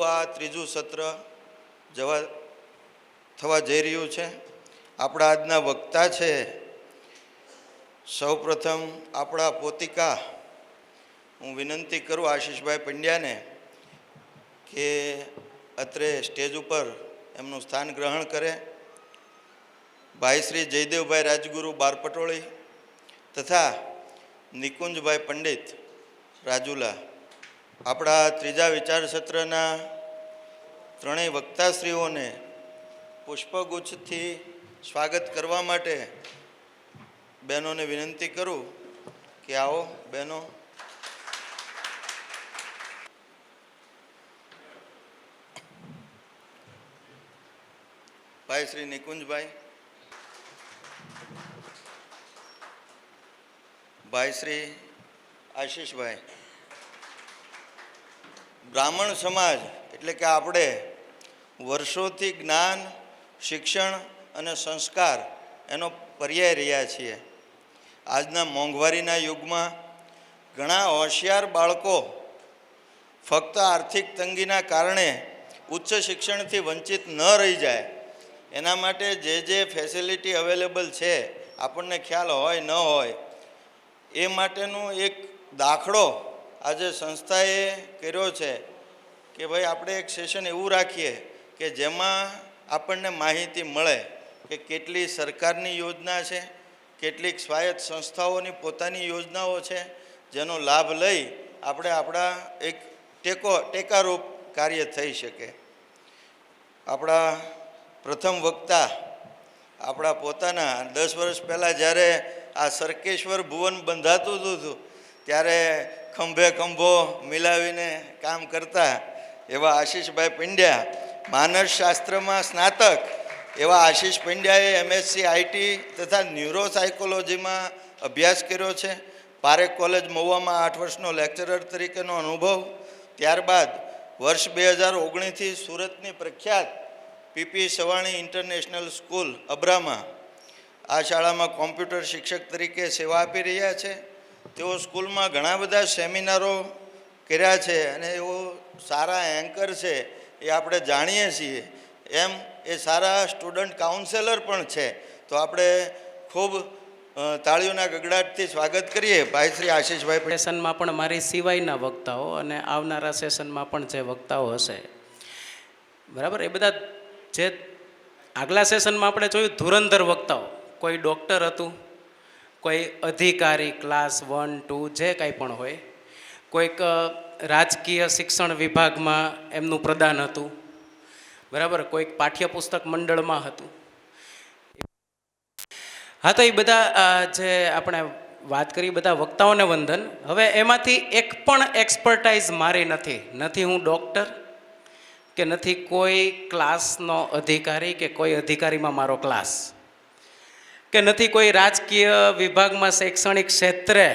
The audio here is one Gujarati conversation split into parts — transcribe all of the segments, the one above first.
આ ત્રીજું સત્ર થવા જઈ રહ્યું છે. આપણા આજના વક્તા છે સૌપ્રથમ આપણા પોતિકા. હું વિનંતી કરું આશીષભાઈ પંડ્યાને કે અત્રે સ્ટેજ ઉપર એમનું સ્થાન ગ્રહણ કરે. ભાઈ શ્રી જયદેવભાઈ રાજગુરુ બારપટોળી તથા નિકુંજભાઈ પંડિત રાજુલા. આપણા ત્રીજા વિચાર સત્રના ત્રણેય વક્તાશ્રીઓને પુષ્પગુચ્છથી સ્વાગત કરવા માટે બહેનોને વિનંતી કરું કે આવો બહેનો. ભાઈ શ્રી નિકુંજભાઈ, ભાઈ શ્રી આશીષભાઈ. બ્રાહ્મણ સમાજ એટલે કે આપણે વર્ષોથી જ્ઞાન, શિક્ષણ અને સંસ્કાર એનો પર્યાય રહ્યા છીએ. આજના મોંઘવારીના યુગમાં ઘણા હોશિયાર બાળકો ફક્ત આર્થિક તંગીના કારણે ઉચ્ચ શિક્ષણથી વંચિત ન રહી જાય એના માટે જે ફેસિલિટી અવેલેબલ છે આપણને ખ્યાલ હોય ન હોય એ માટેનું એક દાખલો આજે સંસ્થાએ કર્યો છે કે ભાઈ આપણે એક સેશન એવું રાખીએ કે જેમાં આપણને માહિતી મળે કે કેટલી સરકારની યોજના છે, કેટલીક સ્વાયત્ત સંસ્થાઓની પોતાની યોજનાઓ છે જેનો લાભ લઈ આપણે આપણા એક ટેકારૂપ કાર્ય થઈ શકે. આપણા પ્રથમ વક્તા આપણા પોતાના 10 વર્ષ પહેલાં જ્યારે આ સરકેશ્વર ભુવન બંધાતું હતું ત્યારે ખંભે ખંભો મિલાવીને કામ કરતા એવા આશીષભાઈ પંડ્યા. માનસશાસ્ત્રમાં સ્નાતક એવા આશીષ પંડ્યાએ MSc IT તથા ન્યુરો સાયકોલોજીમાં અભ્યાસ કર્યો છે. પારેખ કોલેજ મહુવામાં 8 વર્ષનો લેક્ચરર તરીકેનો અનુભવ. ત્યારબાદ વર્ષ 2019થી સુરતની પ્રખ્યાત PP સવાણી ઇન્ટરનેશનલ સ્કૂલ અબ્રામાં આ શાળામાં કોમ્પ્યુટર શિક્ષક તરીકે સેવા આપી રહ્યા છે. તેઓ સ્કૂલમાં ઘણા બધા સેમિનારો કર્યા છે અને એવો સારા એન્કર છે એ આપણે જાણીએ છીએ. એમ એ સારા સ્ટુડન્ટ કાઉન્સેલર પણ છે. તો આપણે ખૂબ તાળીઓના ગગડાટથી સ્વાગત કરીએ ભાઈ શ્રી આશીષભાઈ. સેશનમાં પણ મારી સિવાયના વક્તાઓ અને આવનારા સેશનમાં પણ જે વક્તાઓ હશે બરાબર એ બધા જે આગલા સેશનમાં આપણે જોયું ધુરંધર વક્તાઓ, કોઈ ડૉક્ટર હતું, કોઈ અધિકારી ક્લાસ 1, 2 જે કાંઈ પણ હોય, કોઈક રાજકીય શિક્ષણ વિભાગમાં એમનું પ્રદાન હતું બરાબર, કોઈક પાઠ્યપુસ્તક મંડળમાં હતું. હા, તો એ બધા જે આપણે વાત કરી બધા વક્તાઓને વંદન. હવે એમાંથી એક પણ એક્સપર્ટાઇઝ મારી નથી હું ડૉક્ટર કે નથી કોઈ ક્લાસનો અધિકારી કે કોઈ અધિકારીમાં મારો ક્લાસ કે નથી કોઈ રાજકીય વિભાગમાં શૈક્ષણિક ક્ષેત્રે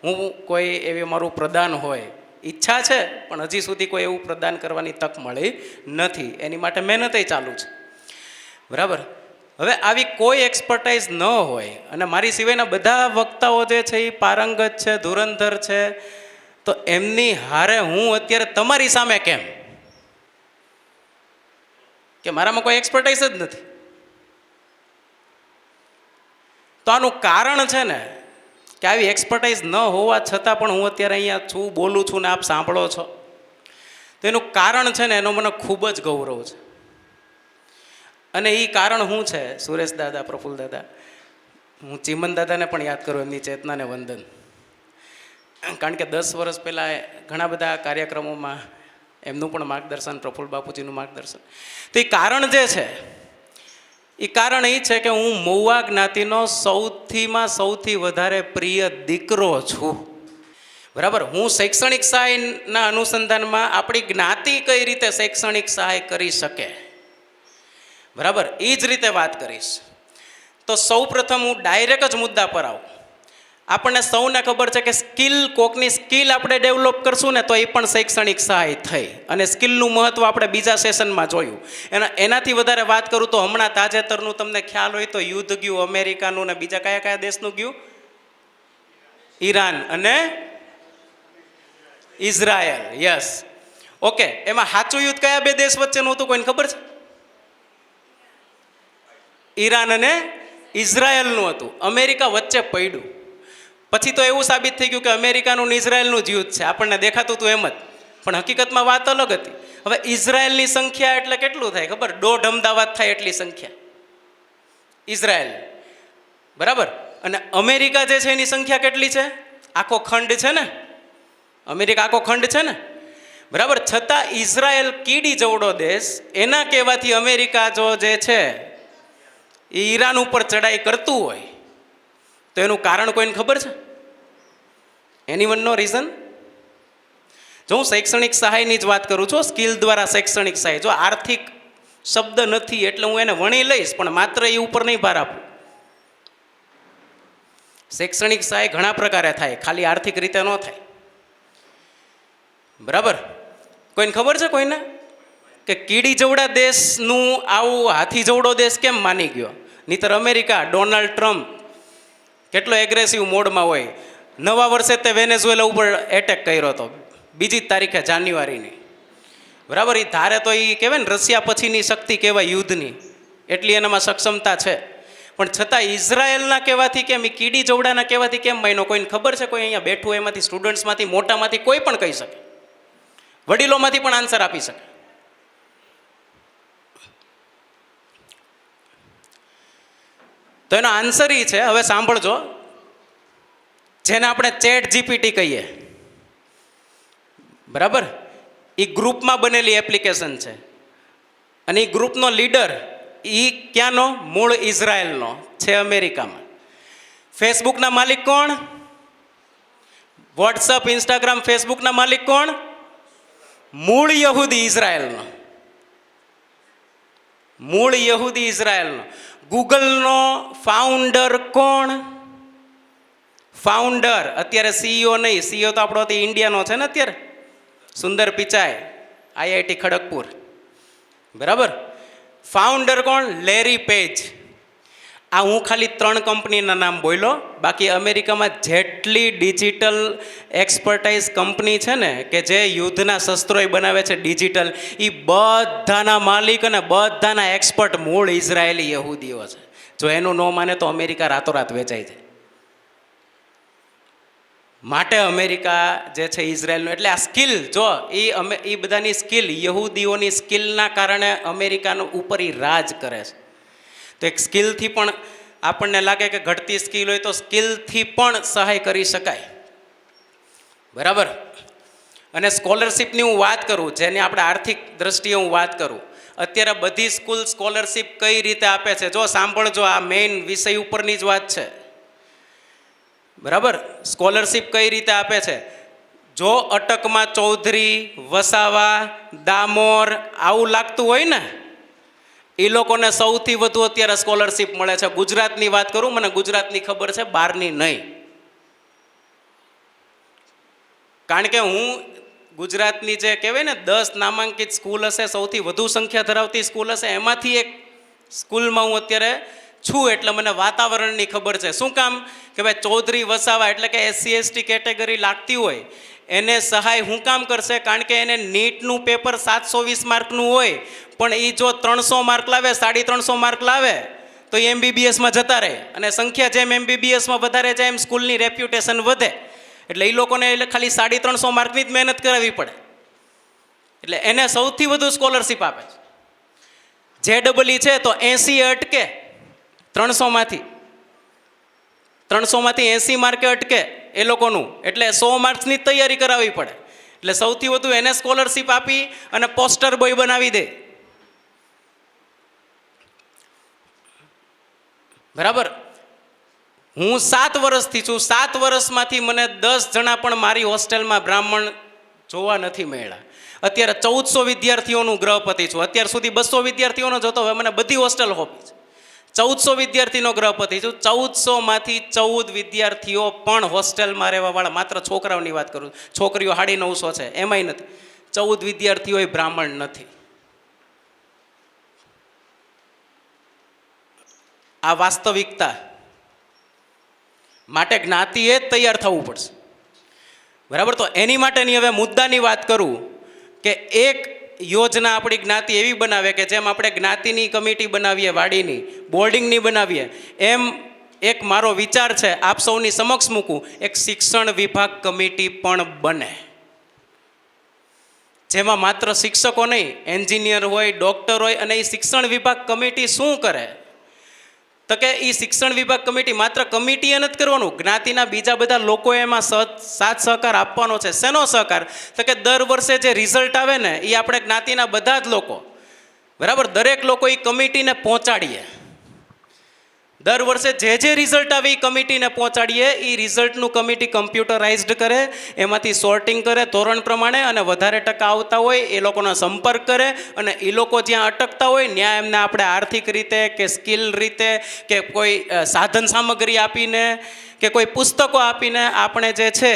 હું કોઈ એવી મારું પ્રદાન હોય. ઈચ્છા છે પણ હજી સુધી કોઈ એવું પ્રદાન કરવાની તક મળી નથી. એની માટે મહેનતય ચાલુ છે બરાબર. હવે આવી કોઈ એક્સપર્ટાઇઝ ન હોય અને મારી સિવાયના બધા વક્તાઓ જે છે એ પારંગત છે, ધુરંધર છે, તો એમની હારે હું અત્યારે તમારી સામે કેમ કે મારામાં કોઈ એક્સપર્ટાઇઝ જ નથી? તો આનું કારણ છે ને કે આવી એક્સપર્ટાઇઝ ન હોવા છતાં પણ હું અત્યારે અહીંયા છું, બોલું છું ને આપ સાંભળો છો. તો એનું કારણ છે ને એનો મને ખૂબ જ ગૌરવ છે. અને એ કારણ શું છે? સુરેશ દાદા, પ્રફુલ્લ દાદા, હું ચીમન દાદાને પણ યાદ કરું, એમની ચેતનાને વંદન. કારણ કે 10 વર્ષ પહેલાં ઘણા બધા કાર્યક્રમોમાં એમનું પણ માર્ગદર્શન, પ્રફુલ્લ બાપુજીનું માર્ગદર્શન. તો એ કારણ જે છે એ કારણ એ છે કે હું મહુવા જ્ઞાતિનો સૌથી વધારે પ્રિય દીકરો છું બરાબર. હું શૈક્ષણિક સહાયના અનુસંધાનમાં આપણી જ્ઞાતિ કઈ રીતે શૈક્ષણિક સહાય કરી શકે બરાબર એ જ રીતે વાત કરીશ. તો સૌ પ્રથમ હું ડાયરેક્ટ જ મુદ્દા પર આવું. આપણને સૌને ખબર છે કે કોકની સ્કિલ આપણે ડેવલપ કરશું ને તો એ પણ શૈક્ષણિક સહાય થઈ. અને સ્કિલનું મહત્ત્વ આપણે બીજા સેશનમાં જોયું. એનાથી વધારે વાત કરું તો હમણાં તાજેતરનું તમને ખ્યાલ હોય તો યુદ્ધ ગયું અમેરિકાનું ને બીજા કયા દેશનું ગયું? ઈરાન અને ઇઝરાયલ. યસ, ઓકે, એમાં સાચું યુદ્ધ કયા બે દેશ વચ્ચેનું હતું કોઈને ખબર છે? ઈરાન અને ઇઝરાયલનું હતું. અમેરિકા વચ્ચે પડ્યું. પછી તો એવું સાબિત થઈ ગયું કે અમેરિકાનું ને ઇઝરાયલનું જ યુદ્ધ છે, આપણને દેખાતું હતું એમ જ, પણ હકીકતમાં વાત અલગ હતી. હવે ઇઝરાયલની સંખ્યા એટલે કેટલું થાય ખબર? 1.5 અમદાવાદ થાય એટલી સંખ્યા ઇઝરાયલ, બરાબર. અને અમેરિકા જે છે એની સંખ્યા કેટલી છે? આખો ખંડ છે ને, અમેરિકા આખો ખંડ છે ને, બરાબર. છતાં ઇઝરાયલ કીડી જવડો દેશ, એના કહેવાથી અમેરિકા જો જે છે એ ઈરાન ઉપર ચડાઈ કરતું હોય તો એનું કારણ કોઈને ખબર છે? એનીવન નો રીઝન? જો હું શૈક્ષણિક સહાયની જ વાત કરું છું, સ્કિલ દ્વારા શૈક્ષણિક સહાય, જો આર્થિક શબ્દ નથી એટલે હું એને વણી લઈશ, પણ માત્ર એ ઉપર નહીં ભાર આપું. શૈક્ષણિક સહાય ઘણા પ્રકારે થાય, ખાલી આર્થિક રીતે ન થાય, બરાબર. કોઈને ખબર છે કોઈને કે કીડી જવડા દેશનું આવું હાથી જવડો દેશ કેમ માની ગયો? નહીતર અમેરિકા, ડોનાલ્ડ ટ્રમ્પ કેટલો એગ્રેસિવ મોડમાં હોય. નવા વર્ષે તે વેનેઝુએલા ઉપર એટેક કર્યો હતો 2 તારીખે જાન્યુઆરીની, બરાબર. એ ધારે તો એ કહેવાય ને રશિયા પછીની શક્તિ કહેવાય યુદ્ધની, એટલી એનામાં સક્ષમતા છે. પણ છતાં ઇઝરાયલના કહેવાથી કેમ, એ કીડી જવડાના કહેવાથી કેમ માન્યો? કોઈને ખબર છે? કોઈ અહીંયા બેઠું એમાંથી સ્ટુડન્ટ્સમાંથી મોટામાંથી કોઈ પણ કહી શકે, વડીલોમાંથી પણ આન્સર આપી શકે. તો એનો આન્સર એ છે, હવે સાંભળજો, જેને આપણે ચેટ જીપીટી કહીએ, બરાબર. એ ગ્રુપમાં બનેલી એપ્લિકેશન છે અને એ ગ્રુપનો લીડર એ ક્યાંનો? મૂળ ઇઝરાયલનો છે, અમેરિકામાં. ફેસબુકના માલિક કોણ? વોટ્સઅપ, ઇન્સ્ટાગ્રામ, ફેસબુકના માલિક કોણ? મૂળ યહૂદી ઇઝરાયલનો, મૂળ યહૂદી ઇઝરાયલનો. ગૂગલનો ફાઉન્ડર કોણ? ફાઉન્ડર અત્યારે સીઈઓ નહીં, સીઈઓ તો આપણો ઇન્ડિયાનો છે ને અત્યારે, સુંદર પિચાઈ, આઈઆઈટી ખડગપુર, બરાબર. ફાઉન્ડર કોણ? Larry page. આ હું ખાલી 3 કંપનીના નામ બોલ્યો, બાકી અમેરિકામાં જેટલી ડિજિટલ એક્સપર્ટાઇઝ કંપની છે ને, કે જે યુદ્ધના શસ્ત્રોય બનાવે છે ડિજિટલ, એ બધાના માલિક અને બધાના એક્સપર્ટ મૂળ ઇઝરાયેલી યહૂદીઓ છે. જો એનું ન માને તો અમેરિકા રાતોરાત વેચાઈ જાય. માટે અમેરિકા જે છે ઇઝરાયલનું, એટલે આ સ્કિલ, જો એ બધાની સ્કિલ, યહૂદીઓની સ્કિલના કારણે અમેરિકાનું ઉપર એ રાજ કરે છે. તો એક સ્કિલથી પણ આપણને લાગે કે ઘટતી સ્કિલ હોય તો સ્કિલથી પણ સહાય કરી શકાય, બરાબર. અને સ્કોલરશિપની હું વાત કરું, જેની આપણે આર્થિક દ્રષ્ટિએ હું વાત કરું, અત્યારે બધી સ્કૂલ સ્કોલરશિપ કઈ રીતે આપે છે? જો સાંભળજો, આ મેઇન વિષય ઉપરની જ વાત છે, બરાબર. સ્કોલરશિપ કઈ રીતે આપે છે? જો અટકમાં ચૌધરી, વસાવા, દામોર આવું લાગતું હોય ને, એ લોકોને સૌથી વધુ અત્યારે સ્કોલરશિપ મળે છે. ગુજરાતની વાત કરું, મને ગુજરાતની ખબર છે, બહારની નહીં. કારણ કે હું ગુજરાતની જે કહેવાય ને 10 નામાંકિત સ્કૂલ હશે, સૌથી વધુ સંખ્યા ધરાવતી સ્કૂલ હશે, એમાંથી એક સ્કૂલમાં હું અત્યારે છું, એટલે મને વાતાવરણની ખબર છે. શું કામ? કે ભાઈ ચૌધરી, વસાવા એટલે કે SC ST કેટેગરી લાગતી હોય એને સહાય હું કામ કરશે? કારણ કે એને નીટનું પેપર 720 માર્કનું હોય, પણ એ જો 300 માર્ક લાવે, 350 માર્ક લાવે તો એ MBBSમાં જતા રહે, અને સંખ્યા જેમ MBBSમાં વધારે જાય એમ સ્કૂલની રેપ્યુટેશન વધે. એટલે એ લોકોને ખાલી 350 માર્કની જ મહેનત કરાવવી પડે, એટલે એને સૌથી વધુ સ્કોલરશિપ આપે છે. JEE છે તો 80 અટકે, 300માંથી 80 માર્કે અટકે એ લોકોનું, એટલે 100 માર્ક્સની તૈયારી કરાવવી પડે. એટલે સૌથી વધુ એને સ્કોલરશિપ આપી અને પોસ્ટર બોય બનાવી દે, બરાબર. હું 7 વર્ષથી છું, 7 વર્ષમાંથી મને 10 જણા પણ મારી હોસ્ટેલમાં બ્રાહ્મણ જોવા નથી મળ્યા. અત્યારે 1400 વિદ્યાર્થીઓનું ગ્રહપતિ છું. અત્યાર સુધી 200 વિદ્યાર્થીઓનો જ હતો, હવે મને બધી હોસ્ટેલ હોપી છે. 1400 વિદ્યાર્થીનો ગ્રહપતિ છું. 1400માંથી 14 વિદ્યાર્થીઓ પણ હોસ્ટેલમાં રહેવાવાળા, માત્ર છોકરાઓની વાત કરું, છોકરીઓ 950 છે, એમાંય નથી. 14 વિદ્યાર્થીઓ બ્રાહ્મણ નથી. આ વાસ્તવિકતા માટે જ્ઞાતિએ જ તૈયાર થવું પડશે, બરાબર. તો એની માટેની હવે મુદ્દાની વાત કરું કે એક યોજના આપણી જ્ઞાતિ એવી બનાવે કે જેમ આપણે જ્ઞાતિની કમિટી બનાવીએ, વાડીની બોર્ડિંગની બનાવીએ, એમ એક મારો વિચાર છે આપ સૌની સમક્ષ મૂકું, એક શિક્ષણ વિભાગ કમિટી પણ બને, જેમાં માત્ર શિક્ષકો નહીં, એન્જિનિયર હોય, ડૉક્ટર હોય. અને એ શિક્ષણ વિભાગ કમિટી શું કરે તો કે એ શિક્ષણ વિભાગ કમિટી માત્ર કમિટીએ નથી કરવાનું, જ્ઞાતિના બીજા બધા લોકોએ એમાં સાથ સહકાર આપવાનો છે. શેનો સહકાર? તો કે દર વર્ષે જે રિઝલ્ટ આવે ને એ આપણે જ્ઞાતિના બધા જ લોકો, બરાબર, દરેક લોકો એ કમિટીને પહોંચાડીએ. દર વર્ષે જે રિઝલ્ટ આવે એ કમિટીને પહોંચાડીએ. એ રિઝલ્ટનું કમિટી કમ્પ્યુટરાઇઝ્ડ કરે, એમાંથી સોર્ટિંગ કરે ધોરણ પ્રમાણે, અને વધારે ટકા આવતા હોય એ લોકોનો સંપર્ક કરે, અને એ લોકો જ્યાં અટકતા હોય ત્યાં એમને આપણે આર્થિક રીતે કે સ્કિલ રીતે કે કોઈ સાધન સામગ્રી આપીને કે કોઈ પુસ્તકો આપીને આપણે જે છે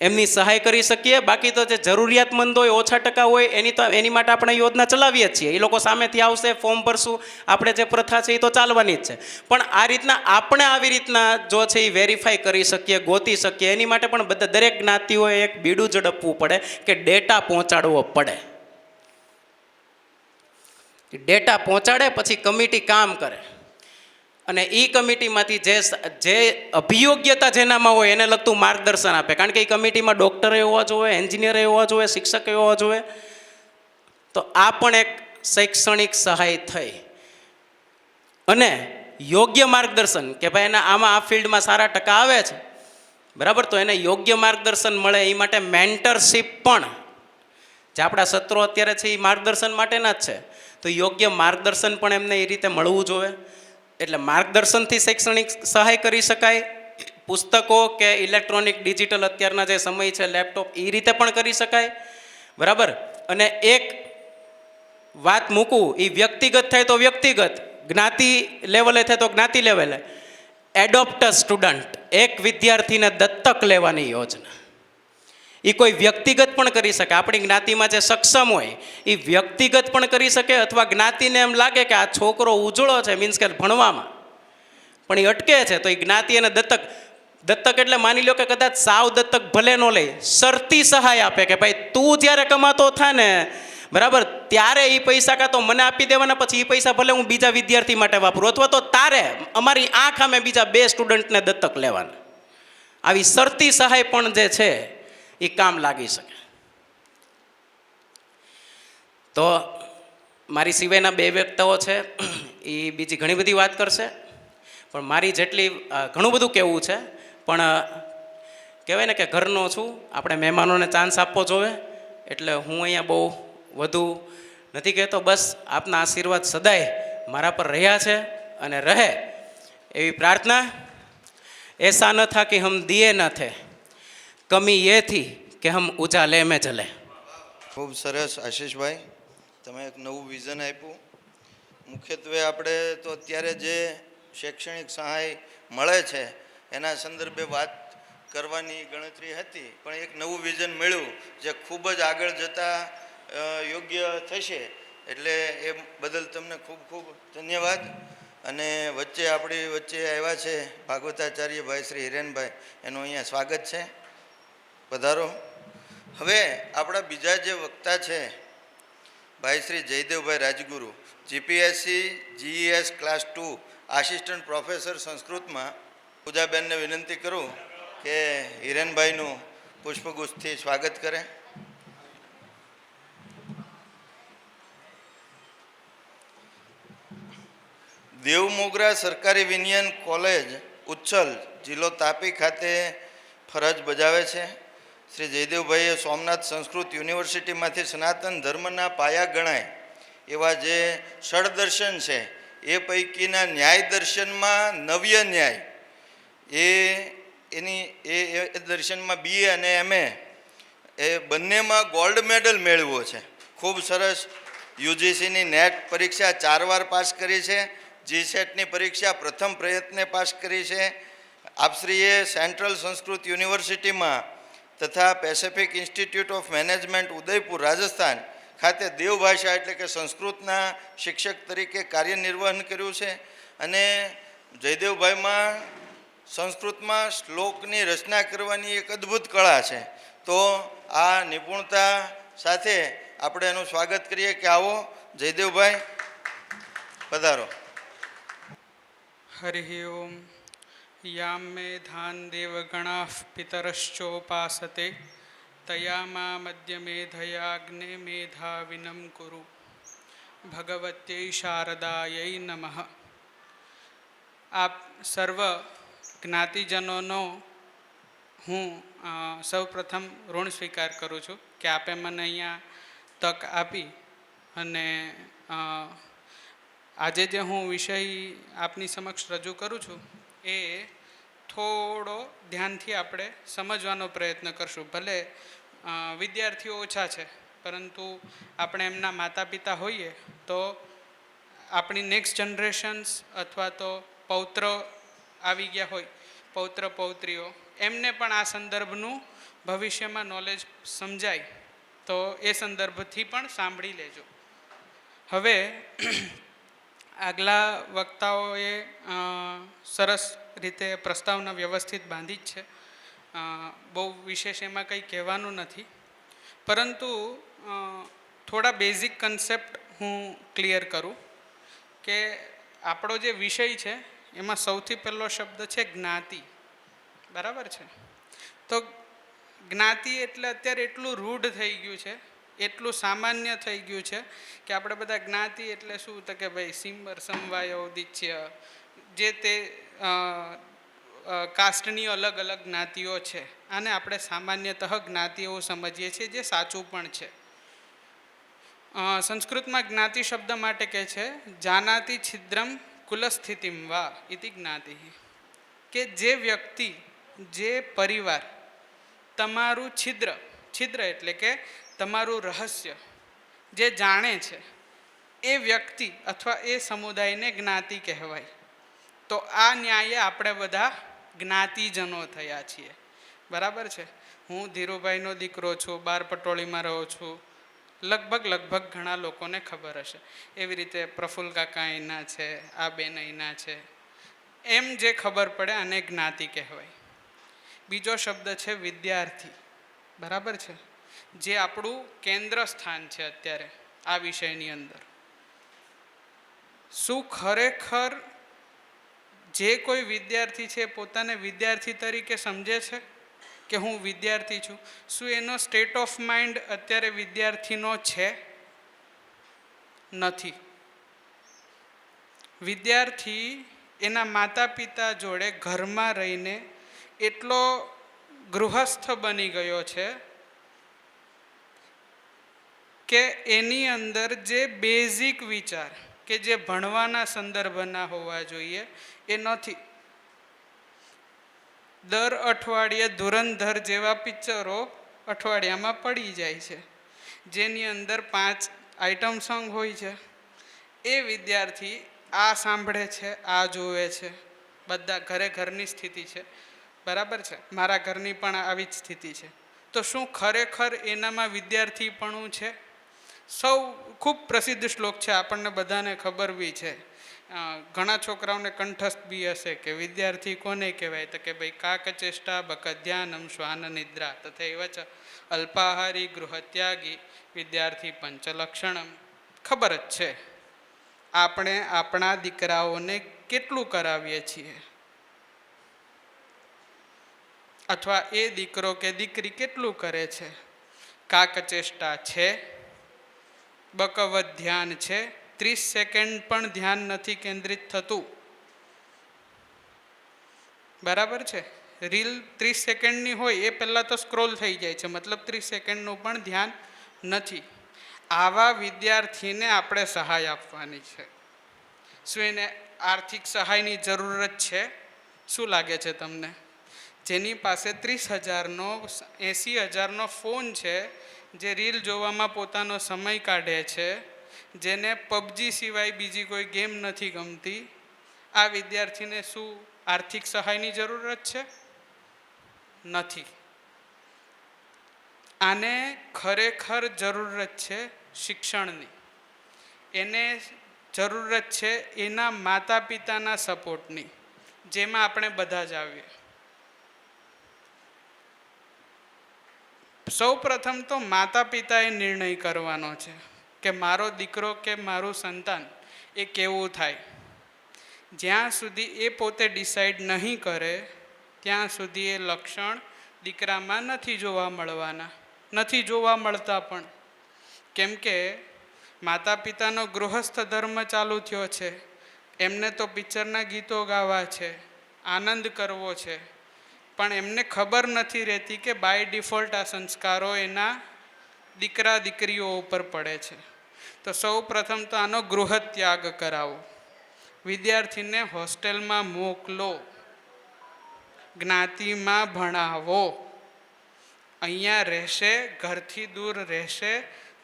એમની સહાય કરી શકીએ. બાકી તો જે જરૂરિયાતમંદ હોય, ઓછા ટકા હોય, એની માટે આપણે યોજના ચલાવીએ જ છીએ. એ લોકો સામેથી આવશે, ફોર્મ ભરશું, આપણે જે પ્રથા છે એ તો ચાલવાની જ છે. પણ આ રીતના આપણે આવી રીતના જો છે એ વેરીફાઈ કરી શકીએ, ગોતી શકીએ, એની માટે પણ દરેક જ્ઞાતિઓએ એક બીડું ઝડપવું પડે કે ડેટા પહોંચાડવો પડે. ડેટા પહોંચાડે પછી કમિટી કામ કરે, અને એ કમિટીમાંથી જે અભિયોગ્યતા જેનામાં હોય એને લગતું માર્ગદર્શન આપે. કારણ કે એ કમિટીમાં ડૉક્ટર હોવા જોઈએ, એન્જિનિયર હોવા જોઈએ, શિક્ષક હોવા જોઈએ. તો આ પણ એક શૈક્ષણિક સહાય થઈ. અને યોગ્ય માર્ગદર્શન કે ભાઈ એને આમાં આ ફિલ્ડમાં સારા ટકા આવે છે, બરાબર, તો એને યોગ્ય માર્ગદર્શન મળે એ માટે મેન્ટરશીપ પણ, જે આપણા સત્રો અત્યારે છે એ માર્ગદર્શન માટેના જ છે, તો યોગ્ય માર્ગદર્શન પણ એમને એ રીતે મળવું જોઈએ. એટલે માર્ગદર્શનથી શૈક્ષણિક સહાય કરી શકાય. પુસ્તકો કે ઇલેક્ટ્રોનિક ડિજિટલ અત્યારના જે સમય છે, લેપટોપ, એ રીતે પણ કરી શકાય, બરાબર. અને એક વાત મૂકું, એ વ્યક્તિગત થાય તો વ્યક્તિગત, જ્ઞાતિ લેવલે થાય તો જ્ઞાતિ લેવલે. એડોપ્ટ સ્ટુડન્ટ, એક વિદ્યાર્થીને દત્તક લેવાની યોજના, એ કોઈ વ્યક્તિગત પણ કરી શકે. આપણી જ્ઞાતિમાં જે સક્ષમ હોય એ વ્યક્તિગત પણ કરી શકે, અથવા જ્ઞાતિને એમ લાગે કે આ છોકરો ઉજળો છે, મીન્સ કે ભણવામાં પણ એ અટકે છે, તો એ જ્ઞાતિ એને દત્તક એટલે માની લો કે કદાચ સાવ દત્તક ભલે ન લે, શરતી સહાય આપે કે ભાઈ તું જ્યારે કમાતો થાય ને, બરાબર, ત્યારે એ પૈસા કાં તો મને આપી દેવાના, પછી એ પૈસા ભલે હું બીજા વિદ્યાર્થી માટે વાપરું, અથવા તો તારે અમારી આંખ સામે બીજા 2 સ્ટુડન્ટને દત્તક લેવાના. આવી શરતી સહાય પણ જે છે એ કામ લાગી શકે. તો મારી સિવાયના 2 વ્યક્તિઓ છે એ બીજી ઘણી બધી વાત કરશે, પણ મારી જેટલી ઘણું બધું કહેવું છે, પણ કહેવાય ને કે ઘરનો છું, આપણે મહેમાનોને ચાન્સ આપવો જોઈએ, એટલે હું અહીંયા બહુ વધુ નથી કહેતો. બસ આપના આશીર્વાદ સદાય મારા પર રહ્યા છે અને રહે એવી પ્રાર્થના. એસા ન થા કે હમ દિયે ન થે, કમી એ થી કે હમ ઉજાલે મેં જલે. ખૂબ સરસ આશીષભાઈ, તમે એક નવું વિઝન આપ્યું. મુખ્યત્વે આપણે તો અત્યારે જે શૈક્ષણિક સહાય મળે છે એના સંદર્ભે વાત કરવાની ગણતરી હતી, પણ એક નવું વિઝન મળ્યું જે ખૂબ જ આગળ જતાં યોગ્ય થશે, એટલે એ બદલ તમને ખૂબ ખૂબ ધન્યવાદ. અને આપણી વચ્ચે આવ્યા છે ભાગવતાચાર્ય ભાઈ શ્રી હિરેનભાઈ, એનું અહીંયા સ્વાગત છે, પધારો. હવે આપણા બીજા જે વક્તા છે ભાઈ Shri Jaydevbhai Rajguru, GPSC GES class 2 assistant professor સંસ્કૃતમાં. પૂજાબેનને વિનંતી કરું કે હિરેનભાઈનું પુષ્પગુચ્છથી સ્વાગત કરે. દેવમોગરા સરકારી વિનયન કોલેજ ઉચ્છલ, જિલ્લો તાપી ખાતે ફરજ બજાવે છે. શ્રી જયદેવભાઈએ સોમનાથ સંસ્કૃત યુનિવર્સિટીમાંથી સનાતન ધર્મના પાયા ગણાય એવા જે ષડદર્શન છે એ પૈકીના ન્યાય દર્શનમાં નવ્ય ન્યાય એ દર્શનમાં BA અને MA એ બંનેમાં ગોલ્ડ મેડલ મેળવ્યો છે. ખૂબ સરસ. UGCની નેટ પરીક્ષા 4 વાર પાસ કરી છે. GSETની પરીક્ષા પ્રથમ પ્રયત્ને પાસ કરી છે. આપશ્રીએ સેન્ટ્રલ સંસ્કૃત યુનિવર્સિટીમાં તથા Pacific institute of management Udaipur Rajasthan ખાતે દેવભાષા એટલે કે સંસ્કૃતના શિક્ષક તરીકે કાર્યનિર્વહન કર્યું છે. અને જયદેવભાઈમાં સંસ્કૃતમાં શ્લોકની રચના કરવાની એક અદ્ભુત કળા છે. તો આ નિપુણતા સાથે આપણે એનું સ્વાગત કરીએ કે આવો જયદેવભાઈ પધારો. હરિ ઓમ. યામ મે ધાન દેવગણા પિતરશ્ચોપાસતે તયા મા મધ્ય મેધયાગ્ને મેધા વિનમ કુરુ ભગવત્યૈ શારદાયૈ નમઃ. આપ સર્વ જ્ઞાતિજનોનો હું સૌ પ્રથમ ઋણ સ્વીકાર કરું છું કે આપે મને અહીંયા તક આપી અને આજે જે હું વિષય આપની સમક્ષ રજૂ કરું છું એ થોડો ધ્યાનથી આપણે સમજવાનો પ્રયત્ન કરશું. ભલે વિદ્યાર્થીઓ ઓછા છે પરંતુ આપણે એમના માતા પિતા હોઈએ તો આપણી નેક્સ્ટ જનરેશન્સ અથવા તો પૌત્ર આવી ગયા હોય, પૌત્ર પૌત્રીઓ, એમને પણ આ સંદર્ભનું ભવિષ્યમાં નોલેજ સમજાય તો એ સંદર્ભથી પણ સાંભળી લેજો. હવે આગલા વક્તાઓએ સરસ રીતે પ્રસ્તાવના વ્યવસ્થિત બાંધી જ છે. બહુ વિશેષ એમાં કંઈ કહેવાનું નથી, પરંતુ થોડા બેઝિક કન્સેપ્ટ હું ક્લિયર કરું કે આપણો જે વિષય છે એમાં સૌથી પહેલો શબ્દ છે જ્ઞાતિ. બરાબર છે? તો જ્ઞાતિ એટલે અત્યારે એટલું રૂઢ થઈ ગયું છે, એટલું સામાન્ય થઈ ગયું છે કે આપણે બધા જ્ઞાતિ એટલે શું તો કે ભાઈ સિમર સમવાય ઔદિચ્ય, જે તે કાસ્ટની અલગ અલગ જ્ઞાતિઓ છે, આને આપણે સામાન્યતઃ જ્ઞાતિ એવું સમજીએ છીએ, જે સાચું પણ છે. સંસ્કૃતમાં જ્ઞાતિ શબ્દ માટે કહે છે જાનાતિ છિદ્રમ કુલસ્થિતિમ વા ઇતિ જ્ઞાતિ, કે જે વ્યક્તિ, જે પરિવાર તમારું છિદ્ર, છિદ્ર એટલે કે તમારું રહસ્ય જે જાણે છે એ વ્યક્તિ અથવા એ સમુદાયને જ્ઞાતિ કહેવાય. તો આ ન્યાયે આપણે બધા જ્ઞાતિજનો થયા છીએ. બરાબર છે? હું ધીરુભાઈનો દીકરો છું, બાર પટોળીમાં રહું છું, લગભગ ઘણા લોકોને ખબર હશે. એવી રીતે પ્રફુલ્લ કાકા અહીંના છે, આ બેન અહીંના છે, એમ જે ખબર પડે આને જ્ઞાતિ કહેવાય. બીજો શબ્દ છે વિદ્યાર્થી. બરાબર છે? જે આપણું કેન્દ્ર સ્થાન છે અત્યારે આ વિષયની અંદર. શું ખરેખર જે કોઈ વિદ્યાર્થી છે પોતાને વિદ્યાર્થી તરીકે સમજે છે કે હું વિદ્યાર્થી છું? શું એનો સ્ટેટ ઓફ માઇન્ડ અત્યારે વિદ્યાર્થીનો છે? નથી. વિદ્યાર્થી એના માતા પિતા જોડે ઘરમાં રહીને એટલો ગૃહસ્થ બની ગયો છે કે એની અંદર જે બેઝિક વિચાર કે જે ભણવાના સંદર્ભના હોવા જોઈએ એ નથી. દર અઠવાડિયે ધુરંધર જેવા પિક્ચરો અઠવાડિયામાં પડી જાય છે, જેની અંદર 5 આઇટમ સોંગ હોય છે. એ વિદ્યાર્થી આ સાંભળે છે, આ જોવે છે. બધા ઘરની સ્થિતિ છે. બરાબર છે? મારા ઘરની પણ આવી જ સ્થિતિ છે. તો શું ખરેખર એનામાં વિદ્યાર્થીપણું છે? સૌ ખૂબ પ્રસિદ્ધ શ્લોક છે, આપણને બધાને ખબર બી છે. ઘણા છોકરાઓને કંઠસ્થ બી હશે કે વિદ્યાર્થી કોને કહેવાય? તો કે ભાઈ કાકચેષ્ટા બકધ્યાનમ શ્વાન નિદ્રા તથૈવ ચ અલ્પાહારી ગૃહત્યાગી વિદ્યાર્થી પંચલક્ષણમ. ખબર જ છે. આપણે આપણા દીકરાઓને કેટલું કરાવીએ છીએ, અથવા એ દીકરો કે દીકરી કેટલું કરે છે? કાકચેષ્ટા છે, બકવત ધ્યાન છે, 30 સેકન્ડ પણ ધ્યાન નથી કેન્દ્રિત થતું. બરાબર છે? રીલ 30 સેકન્ડની હોય એ પહેલાં તો સ્ક્રોલ થઈ જાય છે, મતલબ 30 સેકન્ડનું પણ ધ્યાન નથી. આવા વિદ્યાર્થીને આપણે સહાય આપવાની છે. શું એને આર્થિક સહાયની જરૂરત છે? શું લાગે છે તમને? જેની પાસે 30,000નો 80,000નો ફોન છે, જે રીલ જોવામાં પોતાનો સમય કાઢે છે, જેને પબજી સિવાય બીજી કોઈ ગેમ નથી ગમતી, આ વિદ્યાર્થીને શું આર્થિક સહાયની જરૂરત છે? નથી. આને ખરેખર જરૂરત છે શિક્ષણની. એને જરૂરત છે એના માતા પિતાના સપોર્ટની, જેમાં આપણે બધા જ આવીએ. સૌ પ્રથમ તો માતા પિતાએ નિર્ણય કરવાનો છે કે મારો દીકરો કે મારું સંતાન એ કેવું થાય. જ્યાં સુધી એ પોતે ડિસાઈડ નહીં કરે ત્યાં સુધી એ લક્ષણ દીકરામાં નથી જોવા મળવાના, નથી જોવા મળતા પણ. કેમ કે માતા પિતાનો ગૃહસ્થ ધર્મ ચાલુ થયો છે, એમને તો પિક્ચરના ગીતો ગાવા છે, આનંદ કરવો છે, પણ એમને ખબર નથી રહેતી કે બાય ડિફોલ્ટ આ સંસ્કારો એના દીકરા દીકરીઓ ઉપર પડે છે. તો સૌ પ્રથમ તો આનો ગૃહ ત્યાગ કરાવો, વિદ્યાર્થીને હોસ્ટેલમાં મોકલો, જ્ઞાતિમાં ભણાવો. અહીંયા રહેશે, ઘરથી દૂર રહેશે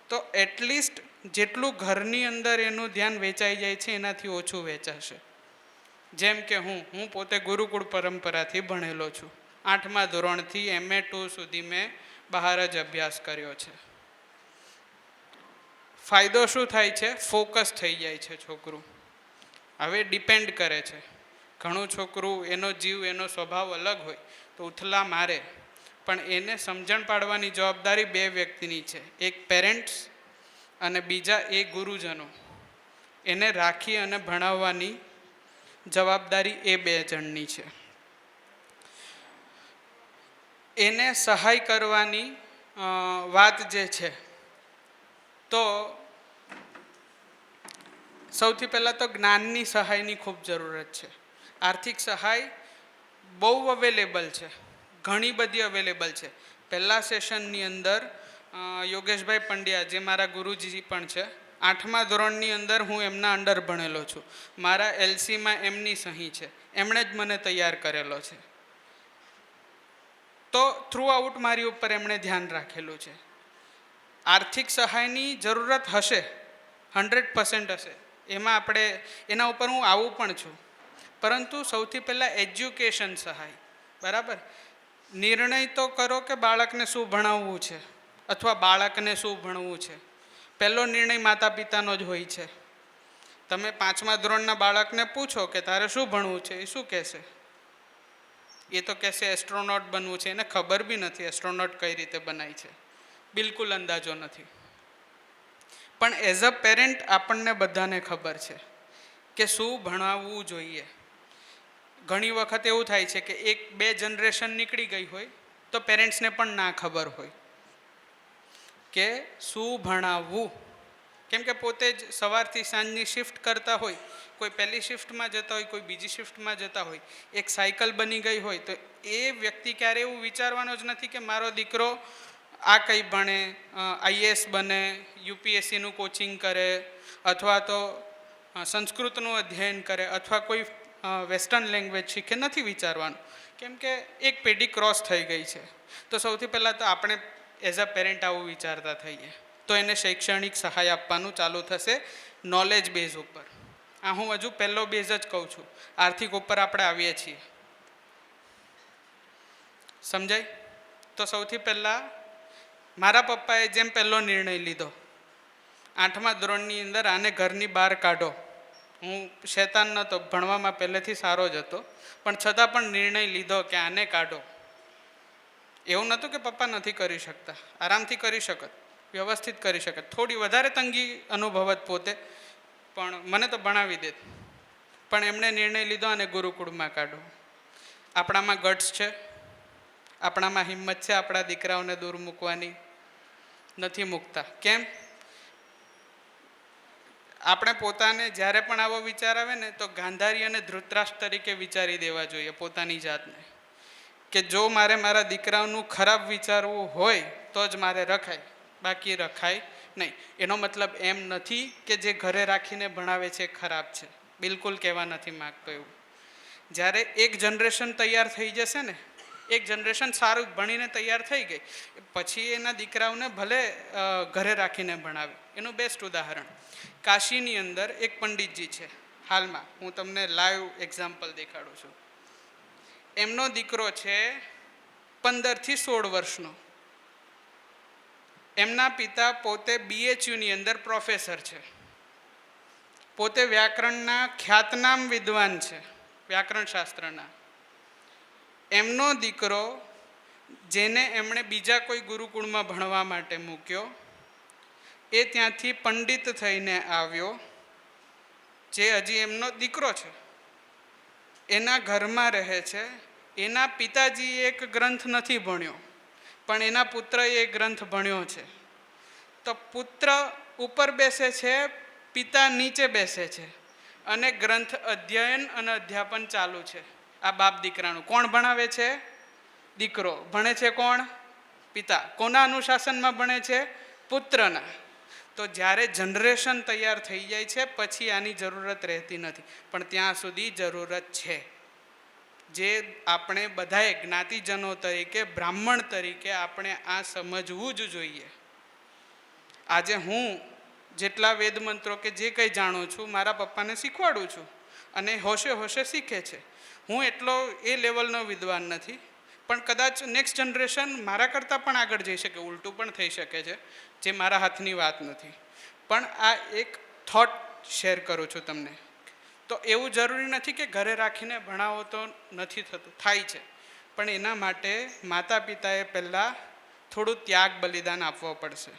તો એટલીસ્ટ જેટલું ઘરની અંદર એનું ધ્યાન વેચાઈ જાય છે એનાથી ઓછું વેચાશે. જેમ કે હું પોતે ગુરુકુળ પરંપરાથી ભણેલો છું. 8મા ધોરણથી MA2 સુધી મેં બહાર જ અભ્યાસ કર્યો છે. ફાયદો શું થાય છે? ફોકસ થઈ જાય છે છોકરું. હવે ડિપેન્ડ કરે છે, ઘણું છોકરું એનો જીવ એનો સ્વભાવ અલગ હોય તો ઉથલા મારે, પણ એને સમજણ પાડવાની જવાબદારી 2 વ્યક્તિની છે, એક પેરેન્ટ્સ અને બીજા એ ગુરુજનો. એને રાખી અને ભણાવવાની જવાબદારી એ 2 જણની છે. એને સહાય કરવાની વાત જે છે, તો સૌથી પહેલાં તો જ્ઞાનની સહાયની ખૂબ જરૂરત છે. આર્થિક સહાય બહુ અવેલેબલ છે, ઘણી બધી અવેલેબલ છે. પહેલા સેશનની અંદર યોગેશભાઈ પંડ્યા જે મારા ગુરુજી પણ છે, 8મા ધોરણની અંદર હું એમના અંડર ભણેલો છું. મારા LCમાં એમની સહી છે, એમણે જ મને તૈયાર કરેલો છે. તો થ્રુ આઉટ મારી ઉપર એમણે ધ્યાન રાખેલું છે. આર્થિક સહાયની જરૂરત હશે, 100% હશે, એમાં આપણે એના ઉપર હું આવું પણ છું. પરંતુ સૌથી પહેલાં એજ્યુકેશન સહાય, બરાબર. નિર્ણય તો કરો કે બાળકને શું ભણાવવું છે અથવા બાળકને શું ભણવું છે. પહેલો નિર્ણય માતા પિતાનો જ હોય છે. તમે 5મા ધોરણના બાળકને પૂછો કે તારે શું ભણવું છે, એ શું કહેશે? એ તો કહેશે એસ્ટ્રોનોટ બનવું છે. એને ખબર બી નથી એસ્ટ્રોનોટ કઈ રીતે બનાય છે, બિલકુલ અંદાજો નથી. પણ એઝ અ પેરેન્ટ આપણને બધાને ખબર છે કે શું ભણાવવું જોઈએ. ઘણી વખત એવું થાય છે કે 1-2 જનરેશન નીકળી ગઈ હોય તો પેરેન્ટ્સને પણ ના ખબર હોય કે શું ભણાવવું. કેમ કે પોતે જ સવારથી સાંજની શિફ્ટ કરતા હોય, કોઈ પહેલી શિફ્ટમાં જતા હોય, કોઈ બીજી શિફ્ટમાં જતા હોય, એક સાયકલ બની ગઈ હોય, તો એ વ્યક્તિ ક્યારે એવું વિચારવાનો જ નથી કે મારો દીકરો આ કંઈ ભણે, IAS બને, UPSCનું કોચિંગ કરે, અથવા તો સંસ્કૃતનું અધ્યયન કરે, અથવા કોઈ વેસ્ટર્ન લેંગ્વેજ શીખે. નથી વિચારવાનું, કેમ કે એક પેઢી ક્રોસ થઈ ગઈ છે. તો સૌથી પહેલાં તો આપણે એઝ અ પેરેન્ટ આવું વિચારતા થઈએ તો એને શૈક્ષણિક સહાય આપવાનું ચાલુ થશે નોલેજ બેઝ ઉપર. આ હું હજુ પહેલો બેઝ જ કહું છું, આર્થિક ઉપર આપણે આવીએ છીએ. સમજાય? તો સૌથી પહેલાં મારા પપ્પાએ જેમ પહેલો નિર્ણય લીધો, 8મા ધોરણની અંદર આને ઘરની બહાર કાઢો. હું શેતાન નહોતો, ભણવામાં પહેલેથી સારો જ હતો, પણ છતાં પણ નિર્ણય લીધો કે આને કાઢો. એવું નહોતું કે પપ્પા નથી કરી શકતા, આરામથી કરી શકત, વ્યવસ્થિત કરી શકત. થોડી વધારે તંગી અનુભવત પોતે, પણ મને તો ભણાવી દેત. પણ એમણે નિર્ણય લીધો અને ગુરુકુળમાં કાઢો. આપણામાં ગટ્સ છે, આપણામાં હિંમત છે આપણા દીકરાઓને દૂર મૂકવાની? નથી મૂકતા. કેમ? આપણે પોતાને જ્યારે પણ આવો વિચાર આવે ને તો ગાંધારી અને ધૃતરાષ્ટ્ર તરીકે વિચારી દેવા જોઈએ પોતાની જાતને, કે જો મારે મારા દીકરાઓનું ખરાબ વિચારવું હોય તો જ મારે રખાય, બાકી રખાય નહીં. એનો મતલબ એમ નથી કે જે ઘરે રાખીને ભણાવે છે ખરાબ છે, બિલકુલ કહેવા નથી માગતો એવું. જ્યારે એક જનરેશન તૈયાર થઈ જશે ને, એક જનરેશન સારું ભણીને તૈયાર થઈ ગઈ, પછી એના દીકરાઓને ભલે ઘરે રાખીને ભણાવે. એનું બેસ્ટ ઉદાહરણ કાશીની અંદર એક પંડિતજી છે, હાલમાં હું તમને લાઈવ એક્ઝામ્પલ દેખાડું છું. એમનો દીકરો છે 15થી 16 વર્ષનો. એમના પિતા પોતે BHUની અંદર પ્રોફેસર છે, પોતે વ્યાકરણના ખ્યાતનામ વિદ્વાન છે, વ્યાકરણ શાસ્ત્રના. એમનો દીકરો જેને એમણે બીજા કોઈ ગુરુકુળમાં ભણવા માટે મૂક્યો, એ ત્યાંથી પંડિત થઈને આવ્યો, જે હજી એમનો દીકરો છે, એના ઘરમાં રહે છે. એના પિતાજીએ એક ગ્રંથ નથી ભણ્યો, પણ એના પુત્રએ એ ગ્રંથ ભણ્યો છે. તો પુત્ર ઉપર બેસે છે, પિતા નીચે બેસે છે, અને ગ્રંથ અધ્યયન અને અધ્યાપન ચાલુ છે. આ બાપ દીકરાનું કોણ ભણાવે છે? દીકરો ભણે છે. કોણ? પિતા. કોના અનુશાસનમાં ભણે છે? પુત્રના. તો જ્યારે જનરેશન તૈયાર થઈ જાય છે પછી આની જરૂરત રહેતી નથી, પણ ત્યાં સુધી જરૂરત છે. જે આપણે બધાએ જ્ઞાતિજનો તરીકે, બ્રાહ્મણ તરીકે આપણે આ સમજવું જ જોઈએ. આજે હું જેટલા વેદ મંત્રો કે જે કંઈ જાણું છું મારા પપ્પાને શીખવાડું છું, અને હોશે હોશે શીખે છે. હું એટલો એ લેવલનો વિદ્વાન નથી, પણ કદાચ નેક્સ્ટ જનરેશન મારા કરતાં પણ આગળ જઈ શકે, ઉલટું પણ થઈ શકે છે, જે મારા હાથની વાત નથી. પણ આ એક થોટ શેર કરું છું તમને. તો એવું જરૂરી નથી કે ઘરે રાખીને ભણાવો તો નથી થતું, થાય છે, પણ એના માટે માતા પિતાએ પહેલાં થોડું ત્યાગ બલિદાન આપવો પડશે.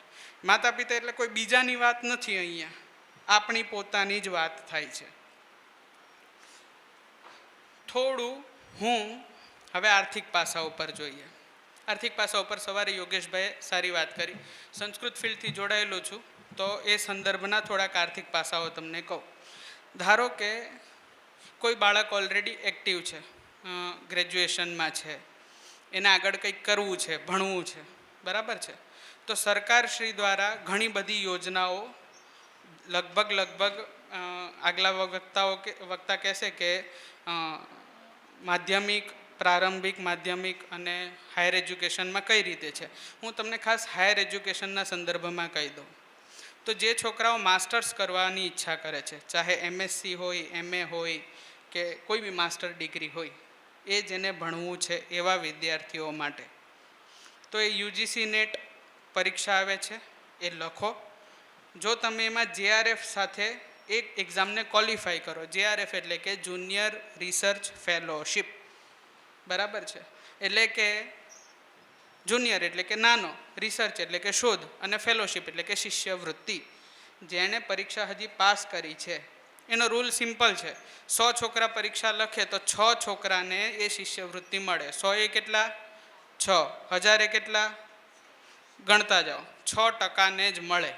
માતા પિતા એટલે કોઈ બીજાની વાત નથી, અહીંયા આપણી પોતાની જ વાત થાય છે. થોડું હું હવે આર્થિક પાસા ઉપર જોઈએ. આર્થિક પાસા ઉપર સવારે યોગેશભાઈએ સારી વાત કરી. સંસ્કૃત ફિલ્ડથી જોડાયેલો છું, તો એ સંદર્ભના થોડાક આર્થિક પાસાઓ તમને કહું. ધારો કે કોઈ બાળક ઓલરેડી એક્ટિવ છે, ગ્રેજ્યુએશનમાં છે, એને આગળ કંઈક કરવું છે, ભણવું છે, બરાબર છે, તો સરકારશ્રી દ્વારા ઘણી બધી યોજનાઓ લગભગ આગલા વક્તા કહેશે કે માધ્યમિક, પ્રારંભિક, માધ્યમિક અને હાયર એજ્યુકેશનમાં કઈ રીતે છે. હું તમને ખાસ હાયર એજ્યુકેશનના સંદર્ભમાં કહી દઉં. તો જે છોકરાઓ માસ્ટર્સ કરવાની ઈચ્છા કરે છે, ચાહે MSc હોય, MA હોય કે કોઈ બી માસ્ટર ડિગ્રી હોય, એ જેને ભણવું છે એવા વિદ્યાર્થીઓ માટે તો એ UGC નેટ પરીક્ષા આવે છે, એ લખો. જો તમે એમાં JRF સાથે એક એક્ઝામને ક્વોલિફાય કરો, JRF એટલે કે જુનિયર રિસર્ચ ફેલોશિપ, બરાબર છે, એટલે કે જુનિયર એટલે કે નાનો, રિસર્ચ એટલે કે શોધ, અને ફેલોશિપ એટલે કે શિષ્યવૃત્તિ. જેણે પરીક્ષા હજી પાસ કરી છે એનો રૂલ સિમ્પલ છે, 100 છોકરા પરીક્ષા લખે તો 6 છોકરાને એ શિષ્યવૃત્તિ મળે. 100 એ કેટલા? 6. 1000 એ કેટલા? ગણતા જાઓ. 6% જ મળે,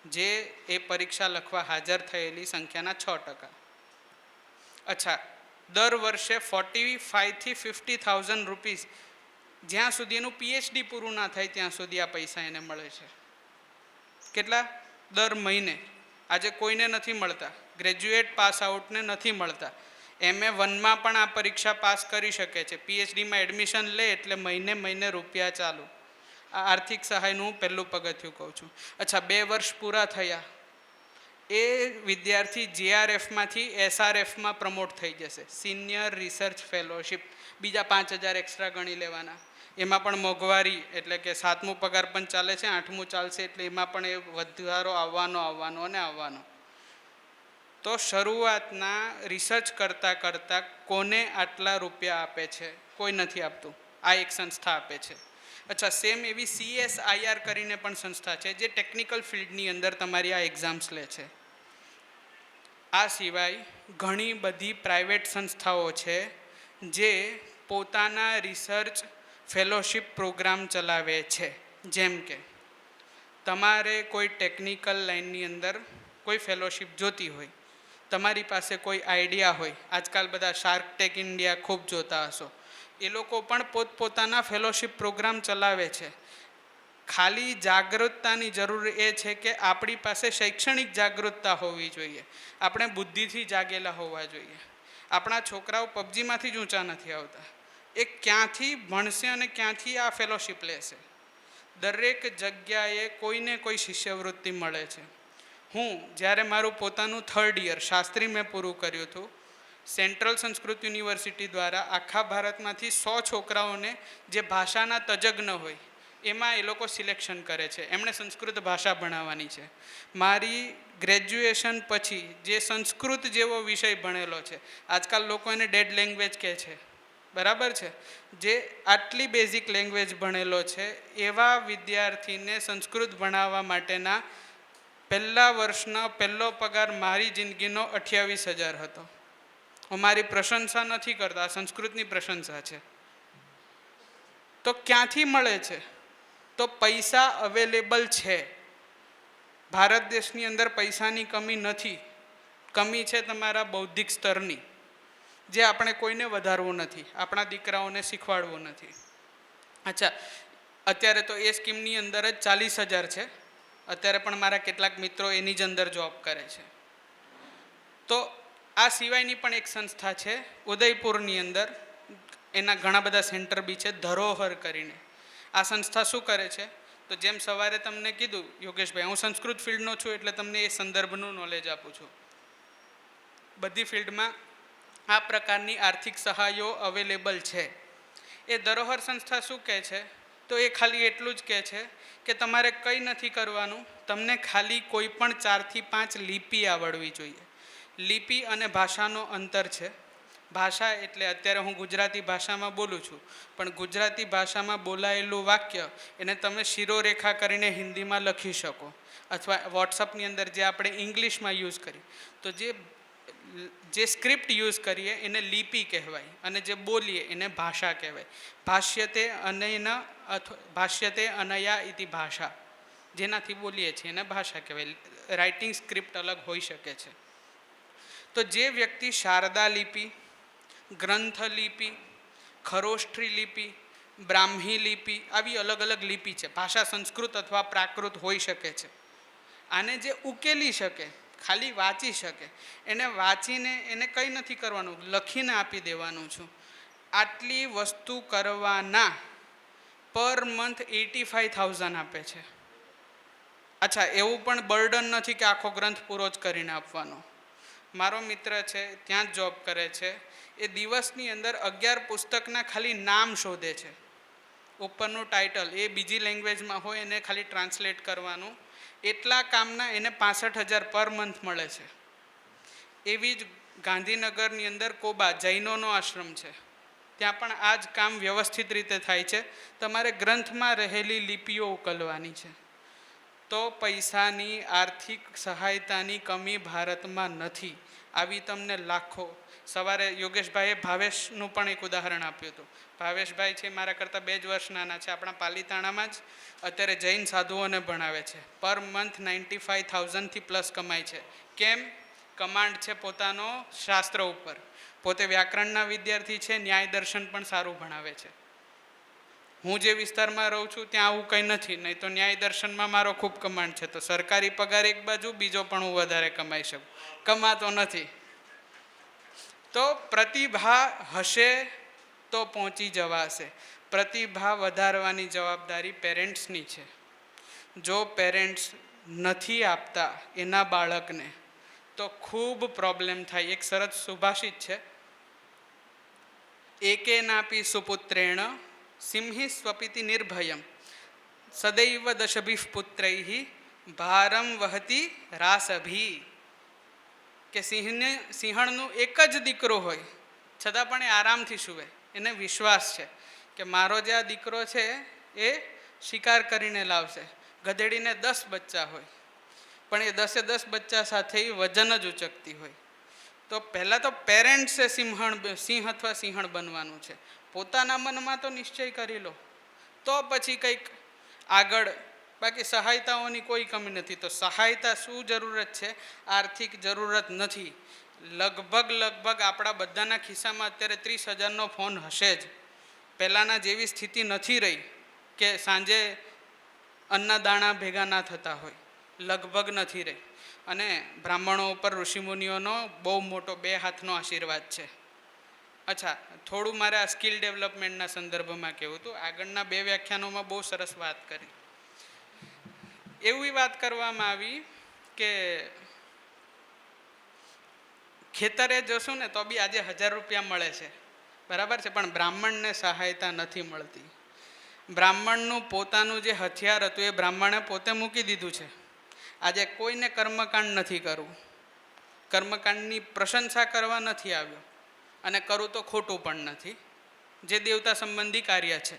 જે એ પરીક્ષા લખવા હાજર થયેલી સંખ્યાના 6%. અચ્છા, દર વર્ષે 45,000 થી 50,000 રૂપીસ, જ્યાં સુધી એનું PhD પૂરું ના થાય ત્યાં સુધી આ પૈસા એને મળે છે. કેટલા? દર મહિને. આજે કોઈને નથી મળતા, ગ્રેજ્યુએટ પાસ આઉટને નથી મળતા. MA 1માં પણ આ પરીક્ષા પાસ કરી શકે છે, PhDમાં એડમિશન લે એટલે મહિને રૂપિયા ચાલુ. આ આર્થિક સહાયનું હું પહેલું પગથિયું કહું છું. અચ્છા, 2 વર્ષ પૂરા થયા, એ વિદ્યાર્થી JRFમાંથી SRFમાં પ્રમોટ થઈ જશે, સિનિયર રિસર્ચ ફેલોશિપ. બીજા 5,000 એક્સ્ટ્રા ગણી લેવાના. એમાં પણ મોંઘવારી એટલે કે 7મું પગાર પણ ચાલે છે, 8મું ચાલશે, એટલે એમાં પણ એ વધારો આવવાનો. તો શરૂઆતના રિસર્ચ કરતાં કોને આટલા રૂપિયા આપે છે? કોઈ નથી આપતું, આ એક સંસ્થા આપે છે. અચ્છા, સેમ એવી CSIR કરીને પણ સંસ્થા છે, જે ટેકનિકલ ફિલ્ડની અંદર તમારી આ એક્ઝામ્સ લે છે. આ સિવાય ઘણી બધી પ્રાઇવેટ સંસ્થાઓ છે જે પોતાના રિસર્ચ ફેલોશિપ પ્રોગ્રામ ચલાવે છે. જેમ કે તમારે કોઈ ટેકનિકલ લાઇનની અંદર કોઈ ફેલોશિપ જોતી હોય, તમારી પાસે કોઈ આઈડિયા હોય, આજકાલ બધા શાર્ક ટેક ઇન્ડિયા ખૂબ જોતા હશો, એ લોકો પણ પોતપોતાના ફેલોશિપ પ્રોગ્રામ ચલાવે છે. ખાલી જાગૃતતાની જરૂર એ છે કે આપણી પાસે શૈક્ષણિક જાગૃતતા હોવી જોઈએ, આપણે બુદ્ધિથી જાગેલા હોવા જોઈએ. આપણા છોકરાઓ PUBGમાંથી જ ઊંચા નથી આવતા, એ ક્યાંથી ભણશે અને ક્યાંથી આ ફેલોશિપ લેશે? દરેક જગ્યાએ કોઈને કોઈ શિષ્યવૃત્તિ મળે છે. હું જ્યારે મારું પોતાનું 3rd યર શાસ્ત્રી મેં પૂરું કર્યું હતું, સેન્ટ્રલ સંસ્કૃત યુનિવર્સિટી દ્વારા આખા ભારતમાંથી 100 છોકરાઓને જે ભાષાના તજજ્ઞ હોય એમાં એ લોકો સિલેક્શન કરે છે, એમણે સંસ્કૃત ભાષા ભણાવવાની છે. મારી ગ્રેજ્યુએશન પછી જે સંસ્કૃત જેવો વિષય ભણેલો છે, આજકાલ લોકો એને ડેડ લેંગ્વેજ કહે છે, બરાબર છે, જે આટલી બેઝિક લેંગ્વેજ ભણેલો છે એવા વિદ્યાર્થીને સંસ્કૃત ભણાવવા માટેના પહેલા વર્ષનો પહેલો પગાર મારી જિંદગીનો 28,000 હતો. હું મારી પ્રશંસા નથી કરતા, આ સંસ્કૃતની પ્રશંસા છે. તો ક્યાંથી મળે છે? તો પૈસા અવેલેબલ છે. ભારત દેશની અંદર પૈસાની કમી નથી, કમી છે તમારા બૌદ્ધિક સ્તરની, જે આપણે કોઈને વધારવું નથી, આપણા દીકરાઓને શીખવાડવું નથી. અચ્છા, અત્યારે તો એ સ્કીમની અંદર જ 40,000 છે. અત્યારે પણ મારા કેટલાક મિત્રો એની જ અંદર જોબ કરે છે. તો આ સિવાયની પણ એક સંસ્થા છે ઉદયપુરની અંદર, એના ઘણા બધા સેન્ટર બી છે, ધરોહર કરીને. આ સંસ્થા શું કરે છે? તો જેમ સવારે તમને કીધું યોગેશભાઈ, હું સંસ્કૃત ફિલ્ડનો છું એટલે તમને એ સંદર્ભનું નોલેજ આપું છું. બધી ફિલ્ડમાં આ પ્રકારની આર્થિક સહાયો અવેલેબલ છે. એ ધરોહર સંસ્થા શું કહે છે? તો એ ખાલી એટલું જ કહે છે કે તમારે કંઈ નથી કરવાનું, તમને ખાલી કોઈ પણ 4 થી 5 લિપિ આવડવી જોઈએ. લિપિ અને ભાષાનો અંતર છે. ભાષા એટલે અત્યારે હું ગુજરાતી ભાષામાં બોલું છું, પણ ગુજરાતી ભાષામાં બોલાયેલું વાક્ય એને તમે શિરોરેખા કરીને હિન્દીમાં લખી શકો, અથવા વોટ્સઅપની અંદર જે આપણે ઇંગ્લિશમાં યુઝ કરીએ, તો જે સ્ક્રિપ્ટ યુઝ કરીએ એને લિપિ કહેવાય, અને જે બોલીએ એને ભાષા કહેવાય. ભાષ્યતે અનયા ઇતિ ભાષા, જેનાથી બોલીએ છીએ એને ભાષા કહેવાય. રાઇટિંગ સ્ક્રિપ્ટ અલગ હોઈ શકે છે. તો જે વ્યક્તિ શારદા લિપિ, ગ્રંથ લિપિ, ખરોષ્ઠી લિપિ, બ્રાહ્મી લિપિ, આવી અલગ અલગ લિપિ છે. ભાષા સંસ્કૃત અથવા પ્રાકૃત હોઈ શકે છે. આને જે ઉકેલી શકે, ખાલી વાંચી શકે, એને વાંચીને એને કંઈ નથી કરવાનું, લખીને આપી દેવાનું છું. આટલી વસ્તુ કરવાના પર મંથ 85,000 આપે છે. અચ્છા, એવું પણ બર્ડન નથી કે આખો ગ્રંથ પૂરો જ કરીને આપવાનો. મારો મિત્ર છે, ત્યાં જ જોબ કરે છે. એ દિવસની અંદર 11 પુસ્તકના ખાલી નામ શોધે છે. ઉપરનું ટાઇટલ એ બીજી લેંગ્વેજમાં હોય, એને ખાલી ટ્રાન્સલેટ કરવાનું. એટલા કામના એને 65,000 પર મંથ મળે છે. એવી જ ગાંધીનગરની અંદર કોબા જૈનોનો આશ્રમ છે, ત્યાં પણ આ જ કામ વ્યવસ્થિત રીતે થાય છે. તમારે ગ્રંથમાં રહેલી લિપિઓ ઉકલવાની છે. તો પૈસાની, આર્થિક સહાયતાની કમી ભારતમાં નથી. આવી તમને લાખો. સવારે યોગેશભાઈએ ભાવેશનું પણ એક ઉદાહરણ આપ્યું હતું. ભાવેશભાઈ છે મારા કરતાં 2 જ વર્ષ નાના છે, આપણા પાલીતાણામાં જ અત્યારે જૈન સાધુઓને ભણાવે છે. પર મંથ 95,000થી પ્લસ કમાય છે. કેમ? કમાન્ડ છે પોતાનો શાસ્ત્ર ઉપર. પોતે વ્યાકરણના વિદ્યાર્થી છે, ન્યાય દર્શન પણ સારું ભણાવે છે. હું જે વિસ્તારમાં રહું છું ત્યાં આવું કંઈ નથી, નહીં તો ન્યાય દર્શનમાં મારો ખૂબ કમાન્ડ છે. તો સરકારી પગાર એક બાજુ, બીજો પણ હું વધારે કમાઈ શકું, કમાતો નથી. તો પ્રતિભા હશે તો પહોંચી જવાશે. પ્રતિભા વધારવાની જવાબદારી પેરેન્ટ્સની છે. જો પેરેન્ટ્સ નથી આપતા એના બાળકને, તો ખૂબ પ્રોબ્લેમ થાય. એક સરસ સુભાષિત છે, એકેનાપી સુપુત્રેણ સિંહી સ્વપિતિ નિર્ભયમ સદૈવ દશભિઃ પુત્રૈઃ ભારમ વહતી રાસભી. કે સિંહણનું એક જ દીકરો હોય છતાં પણ એ આરામથી સૂવે. એને વિશ્વાસ છે કે મારો જે આ દીકરો છે એ શિકાર કરીને લાવશે. ગધેડીને 10 બચ્ચા હોય, પણ એ 10 બચ્ચા સાથે વજન જ ઉચકતી હોય. તો પહેલાં તો પેરેન્ટ્સે સિંહ અથવા સિંહણ બનવાનું છે. પોતાના મનમાં તો નિશ્ચય કરી લો, તો પછી કંઈક આગળ. બાકી સહાયતાઓની કોઈ કમી નથી. તો સહાયતા શું જરૂરત છે? આર્થિક જરૂરત નથી. લગભગ આપણા બધાના ખિસ્સામાં અત્યારે 30,000નો ફોન હશે જ. પહેલાંના જેવી સ્થિતિ નથી રહી કે સાંજે અન્નના દાણા ભેગા ના થતા હોય, લગભગ નથી રહી. અને બ્રાહ્મણો ઉપર ઋષિમુનિઓનો બહુ મોટો 2 હાથનો આશીર્વાદ છે. અચ્છા, થોડું મારે આ સ્કિલ ડેવલપમેન્ટના સંદર્ભમાં કહેવું હતું. આગળના 2 વ્યાખ્યાનોમાં બહુ સરસ વાત કરી. એવી વાત કરવામાં આવી કે ખેતરે જશું ને તો બી આજે 1,000 રૂપિયા મળે છે, બરાબર છે, પણ બ્રાહ્મણને સહાયતા નથી મળતી. બ્રાહ્મણનું પોતાનું જે હથિયાર હતું એ બ્રાહ્મણે પોતે મૂકી દીધું છે. આજે કોઈને કર્મકાંડ નથી કરવું, કર્મકાંડની પ્રશંસા કરવા નથી આવ્યો, અને કરું તો ખોટું પણ નથી. જે દેવતા સંબંધી કાર્ય છે,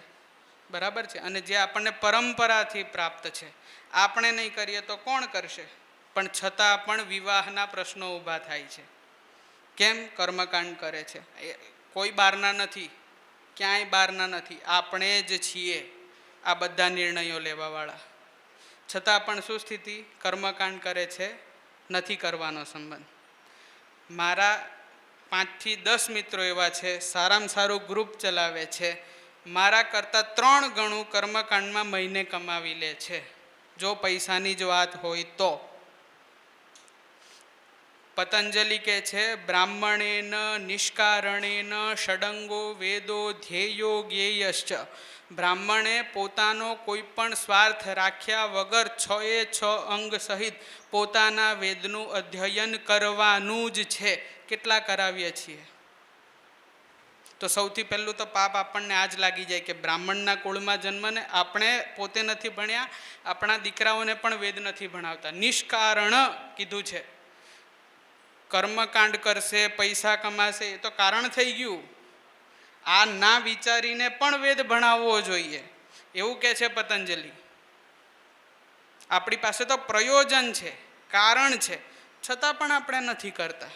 બરાબર છે, અને જે આપણને પરંપરાથી પ્રાપ્ત છે. આપણે નહીં કરીએ તો કોણ કરશે? પણ છતાં પણ વિવાહના પ્રશ્નો ઊભા થાય છે. કેમ? કર્મકાંડ કરે છે. કોઈ બહારના નથી, ક્યાંય બહારના નથી, આપણે જ છીએ આ બધા નિર્ણયો લેવાવાળા. છતાં પણ શું સ્થિતિ? કર્મકાંડ કરે છે, નથી કરવાનો સંબંધ. મારા 5 થી 10 મિત્રો એવા છે, સારામાં સારું ગ્રુપ ચલાવે છે, મારા કરતાં 3 ગણું કર્મકાંડમાં મહિને કમાવી લે છે, જો પૈસાની જ વાત હોય તો. પતંજલિ કહે છે, બ્રાહ્મણેન નિષ્કારણેન ષડંગો વેદો ધ્યેયો જ્ઞેયશ્ચ. બ્રાહ્મણે પોતાનો કોઈ પણ સ્વાર્થ રાખ્યા વગર 6 અંગ સહિત પોતાના વેદનું અધ્યયન કરવાનું જ છે. કેટલા કરાવીએ છીએ? તો સૌથી પહેલું તો પાપ આપણને આ જ લાગી જાય કે બ્રાહ્મણના કુળમાં જન્મને આપણે પોતે નથી ભણ્યા, આપણા દીકરાઓને પણ વેદ નથી ભણાવતા. નિષ્કારણ કીધું છે. કર્મકાંડ કરશે, પૈસા કમાશે, એ તો કારણ થઈ ગયું. આ ના વિચારીને પણ વેદ ભણાવવો જોઈએ એવું કહે છે પતંજલિ. આપણી પાસે તો પ્રયોજન છે, કારણ છે, છતાં પણ આપણે નથી કરતા.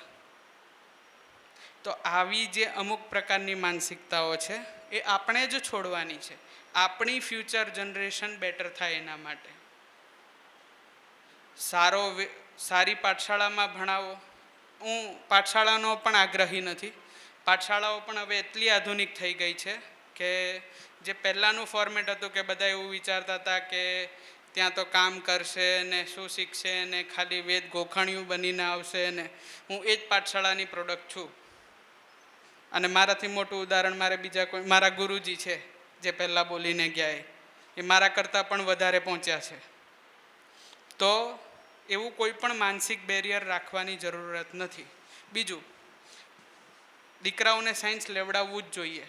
તો આવી જે અમુક પ્રકારની માનસિકતાઓ છે એ આપણે જ છોડવાની છે, આપણી ફ્યુચર જનરેશન બેટર થાય એના માટે. સારી પાઠશાળામાં ભણાવો. હું પાઠશાળાનો પણ આગ્રહી નથી. પાઠશાળાઓ પણ હવે એટલી આધુનિક થઈ ગઈ છે કે જે પહેલાંનું ફોર્મેટ હતું કે બધા એવું વિચારતા હતા કે ત્યાં તો કામ કરશે ને શું શીખશે ને ખાલી વેદ ગોખણિયું બનીને આવશે ને. હું એ જ પાઠશાળાની પ્રોડક્ટ છું. અને મારાથી મોટું ઉદાહરણ મારે બીજા કોઈ મારા ગુરુજી છે જે પહેલાં બોલીને ગયા, એ મારા કરતાં પણ વધારે પહોંચ્યા છે. તો એવું કોઈ પણ માનસિક બેરિયર રાખવાની જરૂરત નથી. બીજું, દીકરાઓને સાયન્સ લેવડાવવું જ જોઈએ.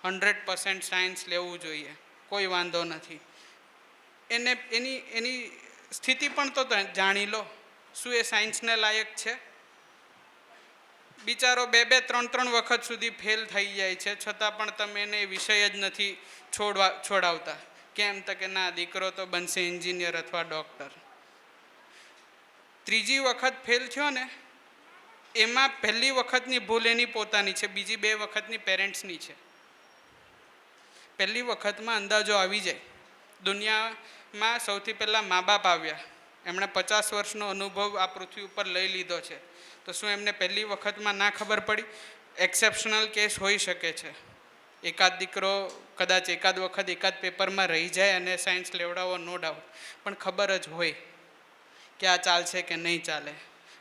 100% સાયન્સ લેવું જોઈએ, કોઈ વાંધો નથી. એની સ્થિતિ પણ તો જાણી લો, શું એ સાયન્સને લાયક છે? બિચારો 2-3 વખત સુધી ફેલ થઈ જાય છે, છતાં પણ તમે એને વિષય જ નથી છોડાવતા. કેમ? તો કે ના, દીકરો તો બનશે એન્જિનિયર અથવા ડૉક્ટર. 3જી વખત ફેલ થયો ને, એમાં પહેલી વખતની ભૂલ એની પોતાની છે, બીજી 2 વખતની પેરેન્ટ્સની છે. પહેલી વખતમાં અંદાજો આવી જાય. દુનિયામાં સૌથી પહેલાં મા બાપ આવ્યા, એમણે 50 વર્ષનો અનુભવ આ પૃથ્વી ઉપર લઈ લીધો છે. તો શું એમને પહેલી વખતમાં ના ખબર પડી? એક્સેપ્શનલ કેસ હોઈ શકે છે. એકાદ દીકરો કદાચ એકાદ વખત એકાદ પેપરમાં રહી જાય અને સાયન્સ લેવડાવો, નો ડાઉટ, પણ ખબર જ હોય કે આ ચાલશે કે નહીં ચાલે.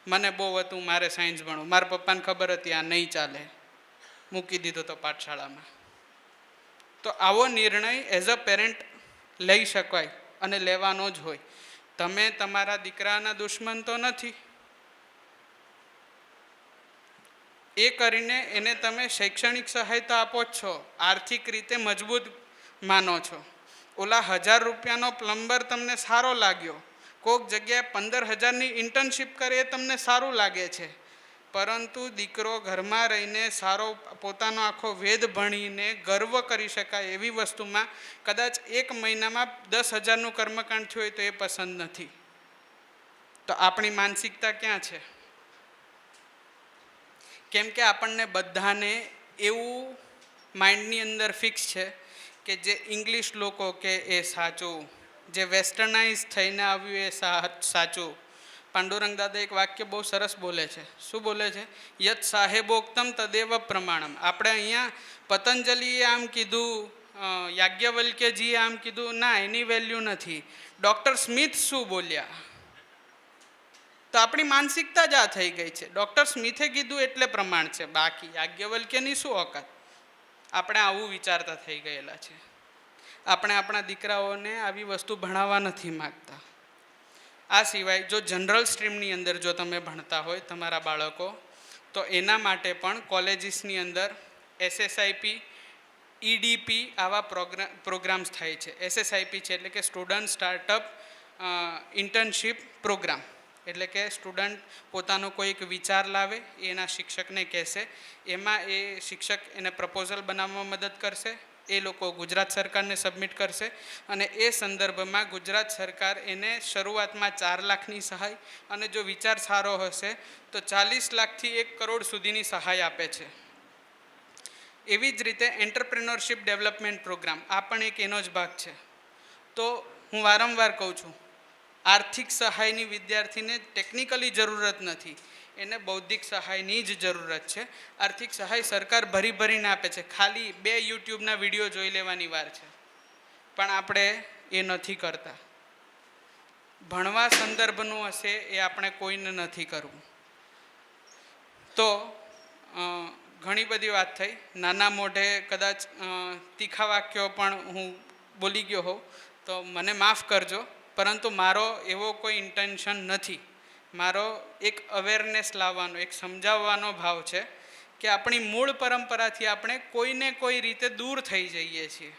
મને બહુ હતું મારે સાયન્સ ભણવું, મારા પપ્પાને ખબર હતી આ નહીં ચાલે, મૂકી દીધો તો પાઠશાળામાં. તો આવો નિર્ણય એઝ અ પેરેન્ટ લઈ શકાય અને લેવાનો જ હોય. તમે તમારા દીકરાના દુશ્મન તો નથી. એ કરીને એને તમે શૈક્ષણિક સહાયતા આપો જ છો, આર્થિક રીતે મજબૂત માનો છો. ઓલા 1000 રૂપિયાનો પ્લમ્બર તમને સારો લાગ્યો, કોઈક જગ્યાએ 15,000ની ઇન્ટર્નશીપ કરે એ તમને સારું લાગે છે, પરંતુ દીકરો ઘરમાં રહીને સારો પોતાનો આખો વેદ ભણીને ગર્વ કરી શકાય એવી વસ્તુમાં કદાચ 1 મહિનામાં 10,000નું કર્મકાંડ થયું હોય તો એ પસંદ નથી. તો આપણી માનસિકતા ક્યાં છે? કેમ કે આપણને બધાને એવું માઇન્ડની અંદર ફિક્સ છે કે જે ઇંગ્લિશ લોકો કે એ સાચું, જે વેસ્ટર્નાઇઝ થઈને આવ્યું એ સાચું. પાંડુરંગ દાદા એક વાક્ય બહુ સરસ બોલે છે. શું બોલે છે? યત સાહેબોક્તમ તદેવ પ્રમાણમ. આપણે અહીંયા પતંજલિએ આમ કીધું, યાજ્ઞવલ્ક્યજીએ આમ કીધું, ના, એની વેલ્યુ નથી. ડૉક્ટર સ્મિથ શું બોલ્યા? તો આપણી માનસિકતા જ આ થઈ ગઈ છે. ડૉક્ટર સ્મિથે કીધું એટલે પ્રમાણ છે, બાકી યાજ્ઞવલ્ક્યની શું ઓકાત? આપણે આવું વિચારતા થઈ ગયેલા છે. આપણે આપણા દીકરાઓને આવી વસ્તુ ભણાવવા નથી માગતા. આ સિવાય જો જનરલ સ્ટ્રીમની અંદર જો તમે ભણતા હોય તમારા બાળકો, તો એના માટે પણ કોલેજીસની અંદર SSIP, EDP આવા પ્રોગ્રામ્સ થાય છે. SSIP છે એટલે કે સ્ટુડન્ટ સ્ટાર્ટઅપ ઇન્ટર્નશીપ પ્રોગ્રામ. એટલે કે સ્ટુડન્ટ પોતાનો કોઈક વિચાર લાવે એ એના શિક્ષકને કહેશે, એમાં એ શિક્ષક એને પ્રપોઝલ બનાવવામાં મદદ કરશે, એ લોકો ગુજરાત સરકારને સબમિટ કરશે અને એ સંદર્ભમાં ગુજરાત સરકાર એને શરૂઆતમાં 4 લાખની સહાય અને જો વિચાર સારો હશે તો 40 લાખથી 1 કરોડ સુધીની સહાય આપે છે. એવી જ રીતે એન્ટરપ્રેન્યોરશિપ ડેવલપમેન્ટ પ્રોગ્રામ આ પણ એક એનો જ ભાગ છે. તો હું વારંવાર કહું છું, આર્થિક સહાયની વિદ્યાર્થીને ટેકનિકલી જરૂરત નથી, એને બૌદ્ધિક સહાયની જ જરૂરત છે. આર્થિક સહાય સરકાર ભરીને આપે છે, ખાલી 2 યુટ્યુબના વિડીયો જોઈ લેવાની વાર છે, પણ આપણે એ નથી કરતા. ભણવા સંદર્ભનું હશે એ આપણે કોઈને નથી કરવું. તો ઘણી બધી વાત થઈ, નાના મોઢે કદાચ તીખા વાક્યો પણ હું બોલી ગયો હોઉં તો મને માફ કરજો, પરંતુ મારો એવો કોઈ ઇન્ટેન્શન નથી. મારો એક અવેરનેસ લાવવાનો, એક સમજાવવાનો ભાવ છે કે આપણી મૂળ પરંપરાથી આપણે કોઈને કોઈ રીતે દૂર થઈ જઈએ છીએ.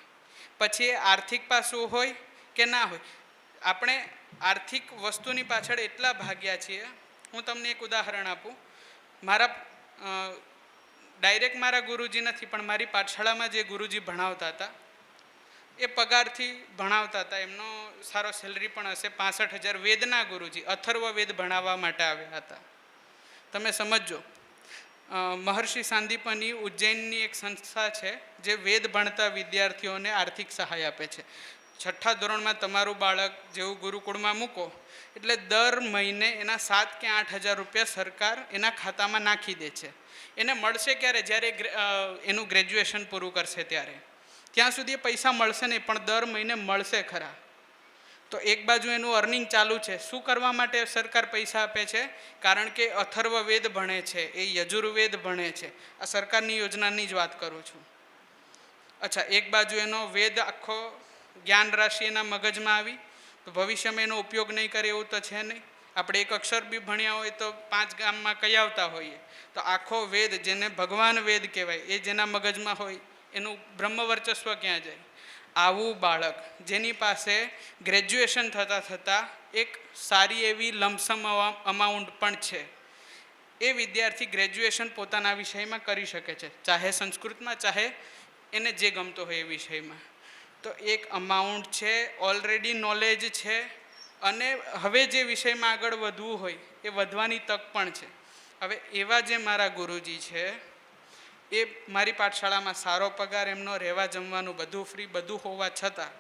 પછી એ આર્થિક પાસું હોય કે ના હોય, આપણે આર્થિક વસ્તુની પાછળ એટલા ભાગ્યા છીએ. હું તમને એક ઉદાહરણ આપું. ડાયરેક્ટ મારા ગુરુજી નથી, પણ મારી પાઠશાળામાં જે ગુરુજી ભણાવતા હતા એ પગારથી ભણાવતા હતા, એમનો સારો સેલરી પણ હશે, 65,000. વેદના ગુરુજી અથર્વવેદ ભણાવવા માટે આવ્યા હતા. તમે સમજો, મહર્ષિ સાંદીપની ઉજ્જૈનની એક સંસ્થા છે જે વેદ ભણતા વિદ્યાર્થીઓને આર્થિક સહાય આપે છે. 6ઠ્ઠા ધોરણમાં તમારું બાળક જેવું ગુરુકુળમાં મૂકો એટલે દર મહિને એના 7 કે 8,000 રૂપિયા સરકાર એના ખાતામાં નાખી દે છે. એને મળશે ક્યારે? જ્યારે એનું ગ્રેજ્યુએશન પૂરું કરશે ત્યારે. ત્યાં સુધી એ પૈસા મળશે નહીં, પણ દર મહિને મળશે ખરા. તો એક બાજુ એનું અર્નિંગ ચાલુ છે. શું કરવા માટે સરકાર પૈસા આપે છે? કારણ કે અથર્વવેદ ભણે છે, એ યજુર્વેદ ભણે છે. આ સરકારની યોજનાની જ વાત કરું છું. અચ્છા, એક બાજુ એનો વેદ આખો જ્ઞાન રાશિ એના મગજમાં આવી, તો ભવિષ્યમાં એનો ઉપયોગ નહીં કરે એવું તો છે નહીં. આપણે એક અક્ષર બી ભણ્યા હોય તો 5 ગામમાં કહી આવતા હોઈએ, તો આખો વેદ, જેને ભગવાન વેદ કહેવાય, એ જેના મગજમાં હોય એનું બ્રહ્મ વર્ચસ્વ ક્યાં જાય? આવું બાળક જેની પાસે ગ્રેજ્યુએશન થતાં એક સારી એવી લમસમ અમાઉન્ટ પણ છે, એ વિદ્યાર્થી ગ્રેજ્યુએશન પોતાના વિષયમાં કરી શકે છે, ચાહે સંસ્કૃતમાં, ચાહે એને જે ગમતો હોય એ વિષયમાં. તો એક અમાઉન્ટ છે, ઓલરેડી નોલેજ છે, અને હવે જે વિષયમાં આગળ વધવું હોય એ વધવાની તક પણ છે. હવે એવા જે મારા ગુરુજી છે, એ મારી પાઠશાળામાં સારો પગાર, એમનો રહેવા જમવાનું બધું ફ્રી, બધું હોવા છતાં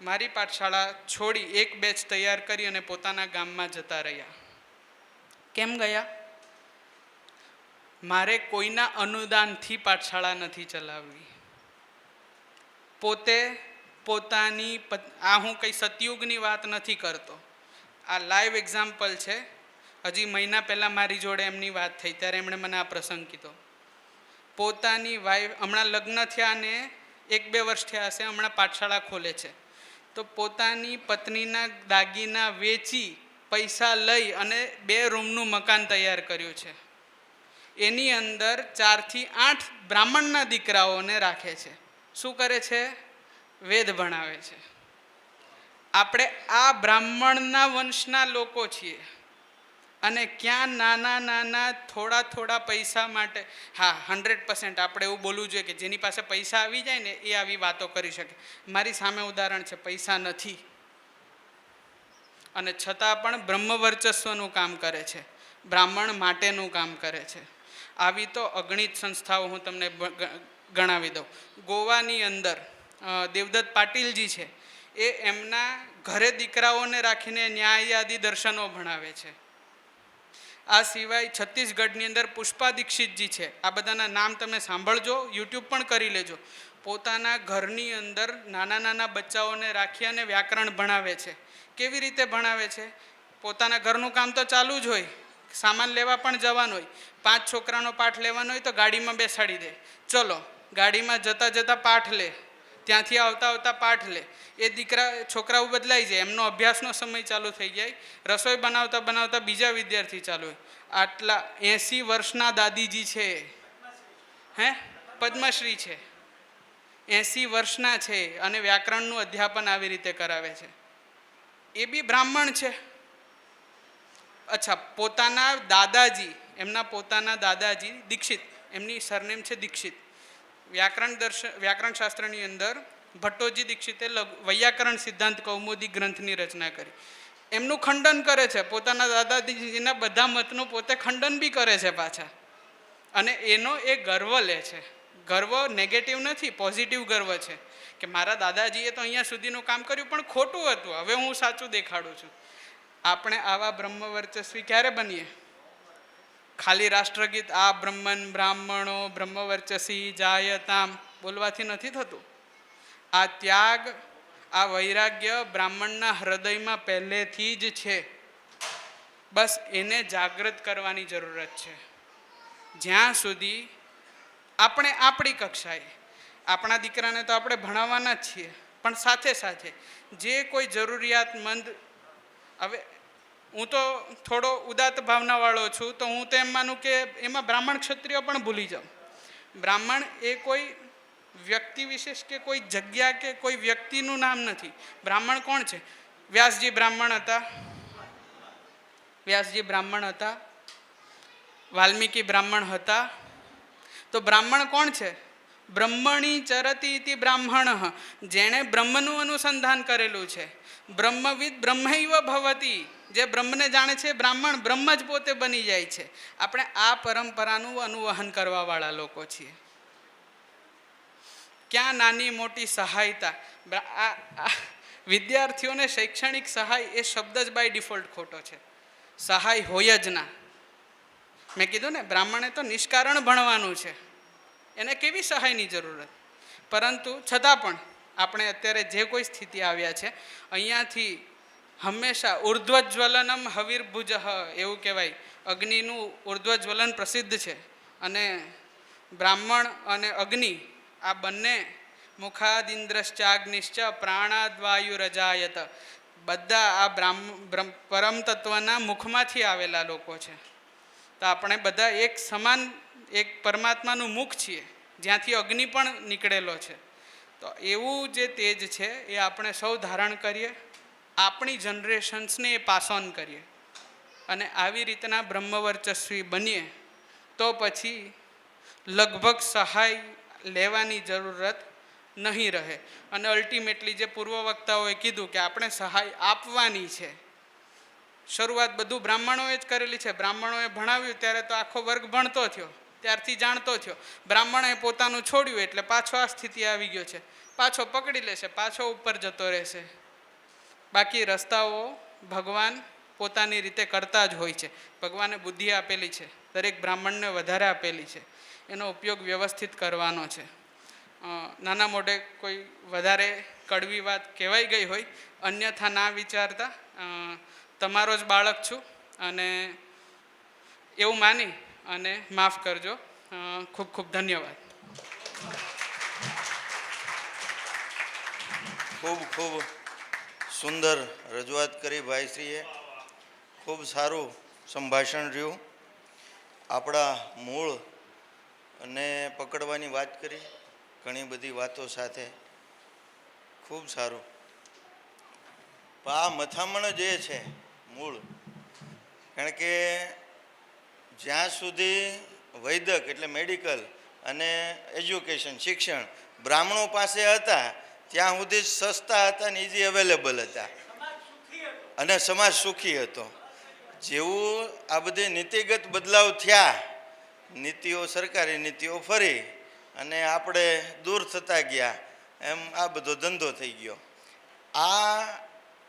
મારી પાઠશાળા છોડી એક બેચ તૈયાર કરી અને પોતાના ગામમાં જતા રહ્યા. કેમ ગયા? મારે કોઈના અનુદાનથી પાઠશાળા નથી ચલાવવી. પોતે પોતાની, આ હું કંઈ સતયુગની વાત નથી કરતો, આ લાઈવ એક્ઝામ્પલ છે. હજી મહિના પહેલાં મારી જોડે એમની વાત થઈ ત્યારે એમણે મને આ પ્રસંગ કીધો. પોતાની વાઈફ, હમણાં લગ્ન થયા ને 1-2 વર્ષ થયા હશે, હમણાં પાઠશાળા ખોલે છે, તો પોતાની પત્નીના દાગીના વેચી પૈસા લઈ અને 2 રૂમનું મકાન તૈયાર કર્યું છે. એની અંદર 4 થી 8 બ્રાહ્મણના દીકરાઓને રાખે છે. શું કરે છે? વેદ ભણાવે છે. આપણે આ બ્રાહ્મણના વંશના લોકો છીએ અને ક્યાં નાના થોડા પૈસા માટે, હા 100% આપણે એવું બોલવું જોઈએ કે જેની પાસે પૈસા આવી જાય ને એ આવી વાતો કરી શકે. મારી સામે ઉદાહરણ છે, પૈસા નથી અને છતાં પણ બ્રહ્મ વર્ચસ્વનું કામ કરે છે, બ્રાહ્મણ માટેનું કામ કરે છે. આવી તો અગણિત સંસ્થાઓ હું તમને ગણાવી દઉં. ગોવાની અંદર દેવદત્ત પાટીલજી છે, એ એમના ઘરે દીકરાઓને રાખીને ન્યાયાદી દર્શનો ભણાવે છે. આ સિવાય છત્તીસગઢની અંદર પુષ્પા દીક્ષિતજી છે. આ બધાના નામ તમે સાંભળજો, યુટ્યુબ પણ કરી લેજો. પોતાના ઘરની અંદર નાના બચ્ચાઓને રાખી અને વ્યાકરણ ભણાવે છે. કેવી રીતે ભણાવે છે? પોતાના ઘરનું કામ તો ચાલુ જ હોય, સામાન લેવા પણ જવાનું હોય. 5 છોકરાનો પાઠ લેવાનો હોય તો ગાડીમાં બેસાડી દે, ચલો ગાડીમાં જતા પાઠ લે, ત્યાંથી આવતા પાઠ લે. એ છોકરાઓ બદલાઈ જાય, એમનો અભ્યાસનો સમય ચાલુ થઈ જાય, રસોઈ બનાવતા બીજા વિદ્યાર્થી ચાલુ હોય. આટલા 80 વર્ષના દાદીજી છે, પદ્મશ્રી છે, 80 વર્ષના છે અને વ્યાકરણનું અધ્યાપન આવી રીતે કરાવે છે. એ બી બ્રાહ્મણ છે. અચ્છા, પોતાના દાદાજી, એમના પોતાના દાદાજી દીક્ષિત, એમની સરનેમ છે દીક્ષિત. વ્યાકરણ શાસ્ત્રની અંદર ભટ્ટોજી દીક્ષિતે વૈયાકરણ સિદ્ધાંત કૌમુદી ગ્રંથની રચના કરી. એમનું ખંડન કરે છે, પોતાના દાદાજીના બધા મતનું પોતે ખંડન બી કરે છે પાછા. અને એનો એ ગર્વ લે છે. ગર્વ નેગેટિવ નથી, પોઝિટિવ ગર્વ છે કે મારા દાદાજીએ તો અહીંયા સુધીનું કામ કર્યું પણ ખોટું હતું, હવે હું સાચું દેખાડું છું. આપણે આવા બ્રહ્મવર્ચસ્વી ક્યારે બનીએ? ખાલી રાષ્ટ્રગીત આ બ્રાહ્મણો બ્રહ્મવર્ચસી જાયતામ બોલવાથી નથી થતું. આ ત્યાગ, આ વૈરાગ્ય બ્રાહ્મણના હૃદયમાં પહેલેથી જ છે. બસ એને જાગૃત કરવાની જરૂરત છે. જ્યાં સુધી આપણે આપણી કક્ષાએ, આપણા દીકરાને તો આપણે ભણાવવાના જ છીએ, પણ સાથે સાથે જે કોઈ જરૂરિયાતમંદ, હવે હું તો થોડો ઉદાત્ત ભાવનાવાળો છું, તો હું તો એમ માનું કે એમાં બ્રાહ્મણ ક્ષત્રિય પણ ભૂલી જાઉં. બ્રાહ્મણ એ કોઈ વ્યક્તિ વિશેષ કે કોઈ જગ્યા કે કોઈ વ્યક્તિનું નામ નથી. બ્રાહ્મણ કોણ છે? વ્યાસજી બ્રાહ્મણ હતા, વાલ્મીકી બ્રાહ્મણ હતા. તો બ્રાહ્મણ કોણ છે? બ્રહ્મણી ચરતી ઇતિ બ્રાહ્મણ, જેણે બ્રહ્મનું અનુસંધાન કરેલું છે. બ્રહ્મવિદ બ્રહ્મૈવ ભવતી, જે બ્રહ્મને જાણે છે બ્રાહ્મણ બ્રહ્મ જ પોતે બની જાય છે. આપણે આ પરંપરાનું અનુવહન કરવાવાળા લોકો છીએ. ક્યાં નાની મોટી સહાયતા, વિદ્યાર્થીઓને શૈક્ષણિક સહાય એ શબ્દ જ બાય ડિફોલ્ટ ખોટો છે. સહાય હોય જ ના. મેં કીધું ને, બ્રાહ્મણે તો નિષ્કારણ ભણવાનું છે, એને કેવી સહાયની જરૂરત? પરંતુ છતાં પણ આપણે અત્યારે જે કોઈ સ્થિતિ આવ્યા છે, અહીંયાથી હંમેશા ઉર્ધ્વજ્વલનમ હવિર્ભુજ એવું કહેવાય. અગ્નિનું ઉર્ધ્વજ્વલન પ્રસિદ્ધ છે. અને બ્રાહ્મણ અને અગ્નિ આ બંને મુખાદિન્દ્રશ્ચાગ્નિશ્ચ પ્રાણાદ્વાયુરજાયત, બધા આ પરમ તત્વના મુખમાંથી આવેલા લોકો છે. તો આપણે બધા એક સમાન, એક પરમાત્માનું મુખ છીએ, જ્યાંથી અગ્નિ પણ નીકળેલો છે. તો એવું જે તેજ છે એ આપણે સૌ ધારણ કરીએ, આપણી જનરેશન્સને એ પાસ ઓન કરીએ, અને આવી રીતના બ્રહ્મવર્ચસ્વી બનીએ તો પછી લગભગ સહાય લેવાની જરૂરત નહીં રહે. અને અલ્ટિમેટલી જે પૂર્વ વક્તાઓએ કીધું કે આપણે સહાય આપવાની છે, શરૂઆત બધું બ્રાહ્મણોએ જ કરેલી છે. બ્રાહ્મણોએ ભણાવ્યું ત્યારે તો આખો વર્ગ ભણતો થયો, ત્યારથી જાણતો થયો. બ્રાહ્મણે પોતાનું છોડ્યું એટલે પાછો આ સ્થિતિ આવી ગયો છે. પાછો પકડી લેશે, પાછો ઉપર જતો રહેશે. બાકી રસ્તાઓ ભગવાન પોતાની રીતે કરતા જ હોય છે. ભગવાને બુદ્ધિ આપેલી છે, દરેક બ્રાહ્મણને વધારે આપેલી છે, એનો ઉપયોગ વ્યવસ્થિત કરવાનો છે. નાના મોઢે કોઈ વધારે કડવી વાત કહેવાઈ ગઈ હોય, અન્યથા ના વિચારતા. તમારો જ બાળક છું અને એવું માની અને માફ કરજો. ખૂબ ખૂબ ધન્યવાદ. ખૂબ ખૂબ સુંદર રજૂઆત કરી ભાઈશ્રીએ. ખૂબ સારું સંભાષણ રહ્યું. આપણા મૂળ અને પકડવાની વાત કરી, ઘણી બધી વાતો સાથે. ખૂબ સારું. આ મથામણ જે છે મૂળ, કારણ કે જ્યાં સુધી વૈદક એટલે મેડિકલ અને એજ્યુકેશન શિક્ષણ બ્રાહ્મણો પાસે હતા ત્યાં સુધી સસ્તા હતા ને ઇઝી અવેલેબલ હતા, અને સમાજ સુખી હતો. જેવું આ બધી નીતિગત બદલાવ થયા, નીતિઓ સરકારી નીતિઓ ફરી અને આપણે દૂર થતા ગયા, એમ આ બધો ધંધો થઈ ગયો. આ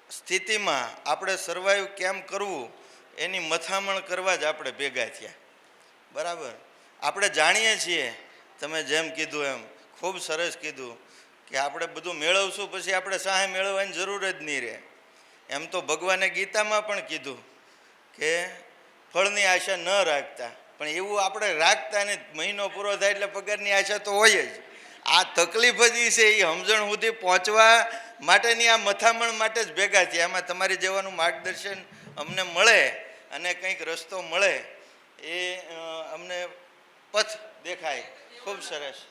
સ્થિતિમાં આપણે સર્વાઈવ કેમ કરવું એની મથામણ કરવા જ આપણે ભેગા થયા. બરાબર. આપણે જાણીએ છીએ, તમે જેમ કીધું એમ ખૂબ સરસ કીધું કે આપણે બધું મેળવશું પછી આપણે સહાય મેળવવાની જરૂર જ નહીં રહે. એમ તો ભગવાને ગીતામાં પણ કીધું કે ફળની આશા ન રાખતા, પણ એવું આપણે રાખતા નહીં. મહિનો પૂરો થાય એટલે પગારની આશા તો હોય જ. આ તકલીફ જ છે, એ સમજણ સુધી પહોંચવા માટેની આ મથામણ માટે જ ભેગા થયા. એમાં તમારી જેવાનું માર્ગદર્શન અમને મળે અને કંઈક રસ્તો મળે એ અમને પથ દેખાય. ખૂબ સરસ.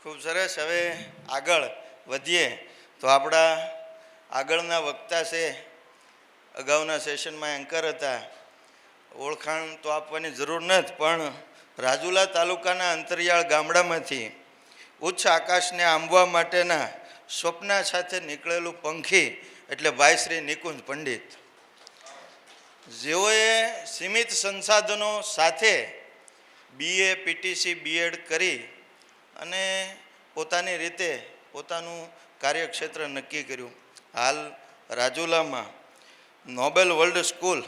ખૂબ સરસ. હવે આગળ વધીએ તો આપણા આગળના વક્તા છે, અગાઉના સેશનમાં એન્કર હતા, ઓળખાણ તો આપવાની જરૂર નથી, પણ રાજુલા તાલુકાના અંતરિયાળ ગામડામાંથી ઉચ્ચ આકાશને આંબવા માટેના સ્વપ્ના સાથે નીકળેલું પંખી એટલે ભાઈ શ્રી નિકુંજ પંડિત, જેઓએ સીમિત સંસાધનો સાથે BA PTC BEd કરી અને પોતાની રીતે પોતાનું કાર્યક્ષેત્ર નક્કી કર્યું. હાલ રાજુલામાં નોબેલ વર્લ્ડ સ્કૂલ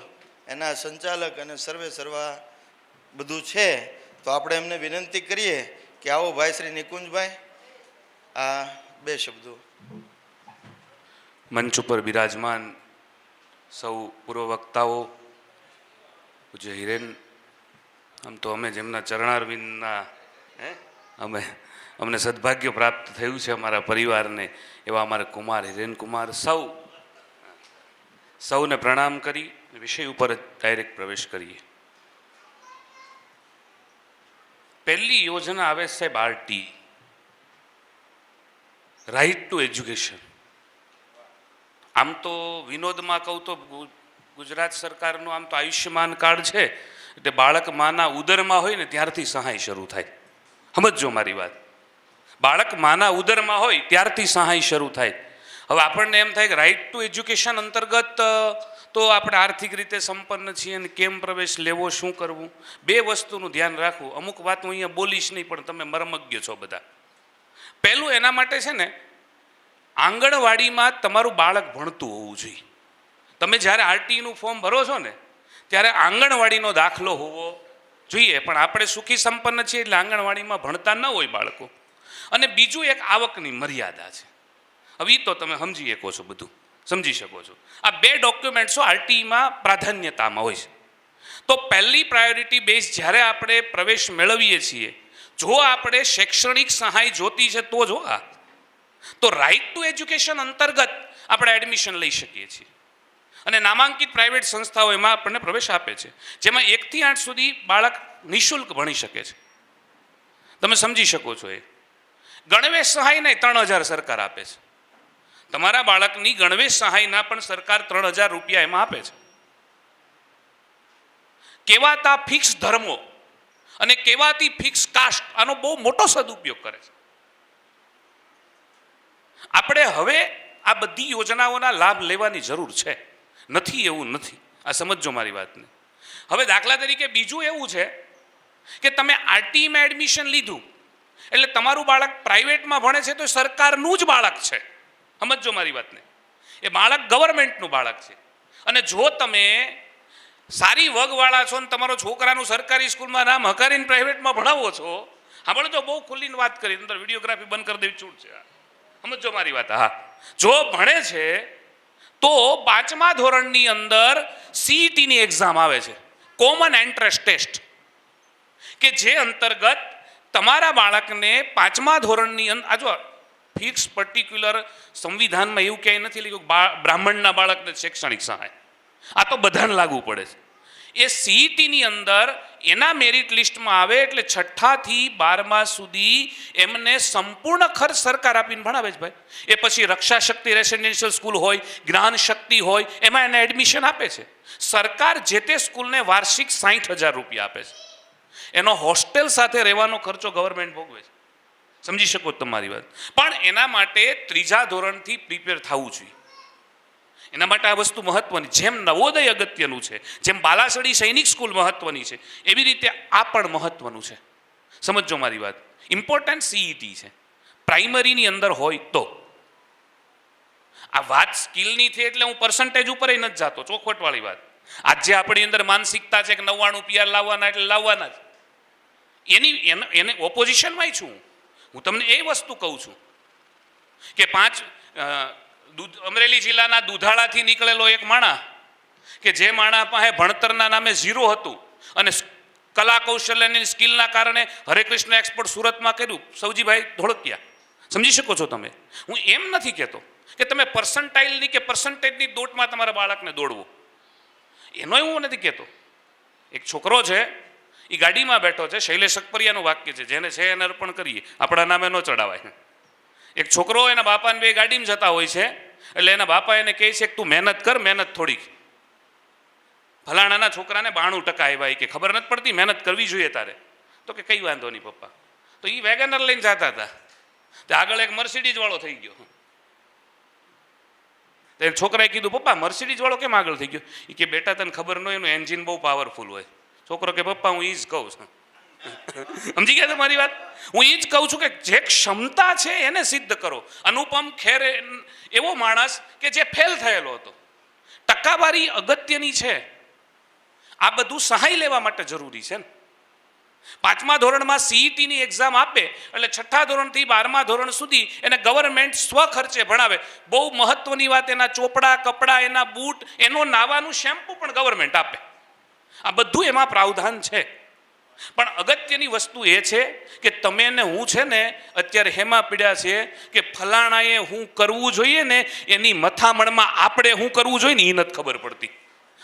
એના સંચાલક અને સર્વે સર્વા બધું છે. તો આપણે એમને વિનંતી કરીએ કે આવો ભાઈ શ્રી નિકુંજભાઈ આ બે શબ્દો. મંચ ઉપર બિરાજમાન સૌ પૂર્વ વક્તાઓ, પૂજ્ય હિરેન, આમ તો અમે જેમના ચરણારવિંદના અમને સદભાગ્ય પ્રાપ્ત થયું છે અમારા પરિવારને, એવા અમારા કુમાર હિરેન કુમાર, સૌને પ્રણામ કરી વિષય ઉપર ડાયરેક્ટ પ્રવેશ કરીએ. પહેલી યોજના આવે સાહેબ RT, રાઇટ ટુ એજ્યુકેશન. આમ તો વિનોદમાં કહું તો ગુજરાત સરકારનું આમ તો આયુષ્યમાન કાર્ડ છે, એટલે બાળક માના ઉદરમાં હોય ને ત્યારથી સહાય શરૂ થાય. સમજો મારી વાત, બાળક માના ઉદરમાં હોય ત્યારથી સહાય શરૂ થાય. હવે આપણને એમ થાય કે રાઇટ ટુ એજ્યુકેશન અંતર્ગત તો આપણે આર્થિક રીતે સંપન્ન છીએ અને કેમ પ્રવેશ લેવો, શું કરવું, બે વસ્તુનું ધ્યાન રાખવું. અમુક વાત હું અહીંયા બોલીશ નહીં, પણ તમે મર્મજ્ઞ છો બધા. પહેલું એના માટે છે ને, આંગણવાડીમાં તમારું બાળક ભણતું હોવું જોઈએ. તમે જ્યારે RTનું ફોર્મ ભરો છો ને ત્યારે આંગણવાડીનો દાખલો હોવો જોઈએ. પણ આપણે સુખી સંપન્ન છીએ એટલે આંગણવાડીમાં ભણતા ન હોય બાળકો. અને બીજું એક આવકની મર્યાદા છે. હવે એ તો તમે સમજી શકો છો, બધું સમજી શકો છો. આ બે ડોક્યુમેન્ટ્સો RTમાં પ્રાધાન્યતામાં હોય છે. તો પહેલી પ્રાયોરિટી બેઝ જ્યારે આપણે પ્રવેશ મેળવીએ છીએ, જો આપણે શૈક્ષણિક સહાય જોતી છે તો જો તો રાઇટ ટુ એજ્યુકેશન અંતર્ગત આપણે એડમિશન લઈ શકીએ છીએ. અને નામાંકિત પ્રાઇવેટ સંસ્થાઓ એમાં આપણને પ્રવેશ આપે છે, જેમાં 1 થી 8 સુધી બાળક નિઃશુલ્ક ભણી શકે છે. તમે સમજી શકો છો. એ ગણવેશ સહાય નહીં 3000 સરકાર આપે છે. તમારા બાળકની ગણવેશ સહાયના પણ સરકાર 3000 રૂપિયા એમાં આપે છે. કહેવાતા ફિક્સ ધર્મો અને કહેવાતી ફિક્સ કાસ્ટ આનો બહુ મોટો સદુપયોગ કરે છે. આપણે હવે આ બધી યોજનાઓના લાભ લેવાની જરૂર છે, નથી એવું નથી. આ સમજો મારી વાતને. હવે દાખલા તરીકે બીજું એવું છે કે તમે RTમાં એડમિશન લીધું એટલે તમારું બાળક પ્રાઇવેટમાં ભણે છે તો સરકારનું જ બાળક છે. સમજો મારી વાતને. એ બાળક ગવર્મેન્ટનું બાળક છે. અને જો તમે સારી વગવાળા છો ને તમારો છોકરાનું સરકારી સ્કૂલમાં નામ હકારીને પ્રાઇવેટમાં ભણાવો છો, આપણે તો બહુ ખુલ્લીને વાત કરી, અંદર વિડીયોગ્રાફી બંધ કરી દેવી છૂટ છે. સમજો મારી વાત. હા, જો ભણે છે તો 5મા ધોરણની અંદર CETની એક્ઝામ આવે છે, કોમન એન્ટ્રન્સ ટેસ્ટ, કે જે અંતર્ગત તમારા બાળકને 5મા ધોરણની અંદર, આ જો ફિક્સ પર્ટિક્યુલર સંવિધાનમાં એવું ક્યાંય નથી લખ્યું બ્રાહ્મણના બાળકને શૈક્ષણિક સહાય. આ તો બધાને લાગુ પડે છે. એ CETની અંદર એના મેરિટ લિસ્ટમાં આવે એટલે 6થા થી 12મા સુધી એમને સંપૂર્ણ ખર્ચ સરકાર આપીને ભણાવે છે ભાઈ. એ પછી રક્ષા શક્તિ રેસિડેન્શિયલ સ્કૂલ હોય, જ્ઞાન શક્તિ હોય, એમાં એને એડમિશન આપે છે સરકાર. જે તે સ્કૂલને વાર્ષિક 60,000 રૂપિયા આપે છે. એનો હોસ્ટેલ સાથે રહેવાનો ખર્ચો ગવર્મેન્ટ ભોગવે છે. સમજી શકો તમારી વાત. પણ એના માટે 3જા ધોરણથી પ્રિપેર થવું જોઈએ. એના માટે આ વસ્તુ મહત્વની. જેમ નવોદય અગત્યનું છે, જેમ બાલાસડી સૈનિક સ્કૂલ મહત્વની છે, એવી રીતે આ પણ મહત્વનું છે. સમજો મારી વાત. ઇમ્પોર્ટન્ટ CET છે પ્રાઇમરીની અંદર હોય તો. આ વાત સ્કિલની છે એટલે હું પર્સન્ટેજ ઉપર નથી જતો, ચોખવટવાળી વાત. આજે આપણી અંદર માનસિકતા છે કે 99 PR લાવવાના એટલે લાવવાના જ. એને ઓપોઝિશનમાં છું હું તમને એ વસ્તુ કહું છું કે અમરેલી જિલ્લાના દુધાળાથી નીકળેલો એક માણા, કે જે માણા પાસે ભણતરના નામે 0 હતું અને કલા કૌશલ્યની સ્કિલના કારણે હરે કૃષ્ણ એક્સપોર્ટ સુરતમાં કર્યું, સૌજીભાઈ ધોળકિયા. સમજી શકો છો તમે. હું એમ નથી કહેતો કે તમે પર્સન્ટાઇલની કે પર્સન્ટેજની દોટમાં તમારા બાળકને દોડવો, એનો હું નથી કહેતો. એક છોકરો છે, એ ગાડીમાં બેઠો છે, શૈલેષ અકપરિયાનું વાક્ય છે, જેને છે એને અર્પણ કરીએ, આપણા નામે ન ચડાવાય. એક છોકરો એના બાપાને બે ગાડીમાં જતા હોય છે, એટલે એના બાપા એને કહે છે કે તું મહેનત કર, મહેનત થોડીક. ફલાણાના છોકરાને 92% આવ્યા, કે ખબર નથી પડતી, મહેનત કરવી જોઈએ તારે. તો કે કઈ વાંધો નહીં પપ્પા. તો એ વેગનર લઈને જતા હતા, તે આગળ એક મર્સિડીઝ વાળો થઈ ગયો. તો છોકરાએ કીધું પપ્પા મર્સિડીઝ વાળો કેમ આગળ થઈ ગયો? એ કે બેટા તને ખબર ન હોય, એનું એન્જિન બહુ પાવરફુલ હોય. છોકરો કે પપ્પા હું એ જ કહું છું. સમજી ગયા તમારી વાત? હું એ જ કહું છું કે જે ક્ષમતા છે એને સિદ્ધ કરો. અનુપમ ખેર એવો માણસ કે જે ફેલ થયેલો હતો. ટકાવારી અગત્યની છે. આ બધું સહાય લેવા માટે જરૂરી છે ને. 5મા ધોરણમાં સીઈટીની એક્ઝામ આપે એટલે 6થા ધોરણથી 12મા ધોરણ સુધી એને ગવર્મેન્ટ સ્વખર્ચે ભણાવે. બહુ મહત્વની વાત, એના ચોપડા, કપડાં, એના બૂટ, એનો નાવાનું શેમ્પુ પણ ગવર્મેન્ટ આપે. આ બધું એમાં પ્રાવધાન છે. પણ અગત્યની વસ્તુ એ છે કે તમે ને હું છે ને અત્યારે હેમાં પીડ્યા છે કે ફલાણાએ હું કરવું જોઈએ ને એની મથામણમાં આપણે હું કરવું જોઈએ ને એ નથી ખબર પડતી.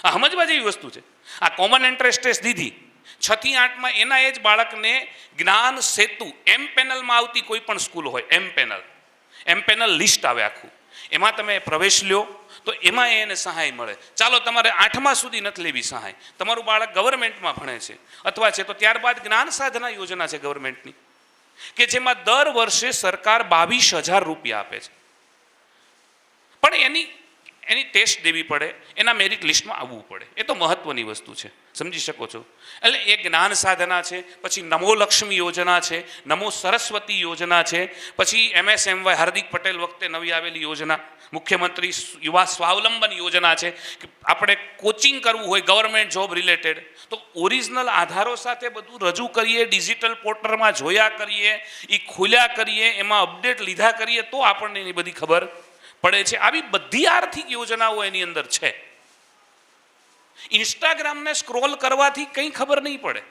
આ સમજવા જેવી વસ્તુ છે. આ કોમન એન્ટ્રન્સ ટેસ્ટ દીધી 6 થી 8માં, એના એ જ બાળકને જ્ઞાન સેતુ એમ પેનલમાં આવતી કોઈ પણ સ્કૂલ હોય, એમ પેનલ લિસ્ટ આવે આખું, એમાં તમે પ્રવેશ લ્યો તો એમાં એને સહાય મળે. ચાલો તમારે 8મા સુધી નથી લેવી સહાય, તમારું બાળક ગવર્મેન્ટમાં ભણે છે અથવા છે, તો ત્યારબાદ જ્ઞાન સાધના યોજના છે ગવર્મેન્ટની, કે જેમાં દર વર્ષે સરકાર 22,000 રૂપિયા આપે છે. પણ એની ટેસ્ટ દેવી પડે, એના મેરિટ લિસ્ટમાં આવવું પડે. એ તો મહત્વની વસ્તુ છે, સમજી શકો છો. એટલે એ જ્ઞાન સાધના છે, પછી નમો લક્ષ્મી યોજના છે, નમો સરસ્વતી યોજના છે, પછી MSMY હાર્દિક પટેલ વખતે નવી આવેલી યોજના, મુખ્યમંત્રી યુવા સ્વાવલંબન યોજના છે કે આપણે કોચિંગ કરવું હોય ગવર્મેન્ટ જોબ રિલેટેડ તો ઓરિજિનલ આધારો સાથે બધું રજૂ કરીએ, ડિજિટલ પોર્ટલમાં જોયા કરીએ, એ ખોલ્યા કરીએ, એમાં અપડેટ લીધા કરીએ તો આપણને એની બધી ખબર પડે છે. આવી બધી આર્થિક યોજનાઓ એની અંદર છે. ઇન્સ્ટાગ્રામને સ્ક્રોલ કરવાથી કંઈ ખબર નહીં પડે,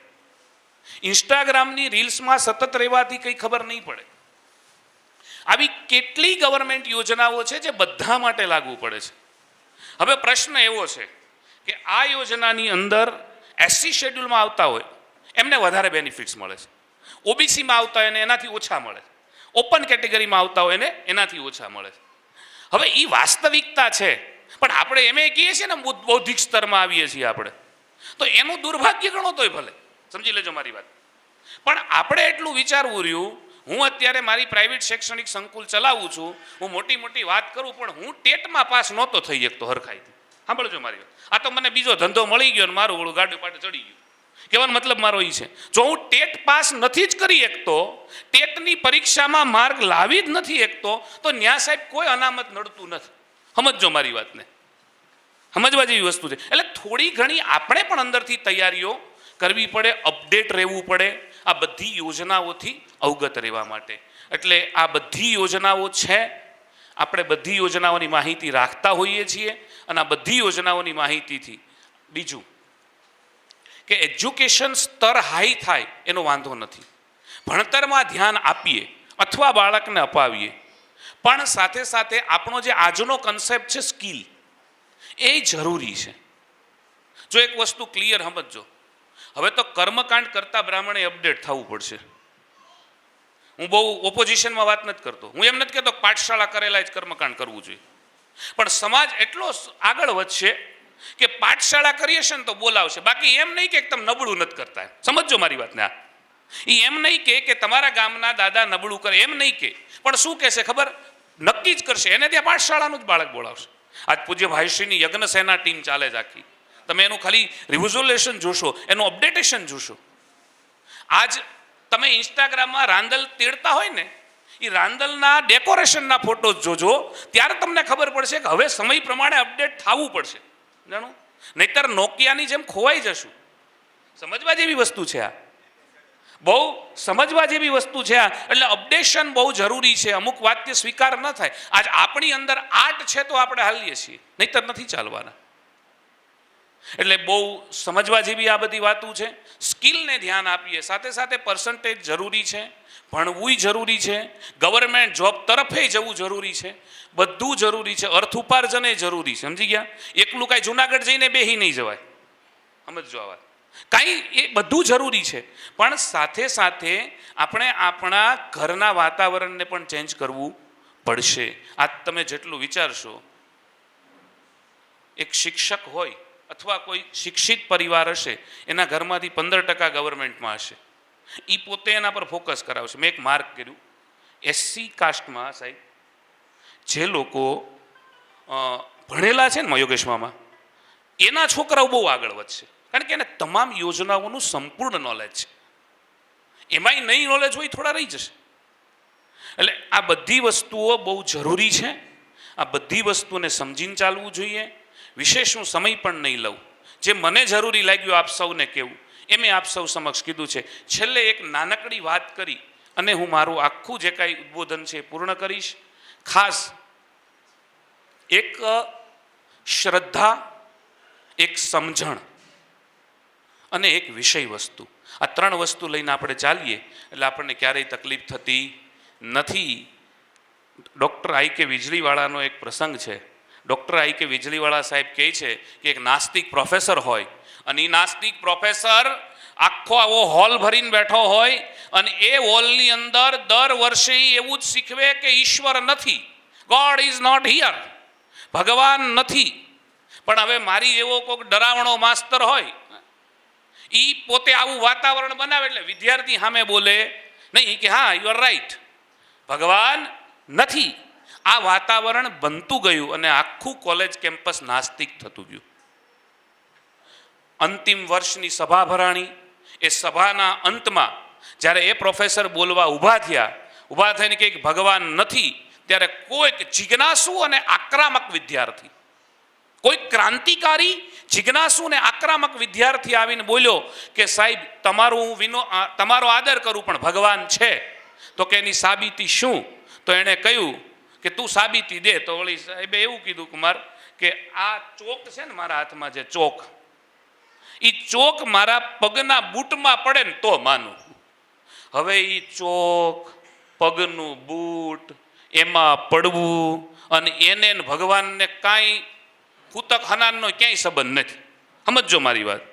ઇન્સ્ટાગ્રામની રીલ્સમાં સતત રહેવાથી કંઈ ખબર નહીં પડે. આવી કેટલી ગવર્મેન્ટ યોજનાઓ છે જે બધા માટે લાગુ પડે છે. હવે પ્રશ્ન એવો છે કે આ યોજનાની અંદર SC શેડ્યુલમાં આવતા હોય એમને વધારે બેનિફિટ્સ મળે છે, OBCમાં આવતા હોય એને એનાથી ઓછા મળે છે, ઓપન કેટેગરીમાં આવતા હોય એને એનાથી ઓછા મળે છે. હવે એ વાસ્તવિકતા છે, પણ આપણે એમ કહીએ છીએ ને બૌદ્ધિક સ્તરમાં આવીએ છીએ આપણે, તો એનું દુર્ભાગ્ય ગણો તોય ભલે, સમજી લેજો મારી વાત. પણ આપણે એટલું વિચારવું રહ્યું, હું અત્યારે મારી પ્રાઇવેટ શૈક્ષણિક સંકુલ ચલાવું છું, હું મોટી મોટી વાત કરું, પણ હું ટેટમાં પાસ નહોતો થઈ શકતો હરખાઈથી. સાંભળજો મારી વાત. આ તો મને બીજો ધંધો મળી ગયો ને મારું ઓળું ગાડું પાટે ચડી ગયું. કહેવાનો મતલબ મારો એ છે, જો હું ટેટ પાસ નથી જ કરી શકતો, ટેટની પરીક્ષામાં માર્ક લાવી જ નથી શકતો, તો ન્યા સાહેબ કોઈ અનામત નડતું નથી. સમજો મારી વાતને, સમજવા જેવી વસ્તુ છે. એટલે થોડી ઘણી આપણે પણ અંદરથી તૈયારીઓ કરવી પડે, અપડેટ રહેવું પડે આ બધી યોજનાઓથી અવગત રહેવા માટે. એટલે આ બધી યોજનાઓ છે, આપણે બધી યોજનાઓની માહિતી રાખતા હોઈએ છીએ, અને આ બધી યોજનાઓની માહિતીથી બીજું કે એજ્યુકેશન સ્તર હાઈ થાય એનો વાંધો નથી, ભણતરમાં ધ્યાન આપીએ અથવા બાળકને અપાવીએ, પણ સાથે સાથે આપણો જે આજનો કન્સેપ્ટ છે સ્કિલ, એ જરૂરી છે. જો એક વસ્તુ ક્લિયર સમજજો, હવે તો કર્મકાંડ કરતા બ્રાહ્મણે અપડેટ થવું પડશે. હું બહુ ઓપોઝિશનમાં વાત નથી કરતો, હું એમ નથી કહેતો પાઠશાળા કરેલા જ કર્મકાંડ કરવું જોઈએ, પણ સમાજ એટલો આગળ વધશે કે પાઠશાળા કરીએ છે ને તો બોલાવશે. બાકી એમ નહીં કે તમે નબળું નથી કરતા, સમજો મારી વાતને. આ એ એમ નહીં કે તમારા ગામના દાદા નબળું કરે, એમ નહીં કે, પણ શું કહેશે ખબર, નક્કી જ કરશે, એને ત્યાં પાઠશાળાનું જ બાળક બોલાવશે. આજ પૂજ્ય ભાઈશ્રીની યજ્ઞ સેના ટીમ ચાલે જ આખી, તમે એનું ખાલી રિવિઝ્યુલેશન જોશો, એનું અપડેટેશન જોશો. આજ તમે ઇન્સ્ટાગ્રામમાં રાંદલ તેડતા હોય ને, એ રાંદલના ડેકોરેશનના ફોટોઝ જોજો, ત્યારે તમને ખબર પડશે કે હવે સમય પ્રમાણે અપડેટ થવું પડશે. જાણો, નહીતર નોકિયાની જેમ ખોવાઈ જશું. સમજવા જેવી વસ્તુ છે આ, બહુ સમજવા જેવી વસ્તુ છે આ. એટલે અપડેશન બહુ જરૂરી છે. અમુક વાક્ય સ્વીકાર ન થાય. આજ આપણી અંદર આર્ટ છે તો આપણે હાલીએ છીએ, નહીતર નથી ચાલવાના. એટલે બહુ સમજવા જેવી આ બધી વાતો છે. સ્કિલને ધ્યાન આપીએ, સાથે સાથે પર્સન્ટેજ જરૂરી છે, ભણવું જરૂરી છે, ગવર્મેન્ટ જોબ તરફે જવું જરૂરી છે, બધું જરૂરી છે, અર્થ ઉપાર્જન એ જરૂરી છે. સમજી ગયા? એકલું કાંઈ જુનાગઢ જઈને બેહી નહીં જવાય, સમજજો આ વાત. કાંઈ એ બધું જરૂરી છે, પણ સાથે સાથે આપણે આપણા ઘરના વાતાવરણને પણ ચેન્જ કરવું પડશે. આ તમે જેટલું વિચારશો, એક શિક્ષક હોય અથવા કોઈ શિક્ષિત પરિવાર હશે, એના ઘરમાંથી 15% ગવર્મેન્ટમાં હશે, એ પોતે એના પર ફોકસ કરાવશે. મેં એક માર્ક કર્યું, એસસી કાસ્ટમાં સાહેબ જે લોકો ભણેલા છે ને યોગેશમાં, એના છોકરાઓ બહુ આગળ વધશે, કારણ કે એને તમામ યોજનાઓનું સંપૂર્ણ નોલેજ છે. એમાંય નહીં નોલેજ હોય થોડા રહી જશે. એટલે આ બધી વસ્તુઓ બહુ જરૂરી છે. આ બધી વસ્તુને સમજીને ચાલવું જોઈએ. વિશેષ હું સમય પણ નહીં લઉં. જે મને જરૂરી લાગ્યું આપ સૌને કહેવું એ મેં આપ સૌ સમક્ષ કીધું છે. છેલ્લે એક નાનકડી વાત કરી અને હું મારું આખું જે કાંઈ ઉદ્બોધન છે એ પૂર્ણ કરીશ. ખાસ એક શ્રદ્ધા, એક સમજણ અને એક વિષય વસ્તુ, આ 3 વસ્તુ લઈને આપણે ચાલીએ એટલે આપણને ક્યારેય તકલીફ થતી નથી. ડૉક્ટર આઈ કે વીજળીવાળાનો એક પ્રસંગ છે. ડૉક્ટર આઈ કે વીજળીવાળા સાહેબ કહે છે કે એક નાસ્તિક પ્રોફેસર હોય અને એ નાસ્તિક પ્રોફેસર આખો આવો હોલ ભરીને બેઠો હોય અને એ હોલની અંદર દર વર્ષે એવું જ શીખવે કે ઈશ્વર નથી, ગોડ ઇઝ નોટ હિયર, ભગવાન નથી. પણ હવે મારી એવો કોઈક ડરાવણો માસ્તર હોય, એ પોતે આવું વાતાવરણ બનાવે એટલે વિદ્યાર્થી સામે બોલે નહીં કે હા યુ આર રાઈટ, ભગવાન નથી. આ વાતાવરણ બનતું ગયું અને આખું કોલેજ કેમ્પસ નાસ્તિક થતું ગયું. અંતિમ વર્ષની સભા ભરાણી. એ સભાના અંતમાં જ્યારે એ પ્રોફેસર બોલવા ઊભા થઈને કે ભગવાન નથી, ત્યારે કોઈક જિજ્ઞાસુ અને આક્રમક વિદ્યાર્થી, કોઈ ક્રાંતિકારી જિજ્ઞાસુ અને આક્રમક વિદ્યાર્થી આવીને બોલ્યો કે સાહેબ તમારો આદર કરું પણ ભગવાન છે. તો કે એની સાબિતી શું? તો એણે કહ્યું કે તું સાબિતી દે. તો વળી સાહેબે એવું કીધું કુમાર કે આ ચોક છે ને મારા હાથમાં, જે ચોક, એ ચોક મારા પગના બૂટમાં પડે ને તો માનું. હવે એ ચોક, પગનું બૂટ, એમાં પડવું અને એને ભગવાનને કાંઈ કૂતક હનાનનો ક્યાંય સંબંધ નથી. સમજો મારી વાત.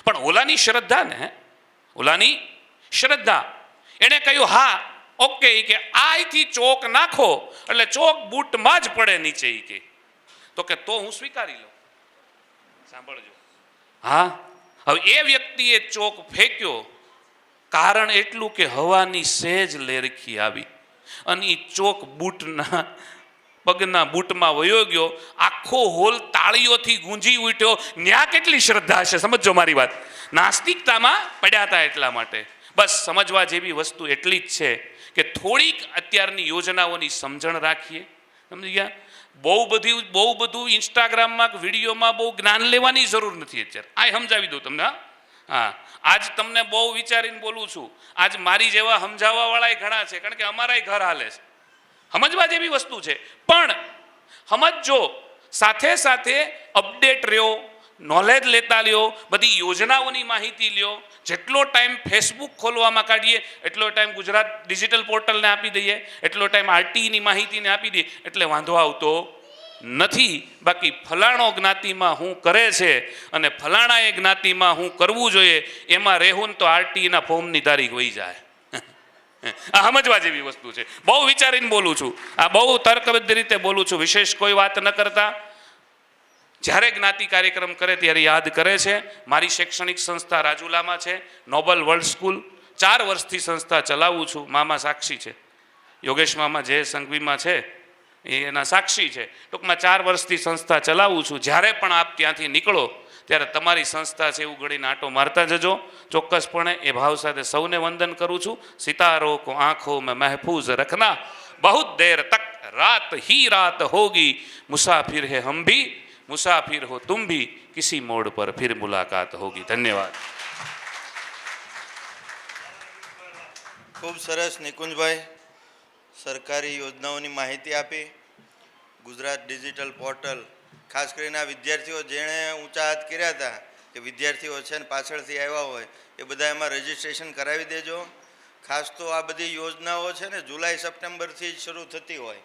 પણ ઓલાની શ્રદ્ધા ને, ઓલાની શ્રદ્ધા, એણે કહ્યું હા ઓકે, કે અહીંથી ચોક નાખો એટલે ચોક બૂટમાં જ પડે નીચે. એ કે તો કે તો હું સ્વીકારી લઉં. સાંભળજો. હા, હવે એ વ્યક્તિએ ચોક ફેંક્યો, કારણ એટલું કે હવાની સહેજ લેરખી આવી અને એ ચોક બૂટના પગના બૂટમાં વયો ગયો. આખો હોલ તાળીઓથી ગુંજી ઉઠ્યો. ન્યા કેટલી શ્રદ્ધા છે, સમજો મારી વાત. નાસ્તિકતામાં પડ્યા હતા એટલા માટે. બસ સમજવા જેવી વસ્તુ એટલી જ છે કે થોડીક અત્યારની યોજનાઓની સમજણ રાખીએ. સમજી ગયા? બહુ બધું ઇન્સ્ટાગ્રામમાં વિડીયોમાં બહુ જ્ઞાન લેવાની જરૂર નથી અત્યારે. આ સમજાવી દઉં તમને. હા, આજ તમને બહુ વિચારીને બોલું છું. આજ મારી જેવા સમજાવવાવાળા ઘણા છે, કારણ કે અમારાય ઘર હાલે છે. સમજવા જેવી વસ્તુ છે, પણ સમજો સાથે સાથે અપડેટ રહ્યો, નોલેજ લેતા લ્યો, બધી યોજનાઓની માહિતી લ્યો. જેટલો ટાઈમ ફેસબુક ખોલવામાં કાઢીએ એટલો ટાઈમ ગુજરાત ડિજિટલ પોર્ટલને આપી દઈએ, એટલો ટાઈમ આરટીઈની માહિતીને આપી દઈએ એટલે વાંધો આવતો નથી. બાકી ફલાણો જ્ઞાતિમાં હું કરે છે અને ફલાણાએ જ્ઞાતિમાં હું કરવું જોઈએ, એમાં રહેવું તો આરટીઈના ફોર્મની તારીખ વહી જાય. આ સમજવા જેવી વસ્તુ છે. બહુ વિચારીને બોલું છું, આ બહુ તર્કબદ્ધ રીતે બોલું છું. વિશેષ કોઈ વાત ન કરતા. જ્યારે જ્ઞાતિ કાર્યક્રમ કરે ત્યારે યાદ કરે છે. મારી શૈક્ષણિક સંસ્થા રાજુલામાં છે, નોબલ વર્લ્ડ સ્કૂલ. 4 વર્ષથી સંસ્થા ચલાવું છું. મામા સાક્ષી છે, યોગેશ મામા જે સંઘવીમાં છે એના સાક્ષી છે. ટૂંકમાં 4 વર્ષથી સંસ્થા ચલાવું છું. જ્યારે પણ આપ ત્યાંથી નીકળો ત્યારે તમારી સંસ્થા છે એવું ગણીને આંટો મારતા જજો. ચોક્કસપણે એ ભાવ સાથે સૌને વંદન કરું છું. સિતારો કો આંખો મેં મહેફૂઝ રખના, બહુત દેર તક રાત હી રાત હોગી, મુસાફિર હે હમ ભી, મુસાફિર હો તુમ ભી, કિસી મોડ પર ફિર મુલાકાત હોગી. ધન્યવાદ. ખૂબ સરસ નિકુંજભાઈ, સરકારી યોજનાઓની માહિતી આપી. ગુજરાત ડિજિટલ પોર્ટલ, ખાસ કરીને આ વિદ્યાર્થીઓ જેણે ઊંચા હાથ કર્યા હતા કે વિદ્યાર્થીઓ છે ને પાછળથી આવ્યા હોય એ બધા એમાં રજિસ્ટ્રેશન કરાવી દેજો. ખાસ તો આ બધી યોજનાઓ છે ને જુલાઈ સપ્ટેમ્બરથી જ શરૂ થતી હોય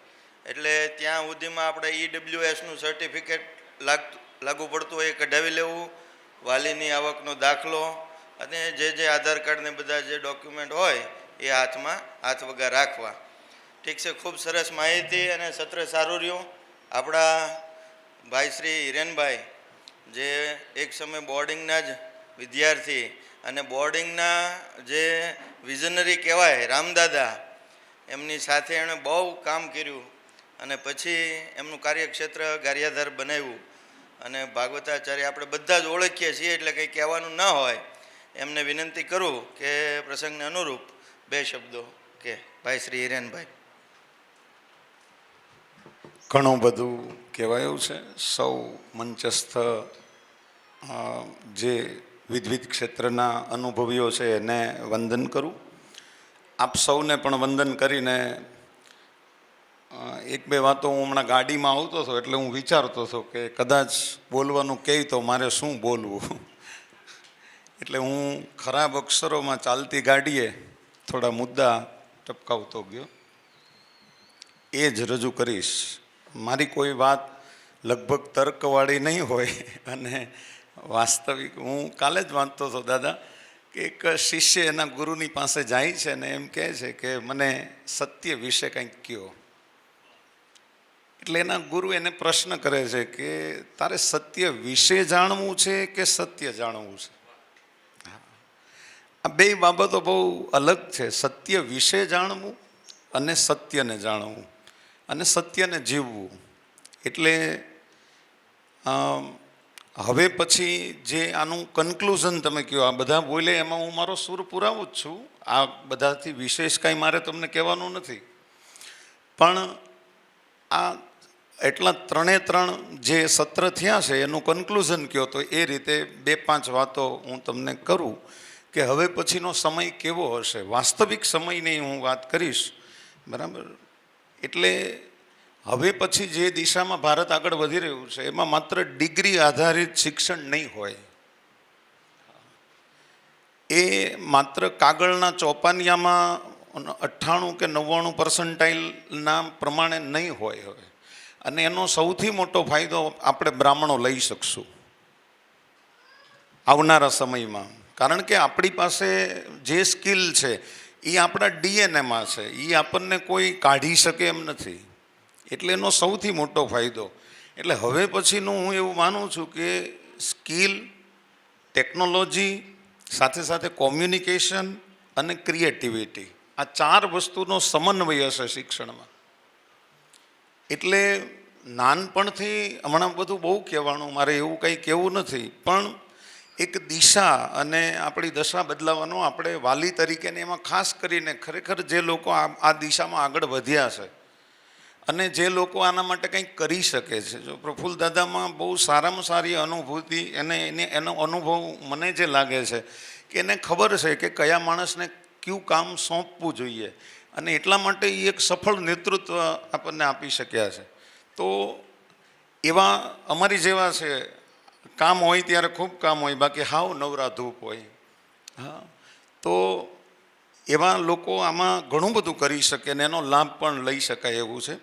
એટલે ત્યાં સુધીમાં આપણે EWSનું સર્ટિફિકેટ લાગુ પડતું હોય એ કઢાવી લેવું. વાલીની આવકનો દાખલો, અને જે આધાર કાર્ડને બધા જે ડોક્યુમેન્ટ હોય એ હાથ વગા રાખવા. ઠીક છે, ખૂબ સરસ માહિતી અને સત્ર સારું રહ્યું. આપણા ભાઈ શ્રી હિરેનભાઈ જે એક સમય બોર્ડિંગના જ વિદ્યાર્થી અને બોર્ડિંગના જે વિઝનરી કહેવાય રામદાદા, એમની સાથે એણે બહુ કામ કર્યું અને પછી એમનું કાર્યક્ષેત્ર ગારિયાધાર બનાવ્યું. અને ભાગવતાચાર્ય આપણે બધા જ ઓળખીએ છીએ એટલે કંઈ કહેવાનું ન હોય. એમને વિનંતી કરું કે પ્રસંગને અનુરૂપ 2 શબ્દો કે ભાઈ શ્રી હિરેનભાઈ. ઘણું બધું કહેવાયું છે. સૌ મંચસ્થ જે વિવિધ ક્ષેત્રના અનુભવીઓ છે એને વંદન કરું. આપ સૌને પણ વંદન કરીને 1-2 વાતો હું હમણાં ગાડીમાં આવતો હતો એટલે હું વિચારતો હતો કે કદાચ બોલવાનું કહે તો મારે શું બોલવું. એટલે હું ખરાબ અક્ષરોમાં ચાલતી ગાડીએ થોડા મુદ્દા ટપકાવતો ગયો. એ જ રજૂ કરીશ. મારી કોઈ વાત લગભગ તર્કવાળી નહીં હોય અને વાસ્તવિક. હું કાલે જ વાંચતો હતો દાદા કે એક શિષ્ય એના ગુરુની પાસે જાય છે ને એમ કહે છે કે મને સત્ય વિશે કંઈક કહો. એટલે એના ગુરુ એને પ્રશ્ન કરે છે કે તારે સત્ય વિશે જાણવું છે કે સત્ય જાણવું છે? આ 2 બાબતો બહુ અલગ છે. સત્ય વિશે જાણવું અને સત્યને જાણવું અને સત્યને જીવવું. એટલે હવે પછી જે આનું કન્ક્લુઝન તમે કહો, આ બધા બોલે એમાં હું મારો સૂર પુરાવું જ છું. આ બધાથી વિશેષ કાંઈ મારે તમને કહેવાનું નથી. પણ આ એટલા 3 જે સત્ર થયા છે એનું કન્ક્લુઝન કહો તો એ રીતે 2-5 વાતો હું તમને કરું કે હવે પછીનો સમય કેવો હશે. વાસ્તવિક સમયની હું વાત કરીશ, બરાબર? એટલે હવે પછી જે દિશામાં ભારત આગળ વધી રહ્યું છે એમાં માત્ર ડિગ્રી આધારિત શિક્ષણ નહીં હોય. એ માત્ર કાગળના ચોપાનિયામાં 98 કે 99% પ્રમાણે નહીં હોય હવે. અને એનો સૌથી મોટો ફાયદો આપણે બ્રાહ્મણો લઈ શકશું આવનારા સમયમાં. કારણ કે આપણી પાસે જે સ્કિલ છે એ આપણા ડીએનએમાં છે, એ આપણને કોઈ કાઢી શકે એમ નથી. એટલે એનો સૌથી મોટો ફાયદો. એટલે હવે પછીનું હું એવું માનું છું કે સ્કિલ, ટેકનોલોજી, સાથે સાથે કોમ્યુનિકેશન અને ક્રિએટિવિટી, આ 4 વસ્તુનો સમન્વય હશે શિક્ષણમાં. એટલે નાનપણથી હમણાં બધું બહુ કહેવાનું, મારે એવું કંઈ કહેવું નથી, પણ એક દિશા અને આપણી દશા બદલાવાનો આપણે વાલી તરીકેને એમાં ખાસ કરીને ખરેખર જે લોકો આ દિશામાં આગળ વધ્યા છે અને જે લોકો આના માટે કંઈક કરી શકે છે. જો પ્રફુલ્લ દાદામાં બહુ સારામાં સારી અનુભૂતિ એનો અનુભવ મને જે લાગે છે કે એને ખબર છે કે કયા માણસને કયું કામ સોંપવું જોઈએ અને એટલા માટે એ એક સફળ નેતૃત્વ આપણને આપી શક્યા છે. તો એવા અમારી જેવા છે, કામ હોય ત્યારે ખૂબ કામ હોય, બાકી હાવ નવરા ધૂપ હોય. હા, તો એવા લોકો આમાં ઘણું બધું કરી શકે ને એનો લાભ પણ લઈ શકાય એવું છે.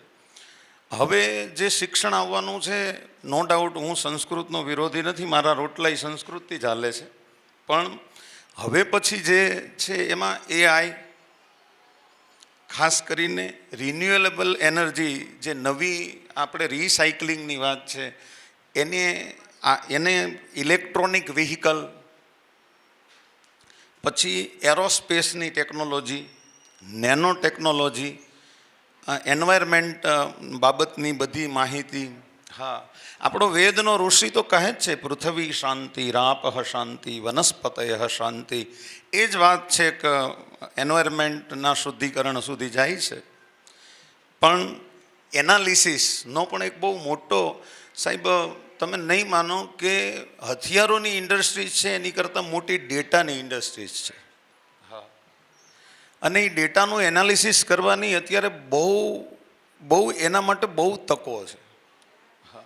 હવે જે શિક્ષણ આવવાનું છે, નો ડાઉટ હું સંસ્કૃતનો વિરોધી નથી, મારા રોટલાય સંસ્કૃતથી જ હાલે છે. પણ હવે પછી જે છે એમાં AI, ખાસ કરીને રિન્યુએબલ એનર્જી, જે નવી આપણે રિસાયકલિંગની વાત છે, એને ઇલેક્ટ્રોનિક વ્હીકલ, પછી એરોસ્પેસની ટેકનોલોજી, નેનો ટેકનોલોજી, એન્વાયરમેન્ટ બાબતની બધી માહિતી. હા, આપણો વેદનો ઋષિ તો કહે જ છે પૃથ્વી શાંતિ, રાપઃ શાંતિ, વનસ્પતય શાંતિ. એ જ વાત છે કે એન્વાયરમેન્ટના શુદ્ધિકરણ સુધી જાય છે. પણ એનાલિસિસનો પણ એક બહુ મોટો, સાહેબ તમે નહીં માનો કે હથિયારોની ઇન્ડસ્ટ્રીઝ છે એની કરતાં મોટી ડેટાની ઇન્ડસ્ટ્રીઝ છે. હા, અને એ ડેટાનું એનાલિસિસ કરવાની અત્યારે બહુ એના માટે બહુ તકો છે. હા,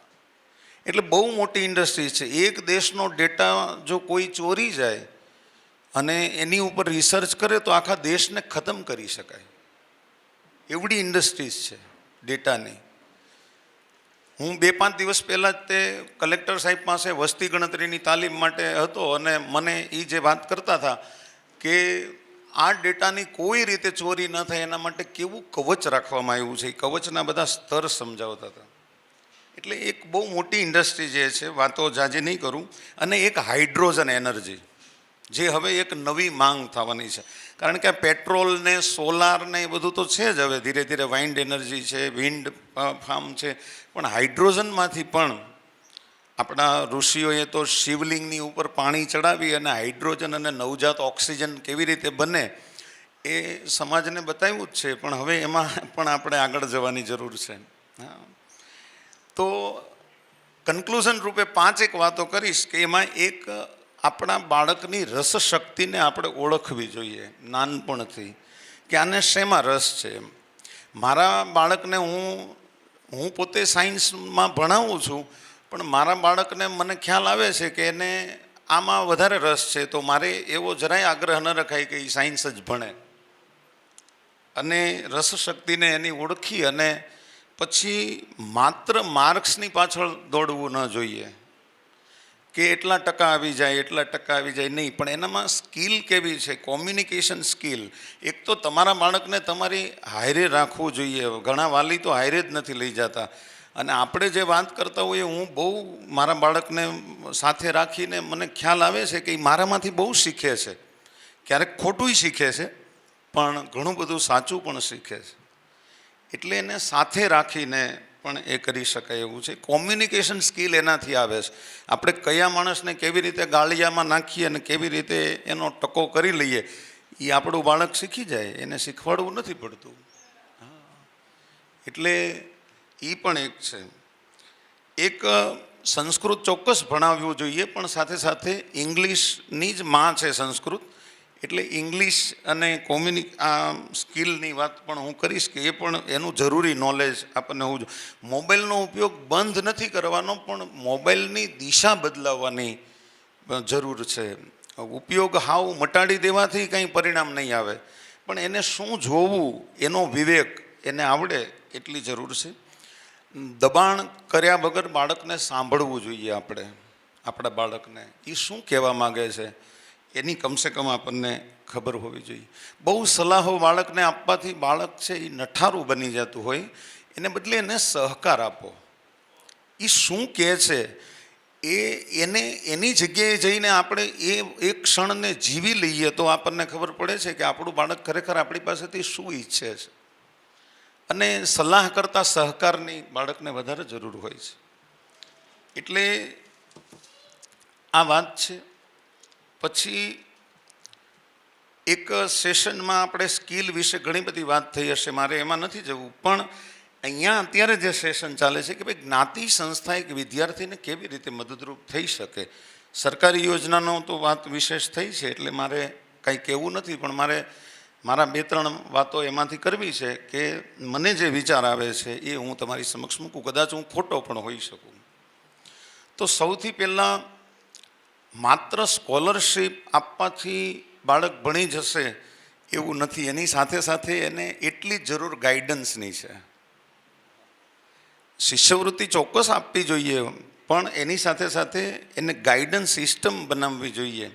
એટલે બહુ મોટી ઇન્ડસ્ટ્રીઝ છે. એક દેશનો ડેટા જો કોઈ ચોરી જાય અને એની ઉપર રિસર્ચ કરે તો આખા દેશને ખતમ કરી શકાય એવડી ઇન્ડસ્ટ્રીઝ છે ડેટાની. હું 2-5 દિવસ પહેલાં જ તે કલેક્ટર સાહેબ પાસે વસ્તી ગણતરીની તાલીમ માટે હતો અને મને એ જે વાત કરતા હતા કે આ ડેટાની કોઈ રીતે ચોરી ન થાય એના માટે કેવું કવચ રાખવામાં આવ્યું છે, એ કવચના બધા સ્તર સમજાવતા હતા. એટલે એક બહુ મોટી ઇન્ડસ્ટ્રી જે છે, વાતો જાજી નહીં કરું. અને એક હાઇડ્રોજન એનર્જી જે હવે એક નવી માંગ થવાની છે, કારણ કે આ પેટ્રોલ ને સોલાર ને એ બધું તો છે જ હવે ધીરે ધીરે. વાઇન્ડ એનર્જી છે, વિન્ડ ફાર્મ છે, પણ હાઇડ્રોજનમાંથી પણ આપણા ઋષિઓએ તો શિવલિંગની ઉપર પાણી ચડાવી અને હાઇડ્રોજન અને નવજાત ઓક્સિજન કેવી રીતે બને એ સમાજને બતાવ્યું જ છે. પણ હવે એમાં પણ આપણે આગળ જવાની જરૂર છે. હા, તો કન્ક્લુઝન રૂપે 5 વાતો કરીશ કે એમાં એક આપણા બાળકની રસશક્તિને આપણે ઓળખવી જોઈએ નાનપણથી, કે આને શેમાં રસ છે. મારા બાળકને હું પોતે સાયન્સમાં ભણાવું છું, પણ મારા બાળકને મને ખ્યાલ આવે છે કે એને આમાં વધારે રસ છે, તો મારે એવો જરાય આગ્રહ ન રખાય કે એ સાયન્સ જ ભણે. અને રસશક્તિને એની ઓળખી અને પછી માત્ર માર્ક્સની પાછળ દોડવું ન જોઈએ કે એટલા ટકા આવી જાય નહીં, પણ એનામાં સ્કિલ કેવી છે, કોમ્યુનિકેશન સ્કિલ. એક તો તમારા બાળકને તમારી હાયરે રાખવું જોઈએ. ઘણા વાલી તો હાયરે જ નથી લઈ જતા. અને આપણે જે વાત કરતા હોઈએ, હું બહુ મારા બાળકને સાથે રાખીને મને ખ્યાલ આવે છે કે એ મારામાંથી બહુ શીખે છે. ક્યારેક ખોટું શીખે છે, પણ ઘણું બધું સાચું પણ શીખે છે. એટલે એને સાથે રાખીને પણ એ કરી શકાય એવું છે. કોમ્યુનિકેશન સ્કિલ એનાથી આવે છે. આપણે કયા માણસને કેવી રીતે ગાળિયામાં નાખીએ અને કેવી રીતે એનો ટકો કરી લઈએ, એ આપણું બાળક શીખી જાય. એને શીખવાડવું નથી પડતું. એટલે એ પણ એક છે. એક સંસ્કૃત ચોક્કસ ભણાવવું જોઈએ, પણ સાથે સાથે ઇંગ્લિશની જ માં છે સંસ્કૃત. એટલે ઇંગ્લિશ અને સ્કિલની વાત પણ હું કરીશ કે એ પણ એનું જરૂરી નોલેજ આપણને હોવું જોઈએ. મોબાઈલનો ઉપયોગ બંધ નથી કરવાનો, પણ મોબાઈલની દિશા બદલાવવાની જરૂર છે. ઉપયોગ હાવ મટાડી દેવાથી કંઈ પરિણામ નહીં આવે, પણ એને શું જોવું એનો વિવેક એને આવડે એટલી જરૂર છે. દબાણ કર્યા વગર બાળકને સાંભળવું જોઈએ. આપણે આપણા બાળકને એ શું કહેવા માગે છે એની કમસે કમ આપણને ખબર હોવી જોઈએ. બહુ સલાહો બાળકને આપવાથી બાળક છે એ નઠારું બની જતું હોય. એને બદલે એને સહકાર આપો. એ શું કહે છે એને એની જગ્યાએ જઈને આપણે એ એક ક્ષણને જીવી લઈએ તો આપણને ખબર પડે છે કે આપણું બાળક ખરેખર આપણી પાસેથી શું ઈચ્છે છે. અને સલાહ કરતાં સહકારની બાળકને વધારે જરૂર હોય છે. એટલે આ વાત છે. પછી એક સેશનમાં આપણે સ્કિલ વિશે ઘણી બધી વાત થઈ હશે, મારે એમાં નથી જવું. પણ અહીંયા અત્યારે જે સેશન ચાલે છે કે ભાઈ જ્ઞાતિ સંસ્થા એક વિદ્યાર્થીને કેવી રીતે મદદરૂપ થઈ શકે. સરકારી યોજનાનો તો વાત વિશેષ થઈ છે, એટલે મારે કંઈ કહેવું નથી, પણ મારા 2-3 વાતો એમાંથી કરવી છે કે મને જે વિચાર આવે છે એ હું તમારી સમક્ષ મૂકું. કદાચ હું ખોટો પણ હોઈ શકું. તો સૌથી પહેલાં માત્ર સ્કોલરશીપ આપવાથી બાળક ભણી જશે એવું નથી. એની સાથે સાથે એને એટલી જ જરૂર ગાઈડન્સની છે. શિષ્યવૃત્તિ ચોક્કસ આપવી જોઈએ, પણ એની સાથે સાથે એને ગાઈડન્સ સિસ્ટમ બનાવવી જોઈએ.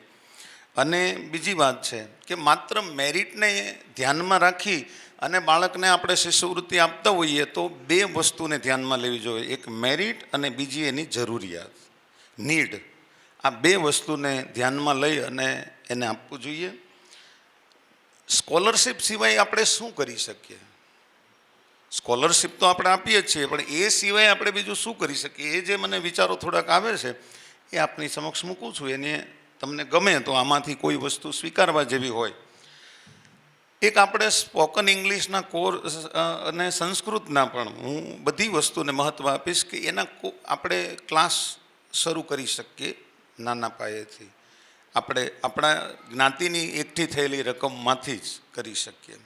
અને બીજી વાત છે કે માત્ર મેરિટને ધ્યાનમાં રાખી અને બાળકને આપણે શિષ્યવૃત્તિ આપતા હોઈએ તો 2 વસ્તુને ધ્યાનમાં લેવી જોઈએ. એક મેરિટ અને બીજી એની જરૂરિયાત, નીડ. આ 2 વસ્તુને ધ્યાનમાં લઈ અને એને આપવું જોઈએ. સ્કોલરશિપ સિવાય આપણે શું કરી શકીએ? સ્કોલરશિપ તો આપણે આપીએ જ છીએ, પણ એ સિવાય આપણે બીજું શું કરી શકીએ? એ જે મને વિચારો થોડાક આવે છે એ આપની સમક્ષ મૂકું છું. એને તમને ગમે તો આમાંથી કોઈ વસ્તુ સ્વીકારવા જેવી હોય. એક આપણે સ્પોકન ઇંગ્લિશના કોર્સ અને સંસ્કૃતના પણ હું બધી વસ્તુને મહત્ત્વ આપીશ કે એના આપણે ક્લાસ શરૂ કરી શકીએ નાના પાયેથી. આપણે આપણા જ્ઞાતિની એકઠી થયેલી રકમમાંથી જ કરી શકીએ.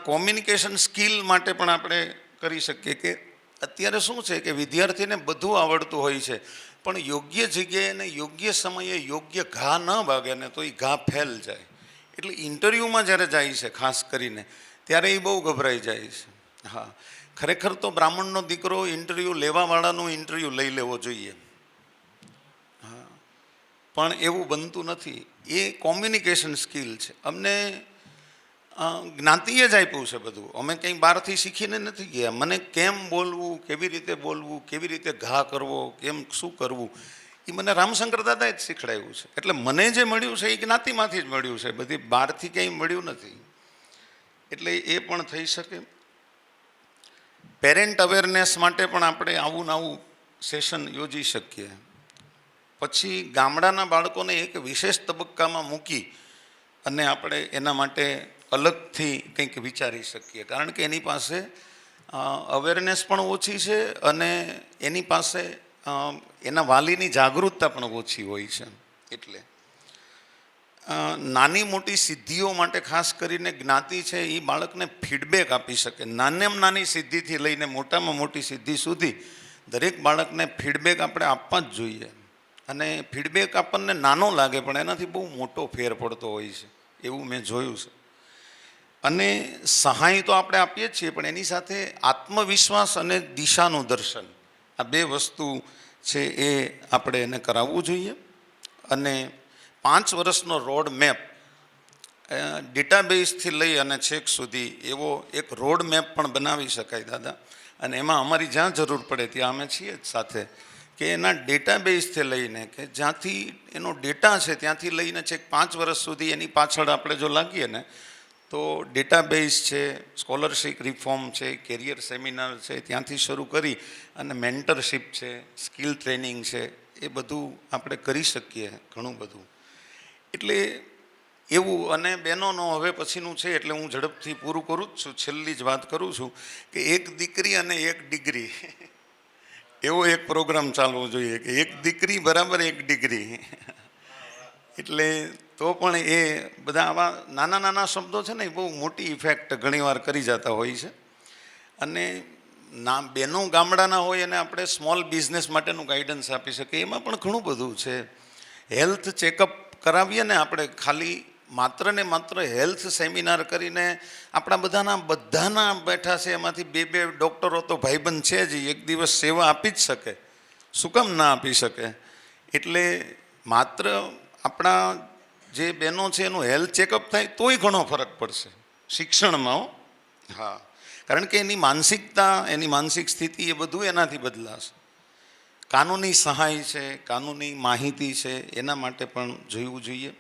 કોમ્યુનિકેશન સ્કિલ માટે પણ આપણે કરી શકીએ કે અત્યારે શું છે કે વિદ્યાર્થીને બધું આવડતું હોય છે, પણ યોગ્ય જગ્યાએ ને યોગ્ય સમયે યોગ્ય ઘા ન વાગે ને તો એ ઘા ફેલ જાય. એટલે ઇન્ટરવ્યૂમાં જ્યારે જાય છે ખાસ કરીને ત્યારે એ બહુ ગભરાઈ જાય છે. હા, ખરેખર તો બ્રાહ્મણનો દીકરો ઇન્ટરવ્યૂ લેવાવાળાનું ઇન્ટરવ્યૂ લઈ લેવો જોઈએ, હા, પણ એવું બનતું નથી. એ કોમ્યુનિકેશન સ્કિલ છે. અમને જ્ઞાતિએ જ આપ્યું છે બધું. અમે કંઈ બહારથી શીખીને નથી ગયા. મને કેમ બોલવું, કેવી રીતે ઘા કરવો, કેમ શું કરવું, એ મને રામશંકર દાદાએ જ શીખડાવ્યું છે. એટલે મને જે મળ્યું છે એ જ્ઞાતિમાંથી જ મળ્યું છે, બધી બહારથી કંઈ મળ્યું નથી. એટલે એ પણ થઈ શકે. પેરેન્ટ અવેરનેસ માટે પણ આપણે આવું નવું સેશન યોજી શકીએ. પછી ગામડાના બાળકોને એક વિશેષ તબક્કામાં મૂકી અને આપણે એના માટે અલગથી કંઈક વિચારી શકીએ, કારણ કે એની પાસે અવેરનેસ પણ ઓછી છે અને એની પાસે એના વાલીની જાગૃતતા પણ ઓછી હોય છે. એટલે નાની મોટી સિદ્ધિઓ માટે ખાસ કરીને જ્ઞાતિ છે એ બાળકને ફીડબેક આપી શકે. નાનામાં નાની સિદ્ધિથી લઈને મોટામાં મોટી સિદ્ધિ સુધી દરેક બાળકને ફીડબેક આપણે આપવા જ જોઈએ. અને ફીડબેક આપણને નાનો લાગે પણ એનાથી બહુ મોટો ફેર પડતો હોય છે, એવું મેં જોયું છે. અને સહાય તો આપણે આપીએ જ છીએ, પણ એની સાથે આત્મવિશ્વાસ અને દિશાનું દર્શન, આ બે વસ્તુ છે એ આપણે એને કરાવવું જોઈએ. અને 5 વર્ષનો રોડ મેપ, ડેટાબેઝથી લઈ અને છેક સુધી એવો એક રોડ મેપ પણ બનાવી શકાય દાદા. અને એમાં અમારી જ્યાં જરૂર પડે ત્યાં અમે છીએ જ સાથે, કે એના ડેટાબેઝથી લઈને કે જ્યાંથી એનો ડેટા છે ત્યાંથી લઈને છેક 5 વર્ષ સુધી એની પાછળ આપણે જો લાગીએ ને તો ડેટાબેઝ છે, સ્કોલરશિપ રિફોર્મ છે, કેરિયર સેમિનાર છે, ત્યાંથી શરૂ કરી અને મેન્ટરશિપ છે, સ્કિલ ટ્રેનિંગ છે, એ બધું આપણે કરી શકીએ ઘણું બધું. એટલે એવું. અને બહેનોનો હવે પછીનું છે એટલે હું ઝડપથી પૂરું કરું જ છું, છેલ્લી જ વાત કરું છું કે એક દીકરી અને એક ડિગ્રી એવો એક પ્રોગ્રામ ચાલવો જોઈએ કે એક દીકરી બરાબર એક ડિગ્રી. એટલે તો પણ એ બધા આવા નાના નાના શબ્દો છે ને એ બહુ મોટી ઇફેક્ટ ઘણીવાર કરી જતા હોય છે. અને બહેનો ગામડાના હોય અને આપણે સ્મોલ બિઝનેસ માટેનું ગાઈડન્સ આપી શકીએ, એમાં પણ ઘણું બધું છે. હેલ્થ ચેકઅપ કરાવીએ ને આપણે, ખાલી માત્ર ને માત્ર હેલ્થ સેમિનાર કરીને આપણા બધાના બેઠા છે એમાંથી 2 ડૉક્ટરો તો ભાઈબંધ છે જ, એક દિવસ સેવા આપી જ શકે, શું કામ ના આપી શકે. એટલે માત્ર આપણા જે બહેનો છે એનું હેલ્થ ચેકઅપ થાય તોય ઘણો ફરક પડશે શિક્ષણમાં. હા, કારણ કે એની માનસિકતા, એની માનસિક સ્થિતિ એ બધું એનાથી બદલાશે. કાનૂની સહાય છે, કાનૂની માહિતી છે, એના માટે પણ જોવું જોઈએ.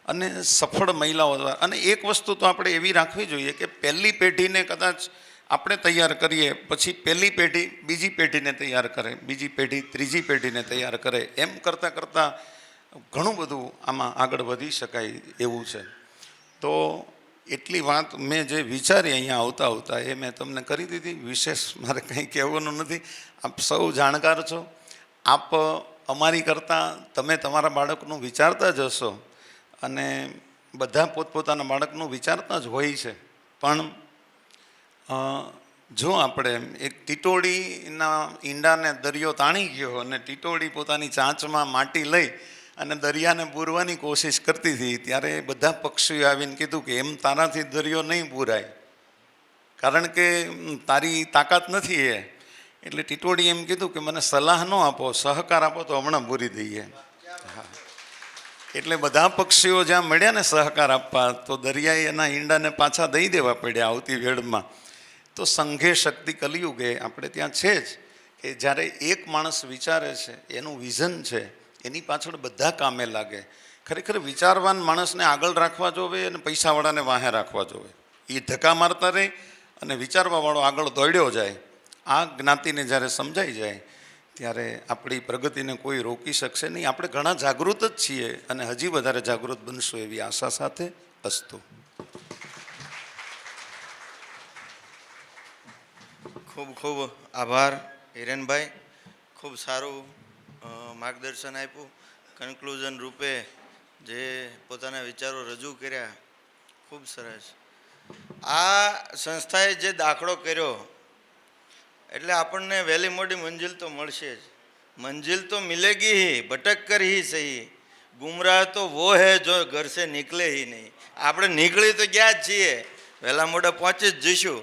અને સફળ મહિલાઓ દ્વારા, અને એક વસ્તુ તો આપણે એવી રાખવી જોઈએ કે પહેલી પેઢીને કદાચ આપણે તૈયાર કરીએ, પછી પહેલી પેઢી બીજી પેઢીને તૈયાર કરે, બીજી પેઢી ત્રીજી પેઢીને તૈયાર કરે, એમ કરતાં કરતાં ઘણું બધું આમાં આગળ વધી શકાય એવું છે. તો એટલી વાત મેં જે વિચારી અહીંયા આવતા એ મેં તમને કરી દીધી. વિશેષ મારે કંઈ કહેવાનું નથી. આપ સૌ જાણકાર છો. આપ અમારી કરતાં તમે તમારા બાળકનું વિચારતા જ હશો અને બધા પોતપોતાના બાળકનું વિચારતા જ હોય છે. પણ જો આપણે એક ટીટોળીના ઈંડાને દરિયો તાણી ગયો અને ટીટોળી પોતાની ચાંચમાં માટી લઈ અને દરિયાને પૂરવાની કોશિશ કરતી હતી, ત્યારે બધા પક્ષીઓ આવીને કીધું કે એમ તારાથી દરિયો નહીં પૂરાય, કારણ કે તારી તાકાત નથી એ. એટલે ટીટોળી એમ કીધું કે મને સલાહ ન આપો, સહકાર આપો તો હમણાં પૂરી દઈએ. હા, એટલે બધા પક્ષીઓ જ્યાં મળ્યા ને સહકાર આપવા, તો દરિયાએ એના ઈંડાને પાછા દઈ દેવા પડ્યા આવતી વેળમાં. તો સંઘે શક્તિ કલયુગે આપણે ત્યાં છે જ કે જ્યારે એક માણસ વિચારે છે, એનું વિઝન છે, એની પાછળ બધા કામે લાગે. ખરેખર વિચારવાન માણસને આગળ રાખવા જોવે અને પૈસાવાળાને વાહે રાખવા જોવે. એ ધક્કા મારતા રહે અને વિચારવાવાળો આગળ દોડ્યો જાય. આ જ્ઞાતિને જ્યારે સમજાઈ જાય ત્યારે આપણી પ્રગતિને કોઈ રોકી શકશે નહીં. આપણે ઘણા જાગૃત જ છીએ અને હજી વધારે જાગૃત બનશું એવી આશા સાથે. અસ્તુ. ખૂબ ખૂબ આભાર હિરેનભાઈ, ખૂબ સારું માર્ગદર્શન આપ્યું. કન્ક્લુઝન રૂપે જે પોતાના વિચારો રજૂ કર્યા, ખૂબ સરસ. આ સંસ્થાએ જે દાખલો કર્યો એટલે આપણને વહેલી મોડી મંજિલ તો મળશે જ. મંજિલ તો મિલેગી હી, ભટક કર હી સહી, ગુમરાહ તો વો હૈ જો ઘર સે નિકલે હી નહીં. આપણે નીકળી તો ગયા જ છીએ, વહેલા મોડા પહોંચી જ જઈશું.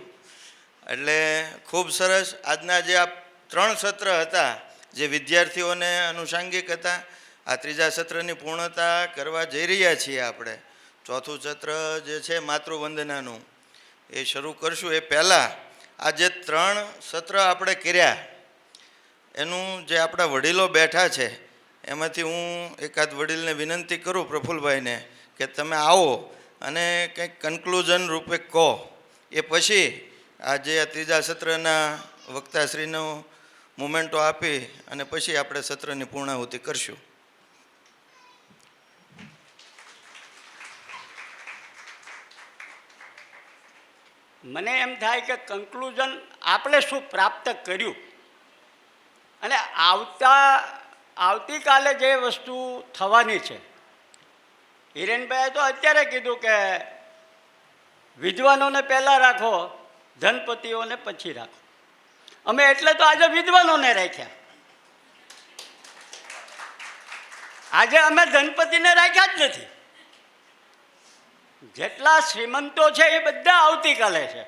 એટલે ખૂબ સરસ. આજના જે આ 3 સત્ર હતા જે વિદ્યાર્થીઓને અનુષાંગિક હતા, આ 3જા સત્રની પૂર્ણતા કરવા જઈ રહ્યા છીએ આપણે. 4થું સત્ર જે છે માતૃવંદનાનું એ શરૂ કરશું. એ પહેલાં આ જે 3 સત્ર આપણે કર્યા એનું જે આપણા વડીલો બેઠા છે એમાંથી હું એકાદ વડીલને વિનંતી કરું, પ્રફુલ્લભાઈને, કે તમે આવો અને કંઈક કન્ક્લુઝન રૂપે કહો. એ પછી આ જે 3જા સત્રના વક્તાશ્રીનો મુમેન્ટો આપી અને પછી આપણે સત્રની પૂર્ણાહુતિ કરશું. મને એમ થાય કે કન્ક્લુઝન આપણે શું પ્રાપ્ત કર્યું અને આવતીકાલે જે વસ્તુ થવાની છે. હિરેનભાઈએ તો અત્યારે કીધું કે વિદ્વાનોને પહેલાં રાખો, ધનપતિઓને પછી રાખો. અમે એટલે તો આજે વિદ્વાનોને રાખ્યા. આજે અમે ધનપતિને રાખ્યા જ નથી. જેટલા શ્રીમંતો છે એ બધા આવતીકાલે છે.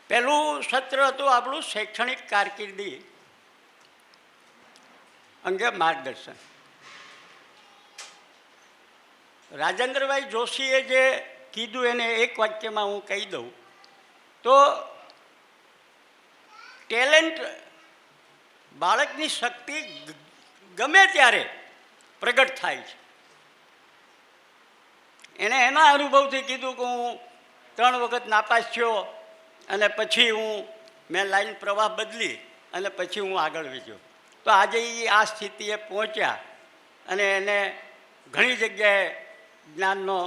પહેલું સત્ર હતું આપણું શૈક્ષણિક કારકિર્દી અંગે માર્ગદર્શન. રાજેન્દ્રભાઈ જોશીએ જે કીધું એને એક વાક્યમાં હું કહી દઉં તો ટેલેન્ટ, બાળકની શક્તિ ગમે ત્યારે પ્રગટ થાય છે. એને એના અનુભવથી કીધું કે હું 3 વખત નાપાસ થયો અને પછી મેં લાઈન પ્રવાહ બદલી અને પછી હું આગળ વધ્યો. તો આજે એ આ સ્થિતિએ પહોંચ્યા અને એને ઘણી જગ્યાએ જ્ઞાનનો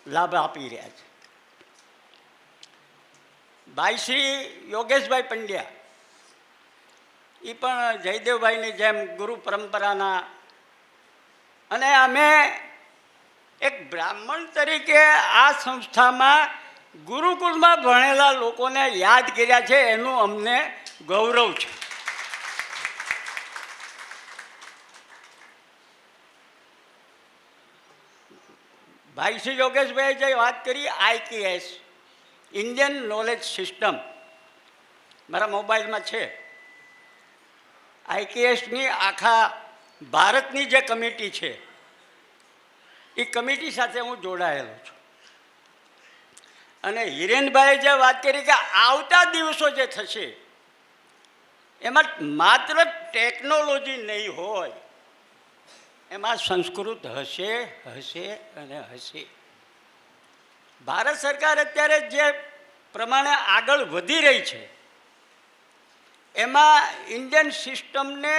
લાભ આપી રહ્યા છે. ભાઈ શ્રી યોગેશભાઈ પંડ્યા એ પણ જયદેવભાઈની જેમ ગુરુ પરંપરાના, અને અમે એક બ્રાહ્મણ તરીકે આ સંસ્થામાં ગુરુકુળમાં ભણેલા લોકોને યાદ કર્યા છે, એનું અમને ગૌરવ છે. ભાઈ શ્રી યોગેશભાઈએ જે વાત કરી IKS, ઇન્ડિયન નોલેજ સિસ્ટમ, મારા મોબાઈલમાં છે. IKSની આખા ભારતની જે કમિટી છે એ કમિટી સાથે હું જોડાયેલો છું. અને હિરેનભાઈએ જે વાત કરી કે આવતા દિવસો જે થશે એમાં માત્ર ટેકનોલોજી નહીં હોય, એમાં સંસ્કૃત હશે હશે અને હશે. ભારત સરકાર અત્યારે જે પ્રમાણે આગળ વધી રહી છે એમાં ઇન્ડિયન સિસ્ટમને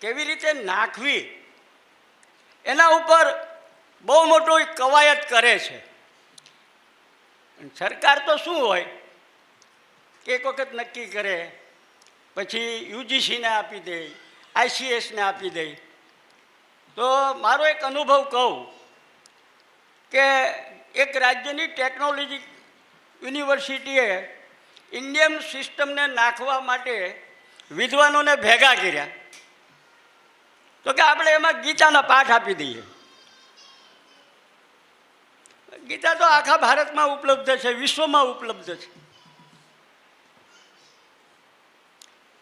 કેવી રીતે નાખવી એના ઉપર બહુ મોટો કવાયત કરે છે. સરકાર તો શું હોય કે એક વખત નક્કી કરે, પછી UGCને આપી દે, ICSને આપી દે. તો મારો એક અનુભવ કહું કે એક રાજ્યની ટેકનોલોજી યુનિવર્સિટીએ ઇન્ડિયન સિસ્ટમને નાખવા માટે વિદ્વાનોને ભેગા કર્યા. તો કે આપણે એમાં ગીતાના પાઠ આપી દઈએ. ગીતા તો આખા ભારતમાં ઉપલબ્ધ છે, વિશ્વમાં ઉપલબ્ધ છે.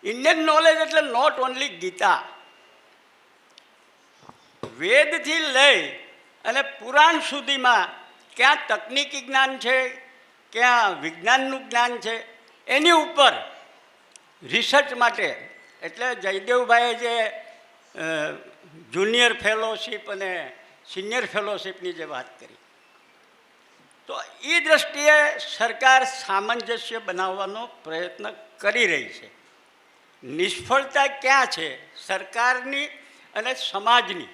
ઇન્ડિયન નોલેજ એટલે નોટ ઓનલી ગીતા. વેદથી લઈ અને પુરાણ સુધીમાં ક્યાં તકનીકી જ્ઞાન છે, ક્યાં વિજ્ઞાનનું જ્ઞાન છે, એની ઉપર રિસર્ચ માટે, એટલે જયદેવભાઈએ જે જુનિયર ફેલોશિપ અને સિનિયર ફેલોશિપની જે વાત કરી, તો એ દૃષ્ટિએ સરકાર સામંજસ્ય બનાવવાનો પ્રયત્ન કરી રહી છે. નિષ્ફળતા ક્યાં છે? સરકારની અને સમાજની.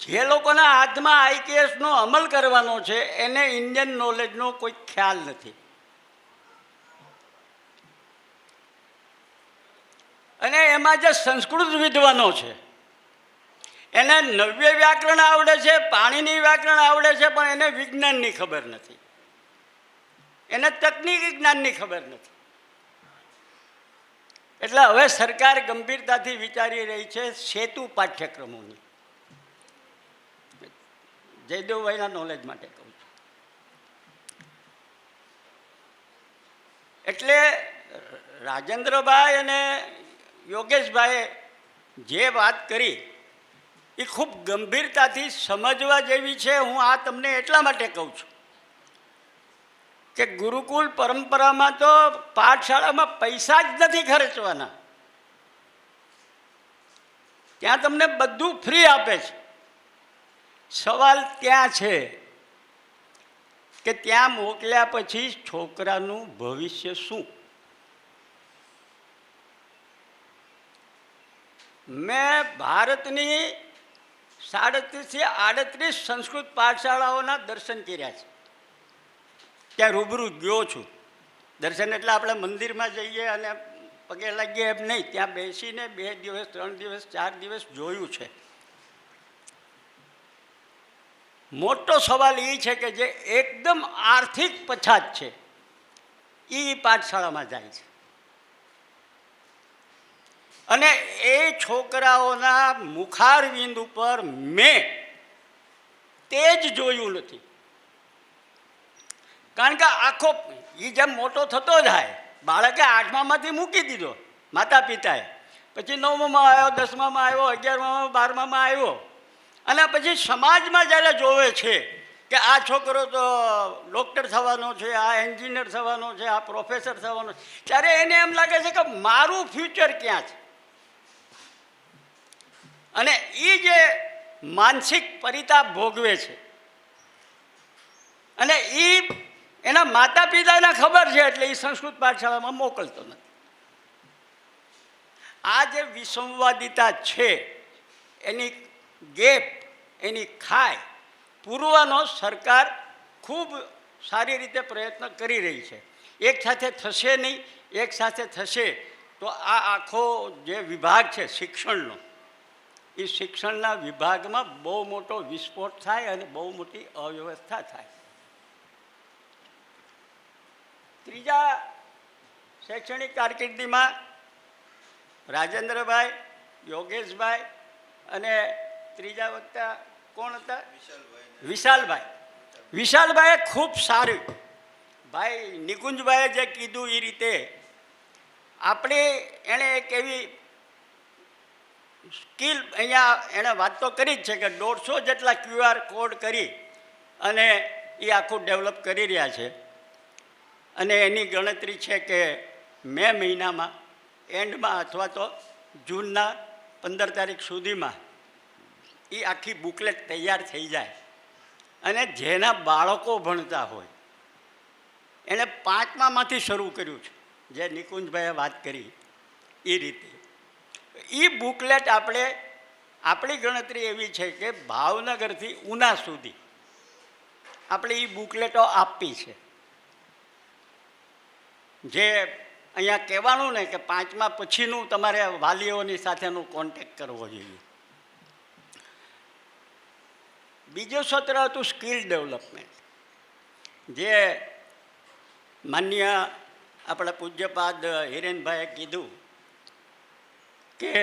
જે લોકોના હાથમાં IKSનો અમલ કરવાનો છે એને ઇન્ડિયન નોલેજનો કોઈ ખ્યાલ નથી. અને એમાં જે સંસ્કૃત વિદ્વાનો છે એને નવ્ય વ્યાકરણ આવડે છે, પાણીની વ્યાકરણ આવડે છે, પણ એને વિજ્ઞાનની ખબર નથી, એને તકનીકી જ્ઞાનની ખબર નથી. એટલે હવે સરકાર ગંભીરતાથી વિચારી રહી છે સેતુ પાઠ્યક્રમોની. જયદેવભાઈના નોલેજ માટે કહું છું. એટલે રાજેન્દ્રભાઈ અને યોગેશભાઈએ જે વાત કરી એ ખૂબ ગંભીરતાથી સમજવા જેવી છે. હું આ તમને એટલા માટે કહું છું કે ગુરુકુળ પરંપરામાં તો પાઠશાળામાં પૈસા જ નથી ખર્ચવાના. ત્યાં તમને બધું ફ્રી આપે છે. સવાલ ત્યાં છે કે ત્યાં મોકલ્યા પછી છોકરાનું ભવિષ્ય શું? મેં ભારતની 37 થી 38 સંસ્કૃત પાઠશાળાઓના દર્શન કર્યા છે. ત્યાં રૂબરૂ ગયો છું. દર્શન એટલે આપણે મંદિરમાં જઈએ અને પગે લાગીએ એમ નહીં, ત્યાં બેસીને 2 દિવસ 3 દિવસ 4 દિવસ જોયું છે. મોટો સવાલ એ છે કે જે એકદમ આર્થિક પછાત છે એ પાઠશાળામાં જાય છે અને એ છોકરાઓના મુખારવિંદ ઉપર મેં તે જ જોયું નથી. કારણ કે આખો એ જેમ મોટો થતો જાય, બાળકે 8મામાંથી મૂકી દીધો માતા પિતાએ, પછી 9મામાં આવ્યો, 10મામાં આવ્યો, 11મામાં 12મામાં આવ્યો, અને પછી સમાજમાં જ્યારે જોવે છે કે આ છોકરો તો ડૉક્ટર થવાનો છે, આ એન્જિનિયર થવાનો છે, આ પ્રોફેસર થવાનો છે, ત્યારે એને એમ લાગે છે કે મારું ફ્યુચર ક્યાં છે. અને એ જે માનસિક પરિતાપ ભોગવે છે અને એ એના માતા પિતાને ખબર છે એટલે એ સંસ્કૃત પાઠશાળામાં મોકલતો નથી. આ જે વિસંવાદિતા છે એની ગેપ, એની ખાઈ પૂરવાનો સરકાર ખૂબ સારી રીતે પ્રયત્ન કરી રહી છે. એક સાથે થશે નહીં, એક સાથે થશે તો આ આખો જે વિભાગ છે શિક્ષણનો, એ શિક્ષણના વિભાગમાં બહુ મોટો વિસ્ફોટ થાય અને બહુ મોટી અવ્યવસ્થા થાય. ત્રીજા શૈક્ષણિક કારકિર્દીમાં રાજેન્દ્રભાઈ, યોગેશભાઈ અને ત્રીજા વખતે કોણ હતા? વિશાલભાઈ. વિશાલભાઈએ ખૂબ સારું, ભાઈ નિકુંજભાઈએ જે કીધું એ રીતે આપણે એણે એક એવી સ્કિલ અહીંયા એણે વાત તો કરી જ છે કે 150 જેટલા QR કોડ કરી અને એ આખું ડેવલપ કરી રહ્યા છે. અને એની ગણતરી છે કે મે મહિનામાં એન્ડમાં અથવા તો જૂનના 15 તારીખ સુધીમાં એ આખી બુકલેટ તૈયાર થઈ જાય. અને જેના બાળકો ભણતા હોય એણે 5મામાંથી શરૂ કર્યું છે, જે નિકુંજભાઈએ વાત કરી એ રીતે. એ બુકલેટ આપણી ગણતરી એવી છે કે ભાવનગરથી ઉના સુધી આપણે એ બુકલેટો આપી છે. જે અહીંયા કહેવાનું ને કે 5મા પછીનું તમારે વાલીઓની સાથેનું કોન્ટેક્ટ કરવો જોઈએ. બીજું સત્ર હતું સ્કિલ ડેવલપમેન્ટ, જે માન્ય આપણા પૂજ્યપાદ હિરેનભાઈએ કીધું કે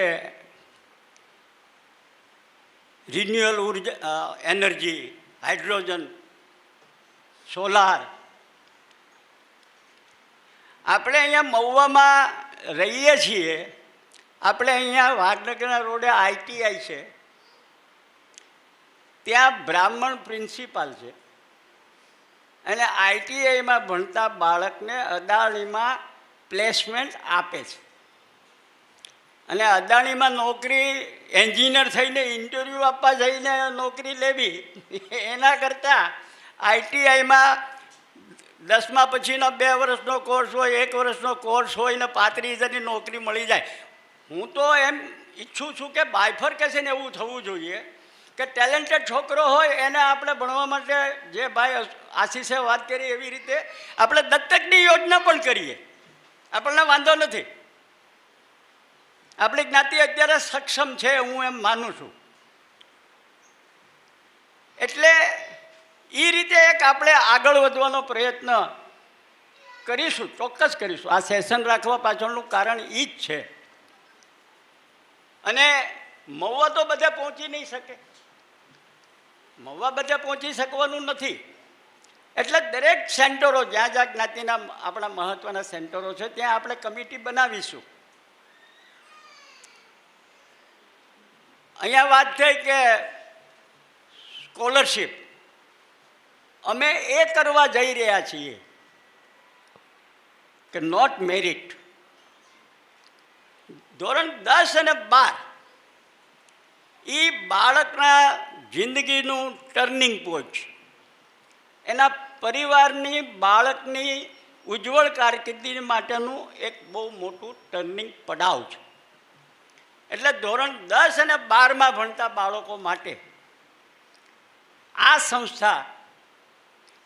રિન્યુઅલ ઉર્જા એનર્જી, હાઇડ્રોજન, સોલાર. આપણે અહીંયા મહુવામાં રહીએ છીએ, આપણે અહીંયા વાઘનગરના રોડે ITI છે, ત્યાં બ્રાહ્મણ પ્રિન્સિપાલ છે અને ITIમાં ભણતા બાળકને અદાણીમાં પ્લેસમેન્ટ આપે છે. અને અદાણીમાં નોકરી એન્જિનિયર થઈને ઇન્ટરવ્યૂ આપવા જઈને નોકરી લેવી એના કરતાં ITIમાં 10મા પછીનો 2 વર્ષનો કોર્સ હોય, 1 વર્ષનો કોર્સ હોય ને 35,000ની નોકરી મળી જાય. હું તો એમ ઈચ્છું છું કે બાયફર્કેશન એવું થવું જોઈએ કે ટેલેન્ટેડ છોકરો હોય એને આપણે ભણવા માટે, જે ભાઈ આશીષે વાત કરી એવી રીતે આપણે દત્તકની યોજના પણ કરીએ, આપણને વાંધો નથી. આપણી જ્ઞાતિ અત્યારે સક્ષમ છે, હું એમ માનું છું. એટલે એ રીતે એક આપણે આગળ વધવાનો પ્રયત્ન કરીશું, ચોક્કસ કરીશું. આ સેશન રાખવા પાછળનું કારણ એ જ છે. અને મહુવા તો બધે પહોંચી નહીં શકે, મહુવા બધે પહોંચી શકવાનું નથી. એટલે દરેક સેન્ટરો જ્યાં જ્યાં જ્ઞાતિના આપણા મહત્ત્વના સેન્ટરો છે ત્યાં આપણે કમિટી બનાવીશું. અહીંયા વાત થઈ કે સ્કોલરશિપ, અમે એ કરવા જઈ રહ્યા છીએ કે નોટ મેરિટ. ધોરણ 10 અને 12 એ બાળકના જિંદગીનું ટર્નિંગ પોઈન્ટ છે. એના પરિવારની બાળકની ઉજ્જવળ કારકિર્દી માટેનું એક બહુ મોટું ટર્નિંગ પડાવ છે. એટલે ધોરણ 10 અને 12માં ભણતા બાળકો માટે આ સંસ્થા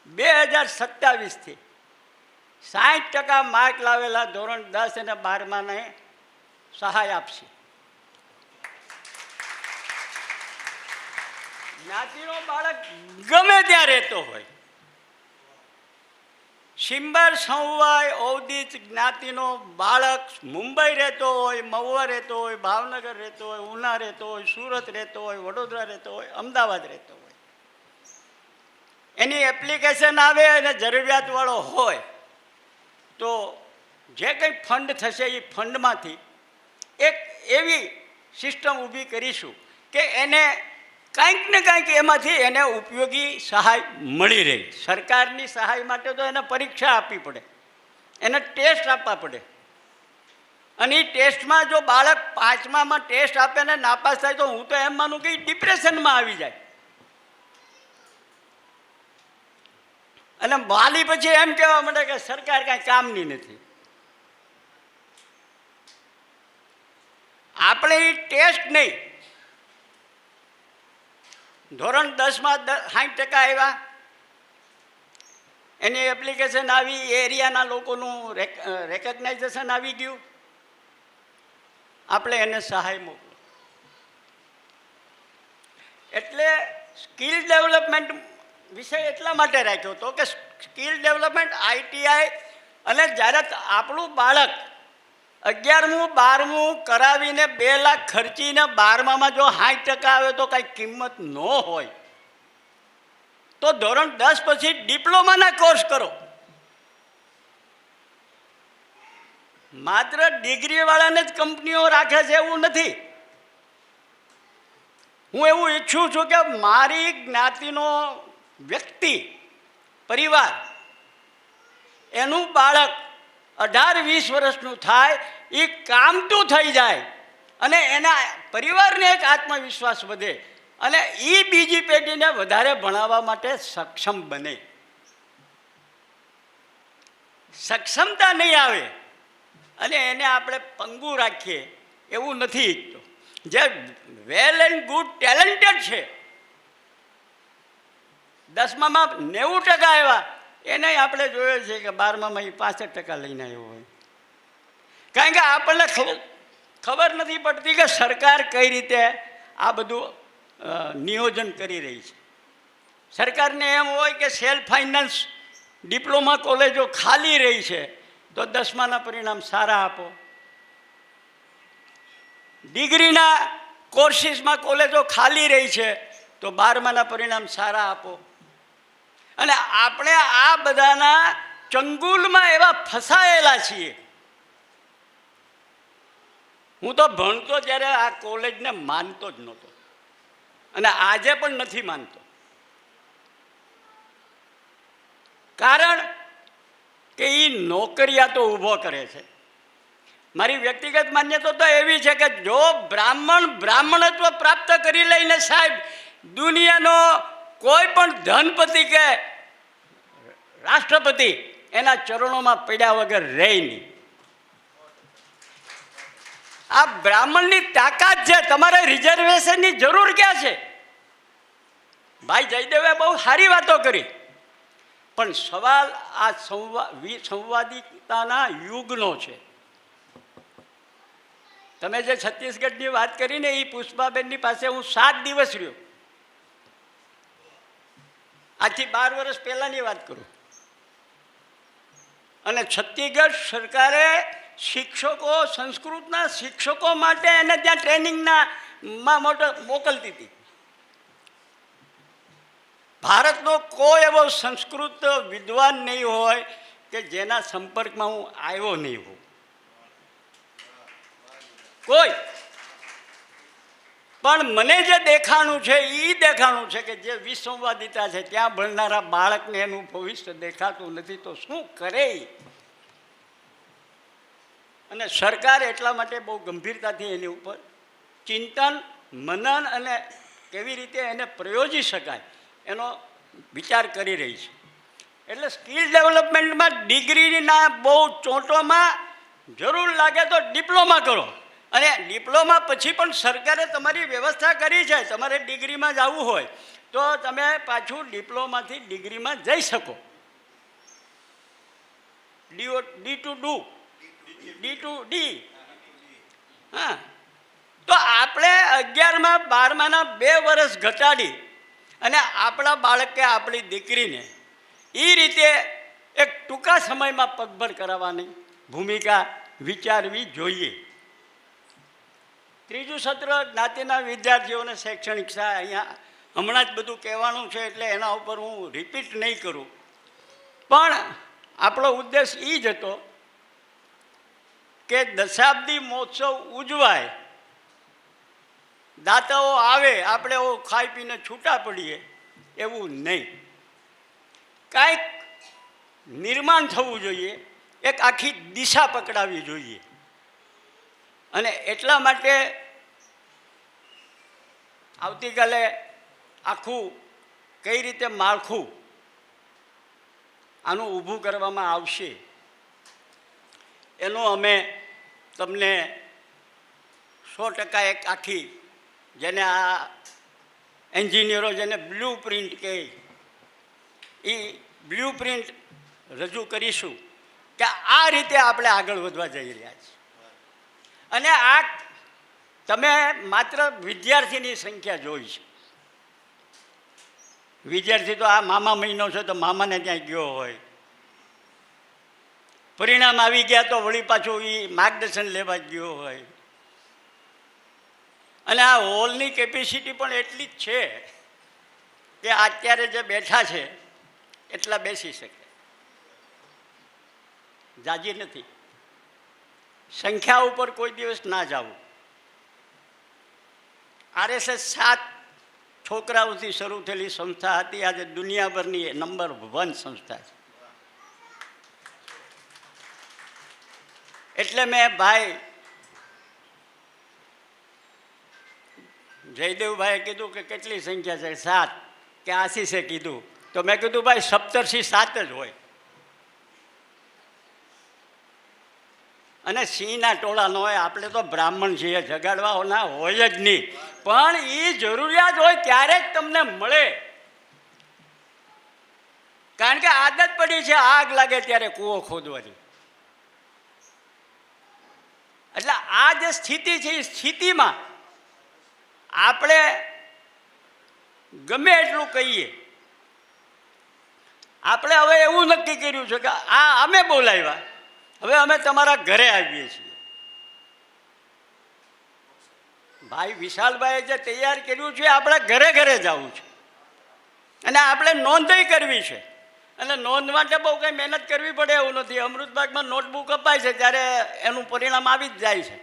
2027થી 60% માર્ક લાવેલા ધોરણ 10 અને 12માંને સહાય આપશે. જ્ઞાતિનો બાળક ગમે ત્યાં રહેતો હોય, સિંબર સંવાય અવધિત જ્ઞાતિનો બાળક મુંબઈ રહેતો હોય, મહુવા રહેતો હોય, ભાવનગર રહેતો હોય, ઉના રહેતો હોય, સુરત રહેતો હોય, વડોદરા રહેતો હોય, અમદાવાદ રહેતો હોય, એની એપ્લિકેશન આવે અને જરૂરિયાતવાળો હોય તો જે કંઈ ફંડ થશે એ ફંડમાંથી એક એવી સિસ્ટમ ઊભી કરીશું કે એને કંઈક ને કંઈક એમાંથી એને ઉપયોગી સહાય મળી રહે. સરકારની સહાય માટે તો એને પરીક્ષા આપવી પડે, એને ટેસ્ટ આપવા પડે, અને એ ટેસ્ટમાં જો બાળક 5મામાં ટેસ્ટ આપે ને નાપાસ થાય તો હું તો એમ માનું કે ડિપ્રેશનમાં આવી જાય. અને વાલી પછી એમ કહેવા માંડે કે સરકાર કાંઈ કામની નથી. આપણે એ ટેસ્ટ નહીં, ધોરણ 10માં 60% આવ્યા, એની એપ્લિકેશન આવી, એરિયાના લોકોનું રેકગ્નાઇઝેશન આવી ગયું, આપણે એને સહાય મોકલો. એટલે સ્કિલ ડેવલપમેન્ટ વિષય એટલા માટે રાખ્યો હતો કે સ્કિલ ડેવલપમેન્ટ ITI, અને જ્યારે આપણું બાળક 11મું 12મું કરાવીને 2 લાખ ખર્ચીને 12માં જો 60% આવે તો કાંઈ કિંમત ન હોય તો ધોરણ 10 પછી ડિપ્લોમાના કોર્સ કરો. માત્ર ડિગ્રીવાળાને જ કંપનીઓ રાખે છે એવું નથી. હું એવું ઈચ્છું છું કે મારી જ્ઞાતિનો વ્યક્તિ પરિવાર એનું બાળક 18-20 વર્ષનું થાય, એ કામતું થઈ જાય અને એના પરિવારને એક આત્મવિશ્વાસ વધે અને એ બીજી પેઢીને વધારે ભણાવવા માટે સક્ષમ બને. સક્ષમતા નહીં આવે અને એને આપણે પંગુ રાખીએ એવું નથી ઈચ્છતો. જે વેલ એન્ડ ગુડ ટેલેન્ટેડ છે, 10મામાં 90% આવ્યા, એને આપણે જોયો છે કે 12માં 65% લઈને આવ્યો હોય. કારણ કે આપણને ખબર નથી પડતી કે સરકાર કઈ રીતે આ બધું નિયોજન કરી રહી છે. સરકારને એમ હોય કે સેલ્ફ ફાઇનાન્સ ડિપ્લોમા કોલેજો ખાલી રહી છે તો 10માના પરિણામ સારા આપો, ડિગ્રીના કોર્સિસમાં કોલેજો ખાલી રહી છે તો 12માના પરિણામ સારા આપો. અને આપણે આ બધાના ચંગુલમાં એવા ફસાયેલા છીએ. હું તો ભણતો જ્યારે આ કોલેજને માનતો જ નહોતો અને આજે પણ નથી માનતો. કારણ કે એ નોકરિયાતો ઊભો કરે છે. મારી વ્યક્તિગત માન્યતા તો એવી છે કે જો બ્રાહ્મણત્વ પ્રાપ્ત કરી લઈને સાહેબ દુનિયાનો કોઈ પણ ધનપતિ કે રાષ્ટ્રપતિ એના ચરણોમાં પડ્યા વગર રહે નહીં. આ બ્રાહ્મણની તાકાત છે. તમારે રિઝર્વેશનની જરૂર ક્યાં છે? ભાઈ જયદેવે બહુ સારી વાતો કરી, પણ સવાલ આ સંવાદિતાના યુગનો છે. તમે જે છત્તીસગઢની વાત કરીને એ પુષ્પાબેનની પાસે હું 7 દિવસ રહ્યો. આજથી 12 વર્ષ પહેલાંની વાત કરું. અને છત્તીસગઢ સરકારે શિક્ષકો, સંસ્કૃતના શિક્ષકો માટે એને ત્યાં ટ્રેનિંગના મોકલતી હતી. ભારતનો કોઈ એવો સંસ્કૃત વિદ્વાન નહીં હોય કે જેના સંપર્કમાં હું આવ્યો નહીં હોઉં. કોઈ પણ મને જે દેખાણું છે એ દેખાણું છે કે જે વિસંવાદિતા છે ત્યાં ભણનારા બાળકને એનું ભવિષ્ય દેખાતું નથી તો શું કરે. અને સરકાર એટલા માટે બહુ ગંભીરતાથી એની ઉપર ચિંતન મનન અને કેવી રીતે એને પ્રયોજી શકાય એનો વિચાર કરી રહી છે. એટલે સ્કિલ ડેવલપમેન્ટમાં ડિગ્રીના બહુ ચોંટોમાં જરૂર લાગે તો ડિપ્લોમા કરો, અને ડિપ્લોમા પછી પણ સરકારે તમારી વ્યવસ્થા કરી છે. તમારે ડિગ્રીમાં જવું હોય તો તમે પાછું ડિપ્લોમાથી ડિગ્રીમાં જઈ શકો. D to D. હા, તો આપણે 11માં 12માના 2 વર્ષ ઘટાડી અને આપણા બાળક કે આપણી દીકરીને એ રીતે એક ટૂંકા સમયમાં પગભર કરાવવાની ભૂમિકા વિચારવી જોઈએ. ત્રીજું સત્ર જ્ઞાતિના વિદ્યાર્થીઓને શૈક્ષણિક સહાય, અહીંયા હમણાં જ બધું કહેવાનું છે એટલે એના ઉપર હું રિપીટ નહીં કરું, પણ આપણો ઉદ્દેશ એ જ હતો કે દશાબ્દી મહોત્સવ ઉજવાય, દાતાઓ આવે, આપણે ખાઈ પીને છૂટા પડીએ એવું નહીં. કાંઈક નિર્માણ થવું જોઈએ, એક આખી દિશા પકડાવી જોઈએ. અને એટલા માટે આવતીકાલે આખું કઈ રીતે માળખું આનું ઊભું કરવામાં આવશે એનો અમે તમને 100% એક આખી, જેને આ એન્જિનિયરો જેને બ્લુ પ્રિન્ટ કહે એ બ્લુ પ્રિન્ટ રજૂ કરીશું કે આ રીતે આપણે આગળ વધવા જઈ રહ્યા છીએ. અને આ તમે માત્ર વિદ્યાર્થીની સંખ્યા જોઈ છે. વિદ્યાર્થી તો આ મામા મહિનો છે તો મામાને ત્યાં ગયો હોય, પરિણામ આવી ગયા તો વળી પાછું એ માર્ગદર્શન લેવા ગયો હોય. અને આ હોલની કેપેસિટી પણ એટલી જ છે કે અત્યારે જે બેઠા છે એટલા બેસી શકે, જાજી નથી. સંખ્યા ઉપર કોઈ દિવસ ના જવું. RSS 7 છોકરાઓથી શરૂ થયેલી સંસ્થા હતી, આજે દુનિયાભરની નંબર 1 સંસ્થા છે. એટલે મેં ભાઈ જયદેવભાઈએ કીધું કે કેટલી સંખ્યા છે, 7 કે આશીષે કીધું તો મેં કીધું ભાઈ સપ્તર્ષિ 7 જ હોય. અને સિંહના ટોળા ન હોય, આપણે તો બ્રાહ્મણ છીએ, જગાડવાના હોય જ નહીં. પણ એ જરૂરિયાત હોય ત્યારે જ તમને મળે, કારણ કે આદત પડી છે આગ લાગે ત્યારે કૂવો ખોદવાની. એટલે આ જે સ્થિતિ છે એ સ્થિતિમાં આપણે ગમે એટલું કહીએ, આપણે હવે એવું નક્કી કર્યું છે કે આ અમે બોલાવ્યા, હવે અમે તમારા ઘરે આવીએ છીએ. ભાઈ વિશાલભાઈએ જે તૈયાર કર્યું છે આપણે ઘરે ઘરે જવું છે અને આપણે નોંધણી કરવી છે. અને નોંધ માટે બહુ કંઈ મહેનત કરવી પડે એવું નથી. અમૃતબાગમાં નોટબુક અપાય છે ત્યારે એનું પરિણામ આવી જ જાય છે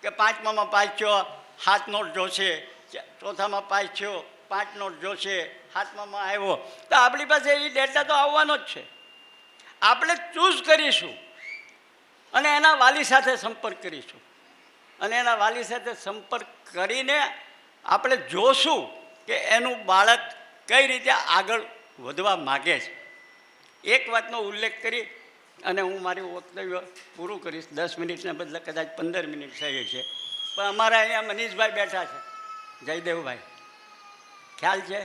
કે 5મામાં 5 થયો, 7 નોટ જોશે, 4થામાં 5 થયો, 5 નોટ જોશે, 7મામાં આવ્યો. તો આપણી પાસે એ ડેટા તો આવવાનો જ છે. આપણે ચૂઝ કરીશું અને એના વાલી સાથે સંપર્ક કરીશું, અને એના વાલી સાથે સંપર્ક કરીને આપણે જોશું કે એનું બાળક કઈ રીતે આગળ વધવા માગે છે. એક વાતનો ઉલ્લેખ કરી અને હું મારું વક્તવ્ય પૂરું કરીશ. 10 મિનિટને બદલે કદાચ 15 મિનિટ થઈ છે. પણ અમારા અહીંયા મનીષભાઈ બેઠા છે, જયદેવભાઈ, ખ્યાલ છે?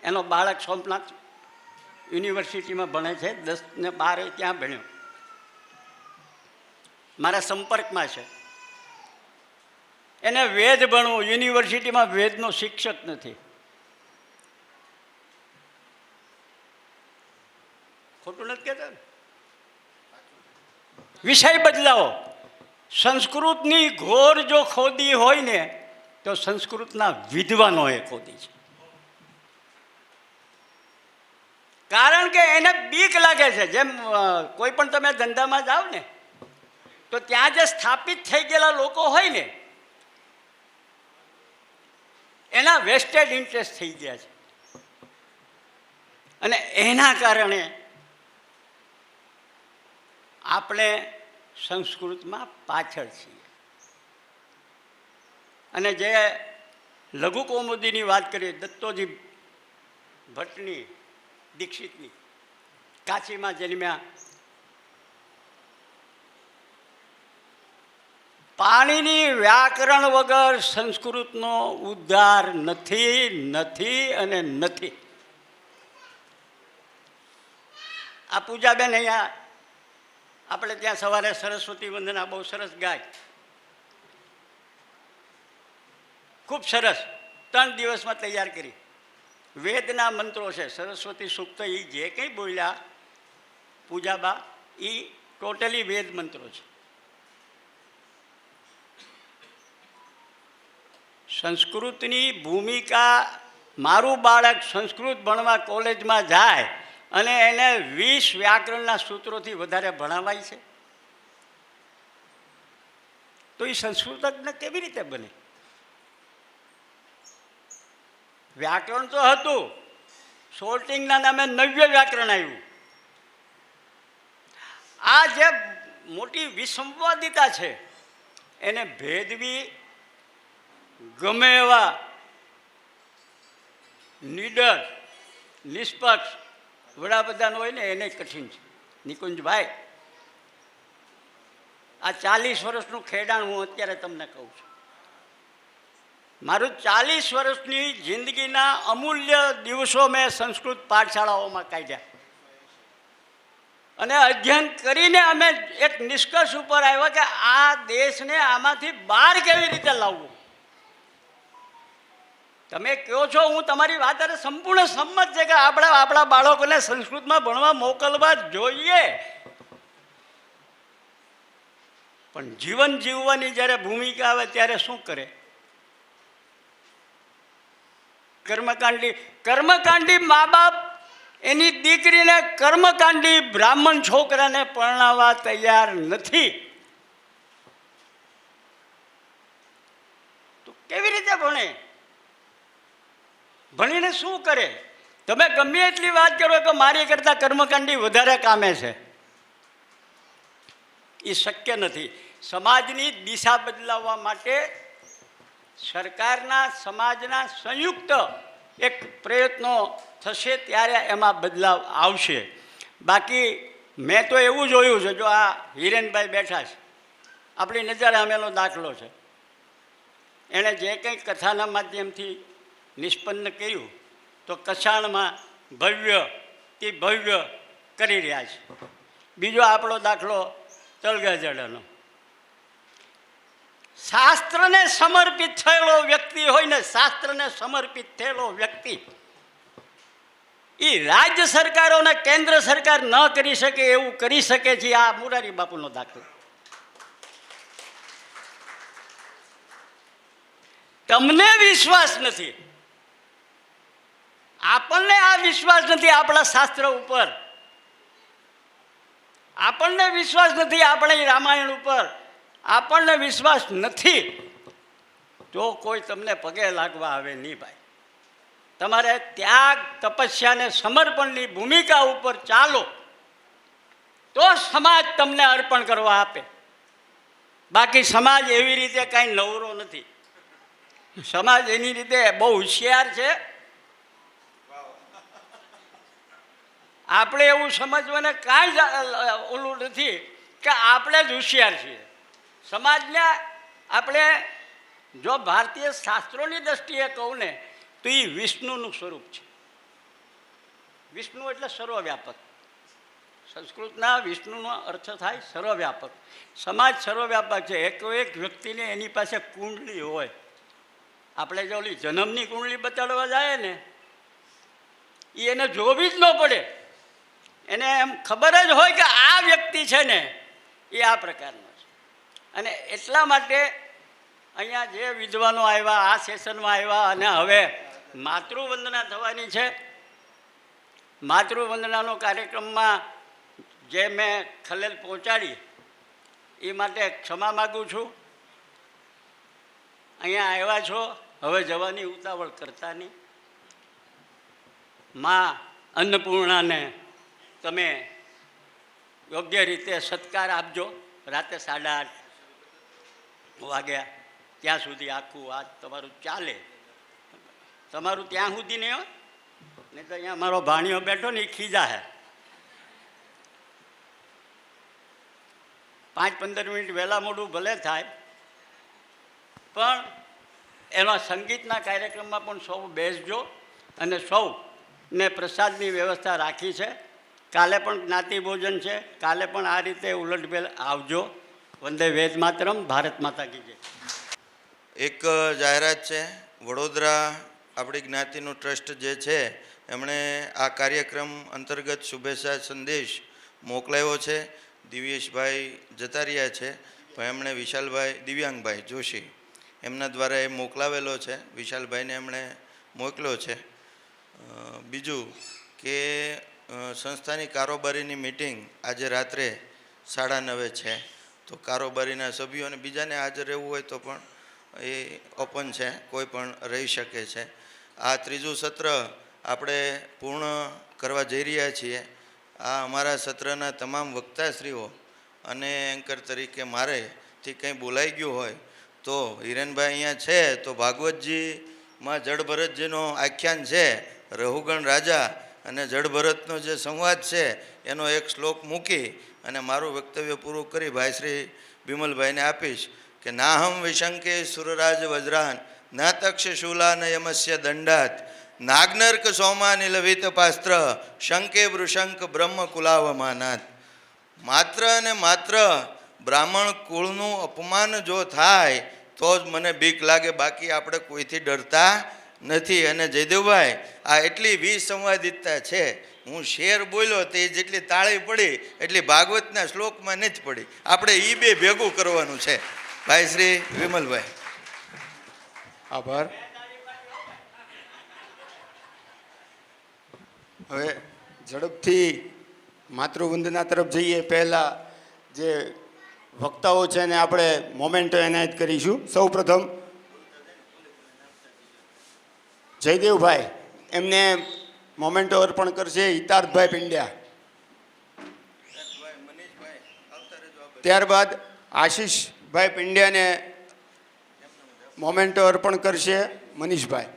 એનો બાળક સોમનાથ યુનિવર્સિટીમાં ભણે છે, 10 ને 12 ત્યાં ભણ્યો, મારા સંપર્કમાં છે. એને વેદ ભણવું, યુનિવર્સિટીમાં વેદનો શિક્ષક નથી. ખોટું નથી કહેતા? વિષય બદલાવો. સંસ્કૃતની ઘોર જો ખોદી હોય ને તો સંસ્કૃતના વિદ્વાનોએ ખોદી છે. કારણ કે એને બીક લાગે છે. જેમ કોઈ પણ તમે ધંધામાં જાઓ ને તો ત્યાં જે સ્થાપિત થઈ ગયેલા લોકો હોય ને એના વેસ્ટેડ ઇન્ટરેસ્ટ થઈ ગયા છે અને એના કારણે આપણે સંસ્કૃતમાં પાછળ છીએ. અને જે લઘુ કૌમુદીની વાત કરીએ, દત્તોજી ભટ્ટની, દીક્ષિતની, કાશીમાં જન્મ્યા, પાણીની વ્યાકરણ વગર સંસ્કૃતનો ઉદ્ધાર નથી, નથી અને નથી. આ પૂજાબેન અહીંયા આપણે ત્યાં સવારે સરસ્વતી વંદના બહુ સરસ ગાય, ખૂબ સરસ 3 દિવસમાં તૈયાર કરી. વેદના મંત્રો છે, સરસ્વતી સૂક્ત એ જે કંઈ બોલ્યા પૂજાબા એ ટોટલી વેદ મંત્રો છે. સંસ્કૃતની ભૂમિકા, મારું બાળક સંસ્કૃત ભણવા કોલેજમાં જાય અને એને 20 વ્યાકરણના સૂત્રોથી વધારે ભણાવાય છે તો એ સંસ્કૃતજ્ઞ કેવી રીતે બને? વ્યાકરણ તો હતું, સોર્ટિંગના નામે નવ્ય વ્યાકરણ આવ્યું. આ જે મોટી વિસંવાદિતા છે એને ભેદવી ગમે એવા નીડર, નિષ્પક્ષ વડાપ્રધાન હોય ને એને કઠિન છે. નિકુંજભાઈ, આ 40 વર્ષનું ખેડાણ હું અત્યારે તમને કહું છું. મારું 40 વર્ષની જિંદગીના અમૂલ્ય દિવસો મેં સંસ્કૃત પાઠશાળાઓમાં કાઢ્યા અને અધ્યયન કરીને અમે એક નિષ્કર્ષ ઉપર આવ્યા કે આ દેશને આમાંથી બહાર કેવી રીતે લાવવું. તમે કહો છો, હું તમારી વાત અરે સંપૂર્ણ સંમત છે કે આપણા બાળકોને સંસ્કૃતમાં ભણવા મોકલવા જોઈએ, પણ જીવન જીવવાની જ્યારે ભૂમિકા આવે ત્યારે શું કરે? કર્મકાંડી મા બાપ એની દીકરીને કર્મકાંડી બ્રાહ્મણ છોકરાને પરણાવવા તૈયાર નથી તો કેવી રીતે ભણે? ભણીને શું કરે? તમે ગમે એટલી વાત કરો કે મારી કરતાં કર્મકાંડી વધારે કામે છે, એ શક્ય નથી. સમાજની દિશા બદલાવવા માટે સરકારના, સમાજના સંયુક્ત એક પ્રયત્નો થશે ત્યારે એમાં બદલાવ આવશે. બાકી મેં તો એવું જોયું છે, જો આ હિરેનભાઈ બેઠા છે, આપણી નજર સામેનો દાખલો છે, એણે જે કંઈ કથાના માધ્યમથી નિષ્પન્ન કર્યું તો કશાણમાં ભવ્યથી ભવ્ય કરી રહ્યા છે. બીજો આપણો દાખલો તળગાજડાનો. શાસ્ત્રને સમર્પિત થયેલો વ્યક્તિ હોય ને, શાસ્ત્રને સમર્પિત થયેલો વ્યક્તિ એ રાજ્ય સરકારોને કેન્દ્ર સરકાર ન કરી શકે એવું કરી શકે છે. આ મોરારી બાપુનો દાખલો. તમને વિશ્વાસ નથી, આપણને આ વિશ્વાસ નથી આપણા શાસ્ત્ર ઉપર, આપણને વિશ્વાસ નથી આપણી રામાયણ ઉપર, આપણને વિશ્વાસ નથી તો કોઈ તમને પગે લાગવા આવે નહીં ભાઈ. તમારે ત્યાગ, તપસ્યા અને સમર્પણની ભૂમિકા ઉપર ચાલો તો સમાજ તમને અર્પણ કરવા આપે. બાકી સમાજ એવી રીતે કાંઈ નવરો નથી. સમાજ એની રીતે બહુ હોશિયાર છે. આપણે એવું સમજવાને કાંઈ ઓલું નથી કે આપણે જ હોશિયાર છીએ. સમાજને આપણે જો ભારતીય શાસ્ત્રોની દ્રષ્ટિએ કહું ને તો એ વિષ્ણુનું સ્વરૂપ છે. વિષ્ણુ એટલે સર્વવ્યાપક. સંસ્કૃતના વિષ્ણુનો અર્થ થાય સર્વવ્યાપક. સમાજ સર્વવ્યાપક છે. એક વ્યક્તિને એની પાસે કુંડલી હોય. આપણે જો ઓલી જન્મની કુંડલી બતાડવા જાય ને એ એને જોવી જ ન પડે, એને એમ ખબર જ હોય કે આ વ્યક્તિ છે ને એ આ પ્રકારનો છે. અને એટલા માટે અહીંયા જે વિદ્વાનો આવ્યા, આ સેશનમાં આવ્યા અને હવે માતૃવંદના થવાની છે માતૃવંદનાનો કાર્યક્રમમાં જે મેં ખલેલ પહોંચાડી એ માટે ક્ષમા માગું છું. અહીંયા આવ્યા છો, હવે જવાની ઉતાવળ કરતા નહીં. માં અન્નપૂર્ણાને તમે યોગ્ય રીતે સત્કાર આપજો. રાતે 8:30 વાગ્યા ત્યાં સુધી આખું વાત તમારું ચાલે. તમારું ત્યાં સુધી નહીં હોય, નહીં તો અહીંયા મારો ભાણિયો બેઠો ને એ ખીજા હે. 5-15 મિનિટ વહેલા મોડું ભલે થાય, પણ એના સંગીતના કાર્યક્રમમાં પણ સૌ બેસજો અને સૌને પ્રસાદની વ્યવસ્થા રાખી છે. કાલે પણ જ્ઞાતિ ભોજન છે, કાલે પણ આ રીતે ઉલટફેર આવજો. વંદે વેદ માતરમ, ભારત માતા કી જય. એક જાહેરાત છે. વડોદરા આપણી જ્ઞાતિનું ટ્રસ્ટ જે છે એમણે આ કાર્યક્રમ અંતર્ગત શુભેચ્છા સંદેશ મોકલાવ્યો છે. દિવ્યેશભાઈ જતા રહ્યા છે, પણ એમણે વિશાલભાઈ દિવ્યાંગભાઈ જોશી એમના દ્વારા એ મોકલાવેલો છે. વિશાલભાઈને એમણે મોકલ્યો છે. બીજું કે સંસ્થાની કારોબારીની મિટિંગ આજે રાત્રે 9:30 છે. તો કારોબારીના સભ્યો અને બીજાને હાજર રહેવું હોય તો પણ એ ઓપન છે, કોઈ પણ રહી શકે છે. આ ત્રીજું સત્ર આપણે પૂર્ણ કરવા જઈ રહ્યા છીએ. આ અમારા સત્રના તમામ વક્તાશ્રીઓ અને એન્કર તરીકે મારેથી કંઈ બોલાઈ ગયું હોય તો હિરેનભાઈ અહીંયા છે તો ભાગવતજીમાં જડભરતજીનો આખ્યાન છે, રહુગણ રાજા અને જડભરતનો જે સંવાદ છે એનો એક શ્લોક મૂકી અને મારું વક્તવ્ય પૂરું કરી ભાઈ શ્રી બિમલભાઈને આપીશ કે નાહમ વિશંકે સુરરાજ વજ્રાન ના તક્ષ શૂલા ન યમસ્ય દંડાત નાગ્નર્ક સોમાનિલવિત પાસ્ત્ર શંકે વૃશંક બ્રહ્મ કુલાવમાનાથ. માત્ર અને માત્ર બ્રાહ્મણ કુળનું અપમાન જો થાય તો જ મને બીક લાગે, બાકી આપણે કોઈથી ડરતા નથી. અને જયદેવભાઈ આ એટલી વિસંવાદિતતા છે, હું શેર બોલ્યો તે જેટલી તાળી પડી એટલી ભાગવતના શ્લોકમાં નથી પડી. આપણે એ બે ભેગું કરવાનું છે. ભાઈ શ્રી વિમલભાઈ. આભાર. હવે ઝડપથી માતૃવંદના તરફ જઈએ. પહેલાં જે વક્તાઓ છે એને આપણે મોમેન્ટો એનાયત કરીશું. સૌ પ્રથમ જયદેવભાઈ એમને મોમેન્ટો અર્પણ કરશે હિતાર્થભાઈ પિંડ્યા. ત્યારબાદ આશીષભાઈ પિંડ્યાને મોમેન્ટો અર્પણ કરશે મનીષભાઈ.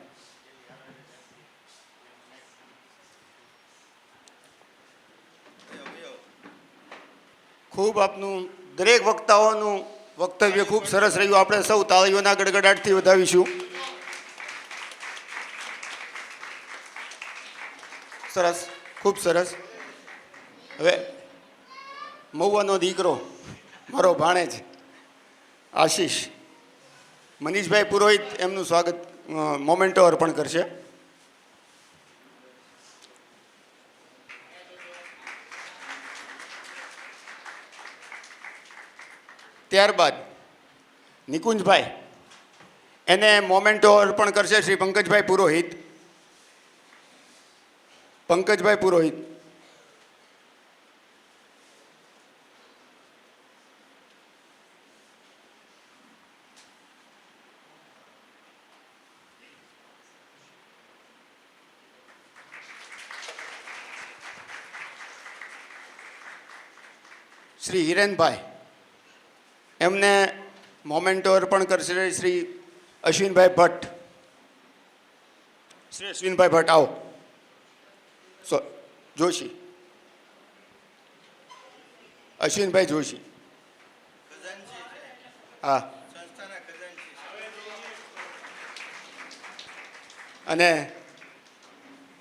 ખૂબ આપનું દરેક વક્તાઓનું વક્તવ્ય ખૂબ સરસ રહ્યું. આપણે સૌ તાળીઓના ગડગડાટથી વધાવીશું. સરસ, ખૂબ સરસ. હવે મહુવાનો દીકરો મારો ભાણેજ આશીષ મનીષભાઈ પુરોહિત એમનું સ્વાગત મોમેન્ટો અર્પણ કરશે. ત્યારબાદ નિકુંજભાઈ એને મોમેન્ટો અર્પણ કરશે શ્રી પંકજભાઈ પુરોહિત. પંકજભાઈ પુરોહિત. શ્રી હિરેનભાઈ એમને મોમેન્ટો અર્પણ કરશે શ્રી અશ્વિનભાઈ ભટ્ટ. શ્રી અશ્વિનભાઈ ભટ્ટ આવો. જોશી, અશ્વિનભાઈ જોશી. હા. અને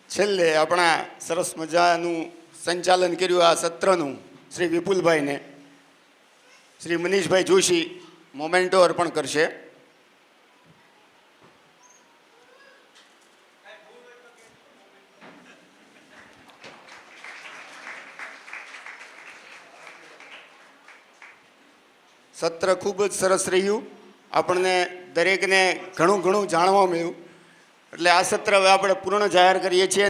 છેલ્લે આપણા સરસ મજાનું સંચાલન કર્યું આ સત્રનું શ્રી વિપુલભાઈને શ્રી મનીષભાઈ જોશી મોમેન્ટો અર્પણ કરશે. સત્ર ખૂબ જ સરસ રહ્યું. આપણને દરેકને ઘણું ઘણું જાણવા મળ્યું. એટલે આ સત્ર હવે આપણે પૂર્ણ જાહેર કરીએ છીએ.